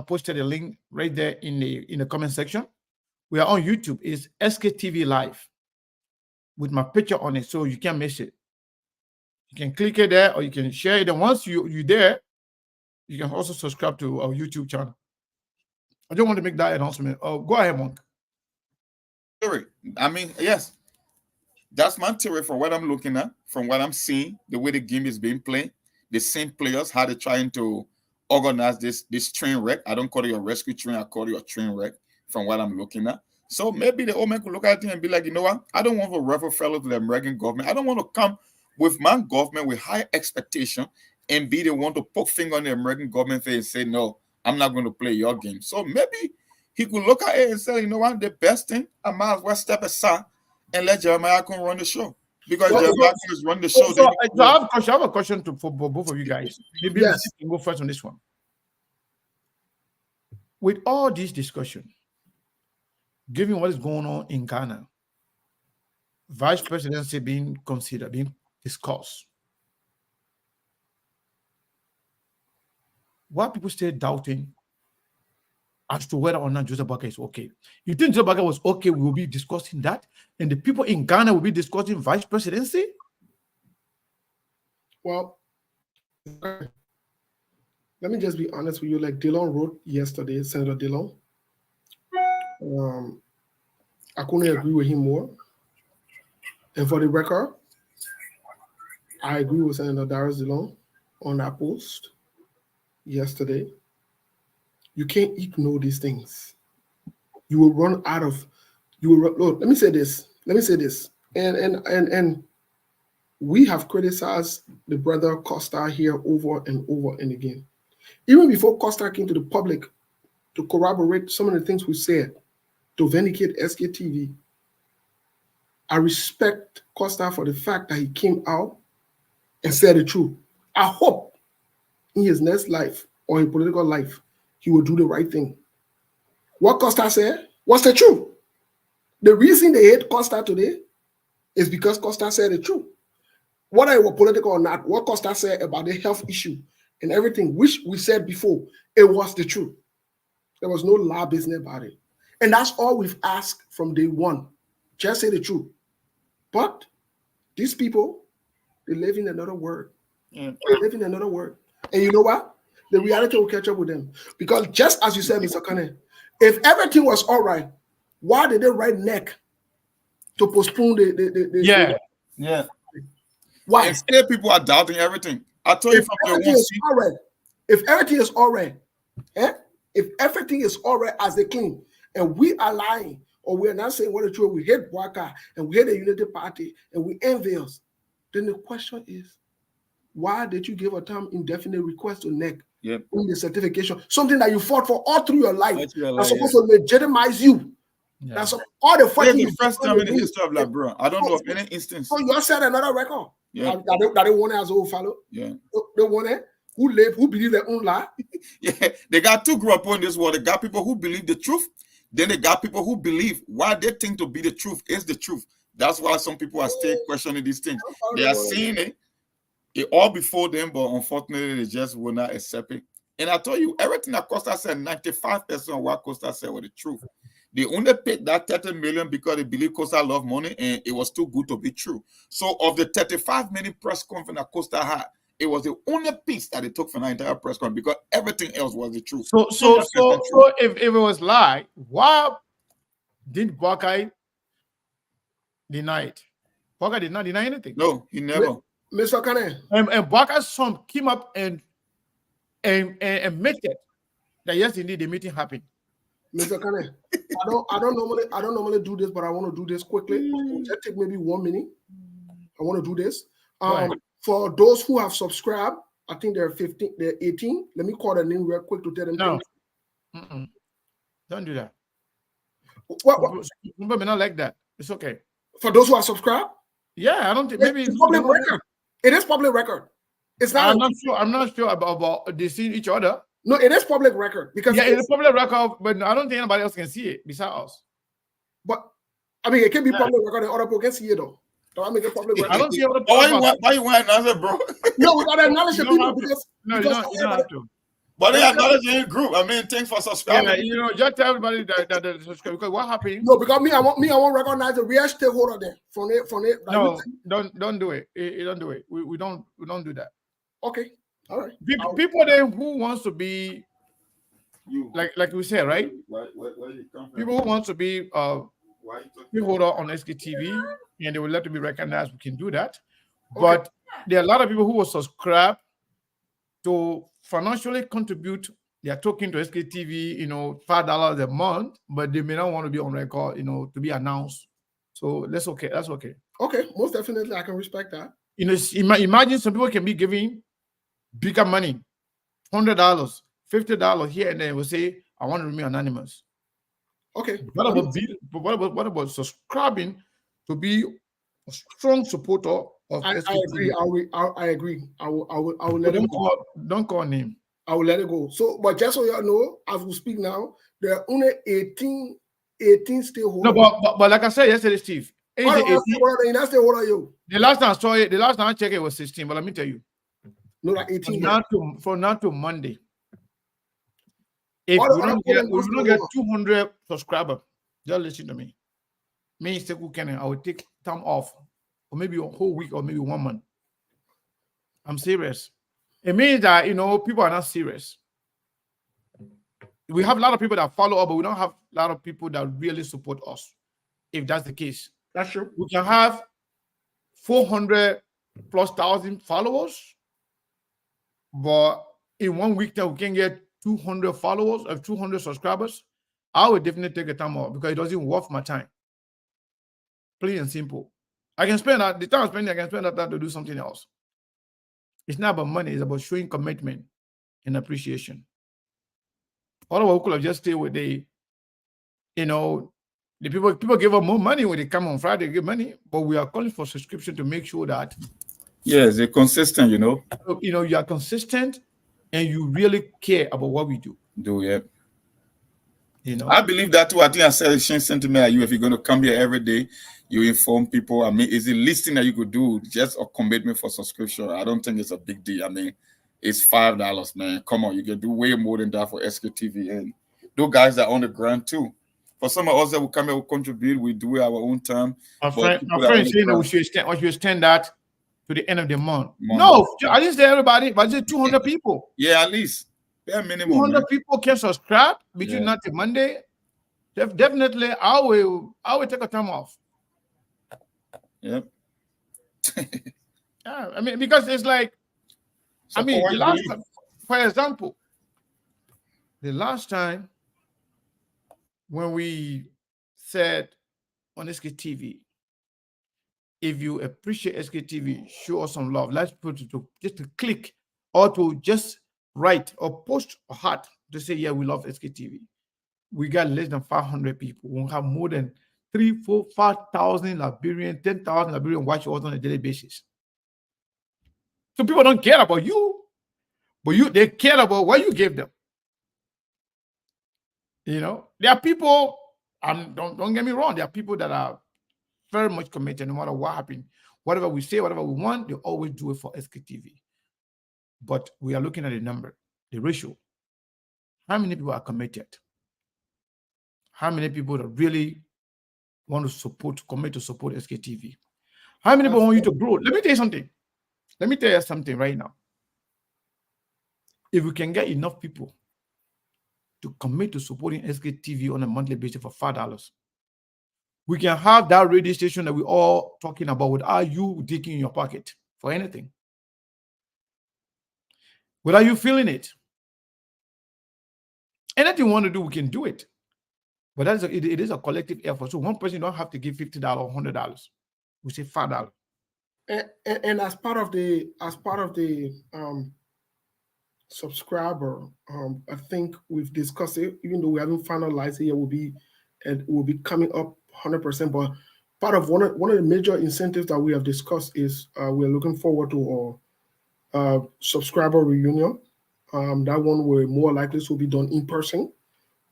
posted a link right there in the comment section. We are on YouTube. It's SKTV Live with my picture on it, so you can't miss it. You can click it there, or you can share it. And once you're there, you can also subscribe to our YouTube channel. I just want to make that announcement. Go ahead, Monk. I mean, yes, that's my theory from what I'm looking at, from what I'm seeing, the way the game is being played. The same players, how they're trying to organize this train wreck. I don't call it a rescue train. I call it a train wreck from what I'm looking at. So maybe the old man could look at it and be like, you know what? I don't want to refer fellow to the American government. I don't want to come with my government with high expectation and be the one to poke finger on the American government and say, no, I'm not going to play your game. So maybe he could look at it and say, you know what? The best thing, I might as well step aside and let Jeremiah Kun run the show. Because Jeff Martin is running the show. So I have a question for both of you guys. Maybe Yes. we can go first on this one. With all this discussion, given what is going on in Ghana, vice presidency being considered, being discussed, why people still doubting as to whether or not Joseph Boakai is okay? You think Joseph Boakai was okay, we will be discussing that, and the people in Ghana will be discussing vice presidency? Well, let me just be honest with you. Like Dillon wrote yesterday, Senator Dillon. I couldn't agree with him more. And for the record, I agree with Senator Darius Dillon on that post yesterday. You can't ignore these things. You will run out of. Look, let me say this. And we have criticized the brother Costa here over and over and again. Even before Costa came to the public to corroborate some of the things we said, to vindicate SKTV, I respect Costa for the fact that he came out and said the truth. I hope in his next life or in political life, he will do the right thing. What Costa said was the truth. The reason they hate Costa today is because Costa said the truth. Whether it was political or not, what Costa said about the health issue and everything, which we said before, it was the truth. There was no lie business about it. And that's all we've asked from day one. Just say the truth. But these people, they live in another world. They live in another world. And you know what? The reality will catch up with them. Because just as you said, Mr. Kane, if everything was all right, why did they write neck to postpone the Yeah. Why? And still people are doubting everything. I told you from the one. If everything is all right, if everything is all right as they claim, and we are lying, or we're not saying what the truth, we hate Waka and we hate the Unity Party and we envy us, then the question is, why did you give a time indefinite request to NEC in the certification? Something that you fought for all through your life. That's supposed to legitimize you. Yeah. That's all the fighting. It's the first time in the history of LeBron. I don't know of any instance. So you set another record. Yeah. That they want as old fellow. Yeah. They want it. Who live, who believe their own lie. Yeah. They got two groups in this world. They got people who believe the truth. Then they got people who believe what they think to be the truth is the truth. That's why some people are still questioning these things. They are seeing it all before them, but unfortunately, they just will not accept it. And I told you, everything that Costa said, 95% of what Costa said was the truth. They only paid that 30 million because they believe Costa loved money and it was too good to be true. So of the 35-minute press conference that Costa had, it was the only piece that they took from the entire press conference because everything else was the truth. So if it was lie, why didn't Boakai deny it? Boakai did not deny anything. No, he never. Mr. Kane. And Boakai's son came up and admitted that yes, indeed, the meeting happened. Mr. Kane, I don't normally do this, but I want to do this quickly. Just take maybe 1 minute. I want to do this. For those who have subscribed, I think they're 15, they're 18. Let me call their name real quick to tell them. No. Don't do that. What? People may not like that. It's okay. For those who are subscribed? Yeah, I don't think maybe it's public record. It is public record. It's not. I'm not sure about they seeing each other. No, it is public record because it is public record, but I don't think anybody else can see it besides us. But I mean, it can be public record and other people can see it though. Don't I make it public record? I don't see other people. Why you want to acknowledge it, bro? No, we gotta acknowledge the people because you don't have to. But they acknowledge in group. I mean, thanks for subscribing. Yeah, just tell everybody that they subscribe because what happened? No, because I want to recognize the real stakeholder there from it. No, don't do it. Don't do it. We don't do that. Okay, all right. People then who wants to be like we said, right? Where you come from? People who wants to be stakeholder on SKTV and they would like to be recognized. We can do that, but there are a lot of people who will subscribe to financially contribute their token to SKTV, $5 a month, but they may not want to be on record, to be announced. So that's okay. That's okay. Okay, most definitely, I can respect that. Imagine some people can be giving bigger money, $100, $50 here and there. Will say, "I want to remain anonymous." Okay. What about subscribing to be a strong supporter of I SKTV. agree. I agree. I will let it go. Don't call name. I will let it go. So, but just so you know, as we speak now, there are only 18 stakeholders. No, but like I said yesterday, Steve. The last time I saw it, the last time I checked it was 16. But let me tell you, no, like 18. From now to Monday, if we don't get 200 subscribers, just listen to me. Me, Sekou Kenny, I will take time off, or maybe a whole week, or maybe 1 month. I'm serious. It means that people are not serious. We have a lot of people that follow us, but we don't have a lot of people that really support us. If that's the case, that's true. We can have 400,000+ followers, but in 1 week that we can get 200 followers or 200 subscribers. I would definitely take a time off because it doesn't worth my time. Plain and simple. I can spend the time I'm spending. I can spend that time to do something else. It's not about money. It's about showing commitment and appreciation. Otherwise, we could have just stayed with the people give us more money when they come on Friday, give money, but we are calling for subscription to make sure that they're consistent, you are consistent and you really care about what we do. I believe that too. I think I said the same sentiment at you. If you're going to come here every day, you inform people. I mean, is the least thing that you could do just a commitment for subscription? I don't think it's a big deal. I mean, it's $5, man. Come on, you can do way more than that for SKTV. And those guys are on the ground too. For some of us that will come here, will contribute, we do it our own time. My friend saying that we should extend that to the end of the month. No, I didn't say everybody, but I said 200 people. Yeah, at least. Bare minimum. 200 people can subscribe between now to Monday. Definitely, I will take a time off. Yep. I mean, because it's like, for example, the last time when we said on SKTV, if you appreciate SKTV, show us some love. Let's put it just to click or to just write or post a heart to say, yeah, we love SKTV. We got less than 500 people. We have more than 3,000, 4,000, 5,000 Liberian, 10,000 Liberian watch us on a daily basis. So people don't care about you, but they care about what you give them. There are people, and don't get me wrong, there are people that are very much committed no matter what happens. Whatever we say, whatever we want, they always do it for SKTV. But we are looking at the number, the ratio. How many people are committed? How many people that really want to commit to support SKTV? How many people want you to grow? Let me tell you something. Let me tell you something right now. If we can get enough people to commit to supporting SKTV on a monthly basis for $5, we can have that radio station that we're all talking about without you digging in your pocket for anything. Without you feeling it. Anything we want to do, we can do it. But it is a collective effort. So one person don't have to give $50 or $100. We say $5. And as part of the subscriber, I think we've discussed it, even though we haven't finalized it, it will be coming up 100%. But part of one of the major incentives that we have discussed is we're looking forward to our subscriber reunion. That one will more likely to be done in person.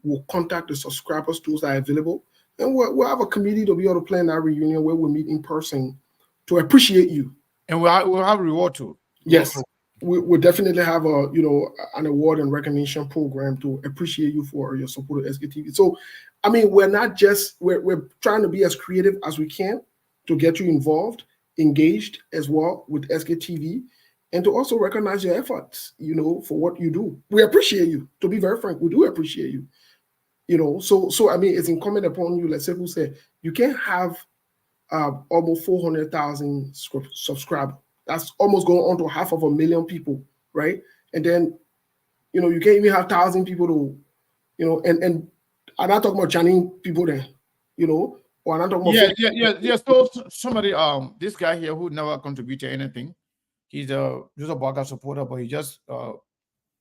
We'll contact the subscribers, tools that are available, and we'll have a committee to be able to plan that reunion where we'll meet in person to appreciate you. And we'll have a reward too. Yes, we'll definitely have an award and recognition program to appreciate you for your support of SKTV. So, I mean, we're trying to be as creative as we can to get you involved, engaged as well with SKTV, and to also recognize your efforts, for what you do. We appreciate you. To be very frank, we do appreciate you. So I mean, it's incumbent upon you, let's say who said, you can have almost 400,000 subscribers. That's almost going on to 500,000 people, right? And then, you can't even have 1,000 people to, and I'm not talking about Chinese people there, or I'm not talking about So somebody, this guy here who never contributed anything, he's just a Baga supporter, but he just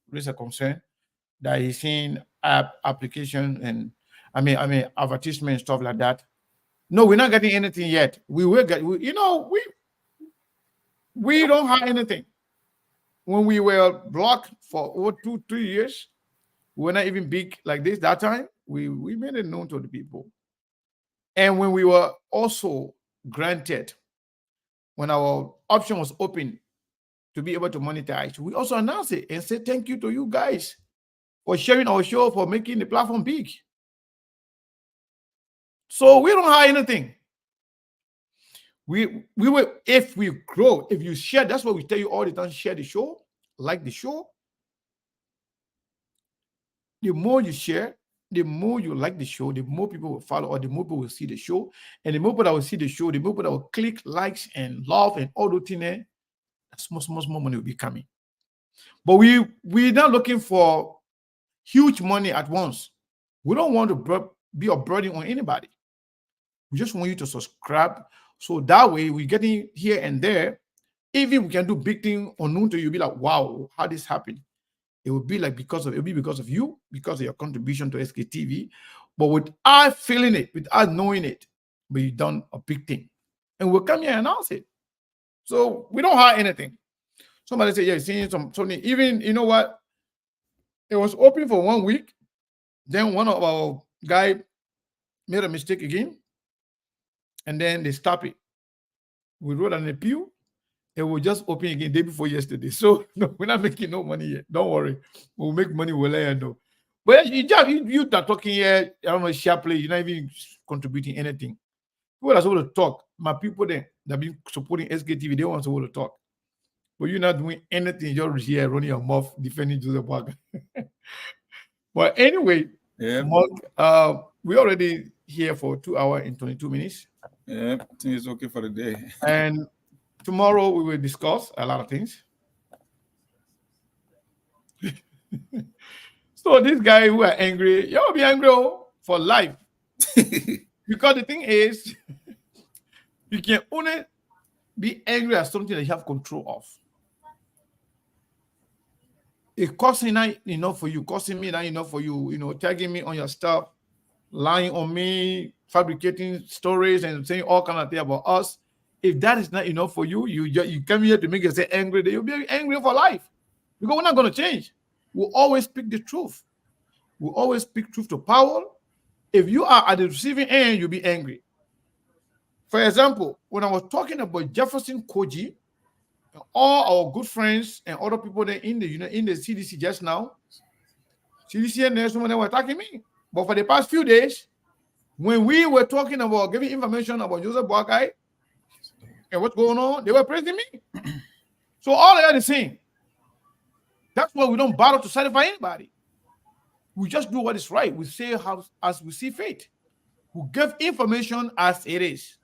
raised a concern that he's seen application and I mean advertisement and stuff like that. No, we're not getting anything yet. We will get. We don't have anything. When we were blocked for over 2-3 years, we were not even big like this. That time, we made it known to the people. And when we were also granted, when our option was open to be able to monetize, we also announced it and said thank you to you guys for sharing our show, for making the platform big. So we don't have anything. We will, if we grow, if you share, that's what we tell you all the time, share the show, like the show. The more you share, the more you like the show, the more people will follow, or the more people will see the show. And the more people that will see the show, the more people that will click likes and love and all those things, small money will be coming. But we're not looking for huge money at once. We don't want to be a burden on anybody. We just want you to subscribe. So that way we're getting here and there. Even we can do big thing unknown to you, be like, wow, how this happened? It will be like because of you, because of your contribution to SKTV. But without feeling it, without knowing it, we've done a big thing. And we'll come here and announce it. So we don't hide anything. Somebody said, yeah, seeing something. Even, you know what? It was open for 1 week. Then one of our guys made a mistake again. And then they stopped it. We wrote an appeal. It will just open again day before yesterday. So no, we're not making no money yet. Don't worry. We'll make money, we'll let you know. But you are talking here, I don't know, sharply, you're not even contributing anything. People are supposed to talk. My people there that have been supporting SKTV, they want to talk. But you're not doing anything, you're here running your mouth defending Joseph Parker. But anyway, yeah. Mark, we're already here for 2 hours and 22 minutes. Yeah, I think it's okay for the day. And tomorrow we will discuss a lot of things. So this guy who are angry, you'll be angry for life. Because the thing is, you can only be angry at something that you have control of. It costing not enough for you, costing me not enough for you, tagging me on your stuff, lying on me, fabricating stories and saying all kind of things about us. If that is not enough for you, you come here to make yourself angry, then you'll be angry for life. Because we're not going to change. We'll always speak the truth. We'll always speak truth to power. If you are at the receiving end, you'll be angry. For example, when I was talking about Jefferson Koijee, all our good friends and other people there in the CDC just now, CDC and there's someone that were attacking me. But for the past few days, when we were talking about giving information about Joseph Boakai and what's going on, they were praising me. So all they are the same. That's why we don't bother to satisfy anybody. We just do what is right. We say as we see fit. We give information as it is.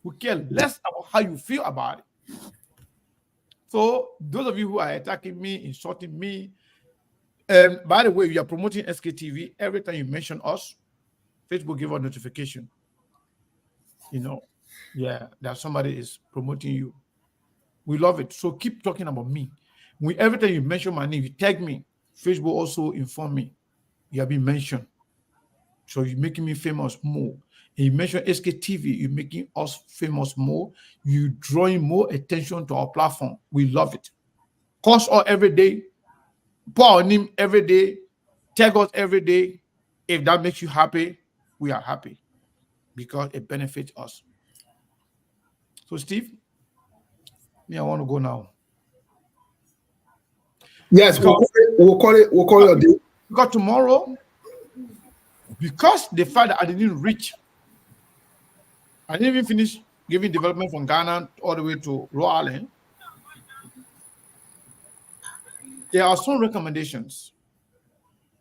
We care less about how you feel about it. So those of you who are attacking me, insulting me, by the way, we are promoting SKTV. Every time you mention us, Facebook give a notification. That somebody is promoting you. We love it. So keep talking about me. Every time you mention my name, you tag me. Facebook also inform me you have been mentioned. So you're making me famous more. And you mention SKTV, you're making us famous more. You're drawing more attention to our platform. We love it. Call us every day. Put our name every day. Tag us every day. If that makes you happy, we are happy because it benefits us. So, Steve, I want to go now. Yes, we'll call it a day. Because tomorrow, because the fact that I didn't even finish giving development from Ghana all the way to Rhode Island, there are some recommendations,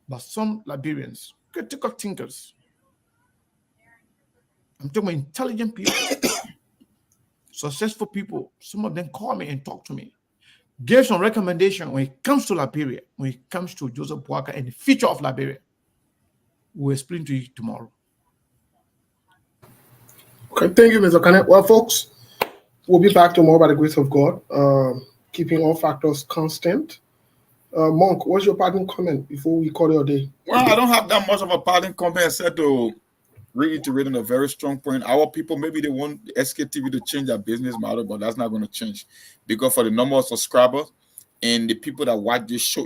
but some Liberians, critical thinkers, I'm talking about intelligent people, successful people, some of them call me and talk to me, gave some recommendation when it comes to Liberia, when it comes to Joseph Boakai and the future of Liberia. We'll explain to you tomorrow. Okay, thank you, Mr. Kenneth. Well, folks, we'll be back tomorrow by the grace of God, keeping all factors constant. Monk, what's your parting comment before we call it a day? Well, I don't have that much of a parting comment except to reiterating a very strong point. Our people, maybe they want SKTV to change their business model, but that's not going to change because for the number of subscribers and the people that watch this show,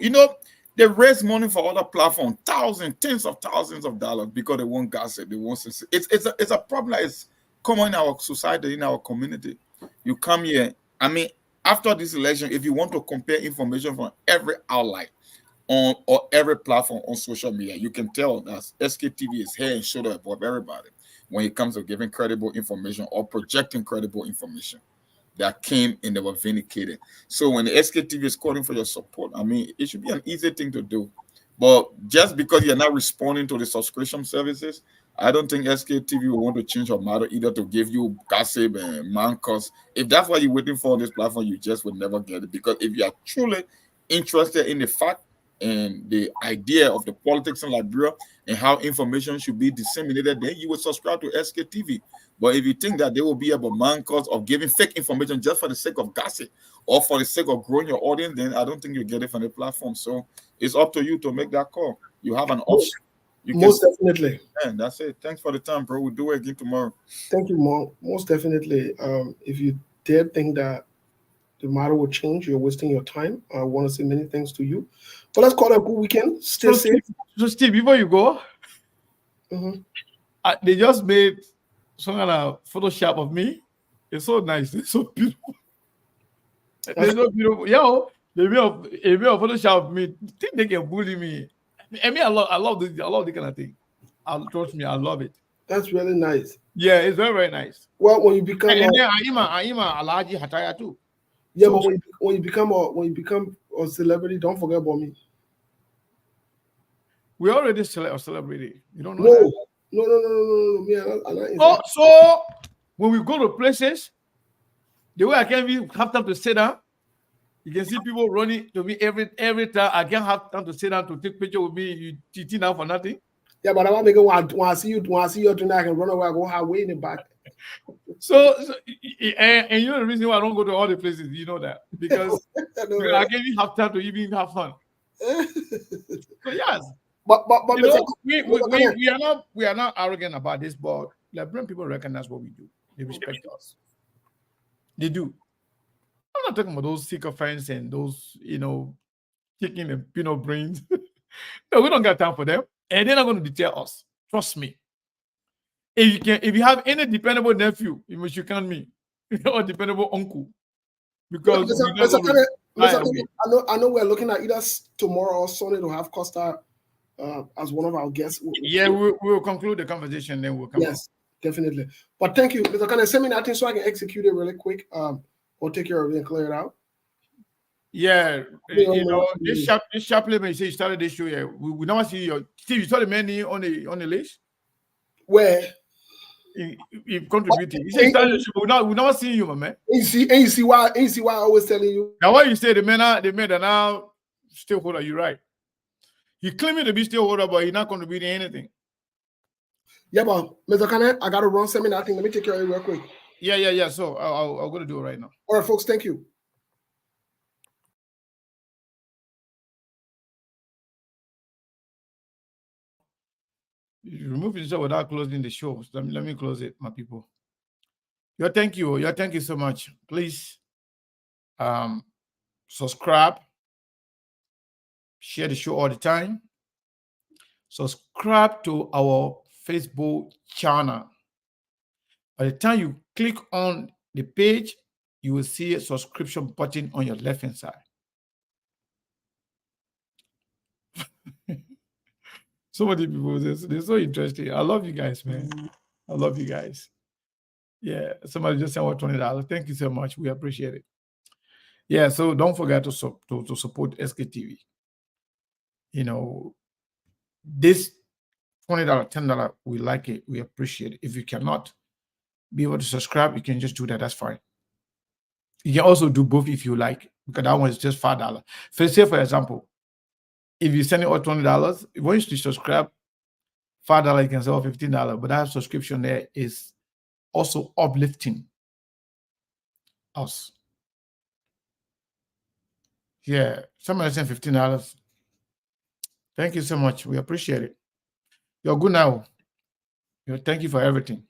they raise money for other platforms, thousands, tens of thousands of dollars because they want gossip, they want it's a problem that is common in our society, in our community. You come here, after this election, if you want to compare information from every outlet on or every platform on social media, you can tell that SKTV is head and shoulder above everybody when it comes to giving credible information or projecting credible information that came and they were vindicated. So when the SKTV is calling for your support, it should be an easy thing to do. But just because you're not responding to the subscription services, I don't think SKTV will want to change your model either to give you gossip and man, because if that's what you're waiting for on this platform, you just would never get it. Because if you are truly interested in the fact and the idea of the politics in Liberia and how information should be disseminated, then you would subscribe to SKTV. But if you think that they will be about man cause of giving fake information just for the sake of gossip or for the sake of growing your audience, then I don't think you get it from the platform. So it's up to you to make that call. You have an option. Most definitely. And that's it. Thanks for the time, bro. We'll do it again tomorrow. Thank you, Mo. Most definitely. If you dare think that the matter will change, you're wasting your time. I want to say many thanks to you. But let's call it a good weekend. Stay safe. So, Steve, before you go, they just made some kind of Photoshop of me. It's so nice. It's so beautiful. It's so beautiful. Yo, they made a Photoshop of me. Think they can bully me. I love this. I love this kind of thing. Trust me, I love it. That's really nice. Yeah, it's very, very nice. Well, when you become I'm a Alaji Hataya too. Yeah, so, but when you become a celebrity, don't forget about me. We already a celebrity. You don't know that? No. So when we go to places, the way I can't even have time to sit down, you can see people running to me every time. I can't have time to sit down to take picture with me. You cheating out for nothing. Yeah, but I want to see you tonight. I can run away. I go halfway in the back. So and you know the reason why I don't go to all the places, you know that, because I can't even have time to even have fun. So yes, but we are not arrogant about this, but Liberian people recognize what we do. They respect us. They do. I'm not talking about those sycophants and those, kicking the brains. No, we don't got time for them, and they're not going to deter us. Trust me. If you have any dependable nephew, you can me, or dependable uncle, because I know we're looking at either tomorrow or Sunday to have Costa as one of our guests. Yeah, we'll conclude the conversation, then we'll come. Yes, definitely. But thank you, Mr. Can I send me that thing so I can execute it really quick? Or take care of it and clear it out. Yeah, this chaplain, you say you started this show. Yeah, we never see your Steve. You saw the menu on the list. Where? You contributed. You say you started the show. We never see you, my man. And you see why I always telling you. Now, why you say the men are now stakeholder? You're right. He claiming to be stakeholder, but he's not contributing anything. Yeah, but Mr. Kane, I gotta run seminar thing. Let me take care of it real quick. Yeah. So I'll go to do it right now. All right, folks. Thank you. You remove yourself without closing the show. So let me close it, my people. Thank you so much. Please subscribe, share the show all the time. Subscribe to our Facebook channel. By the time you click on the page, you will see a subscription button on your left-hand side. So many people, they're so interesting. I love you guys, man. I love you guys. Yeah, somebody just sent out $20. Thank you so much. We appreciate it. Yeah, so don't forget to support SKTV. This $20, $10, we like it. We appreciate it. If you cannot be able to subscribe, you can just do that. That's fine. You can also do both if you like, because that one is just $5. Say, for example, if you send it all $20, once you subscribe, $5, you can sell $15. But that subscription there is also uplifting us. Yeah, somebody sent $15. Thank you so much. We appreciate it. You're good now. Thank you for everything.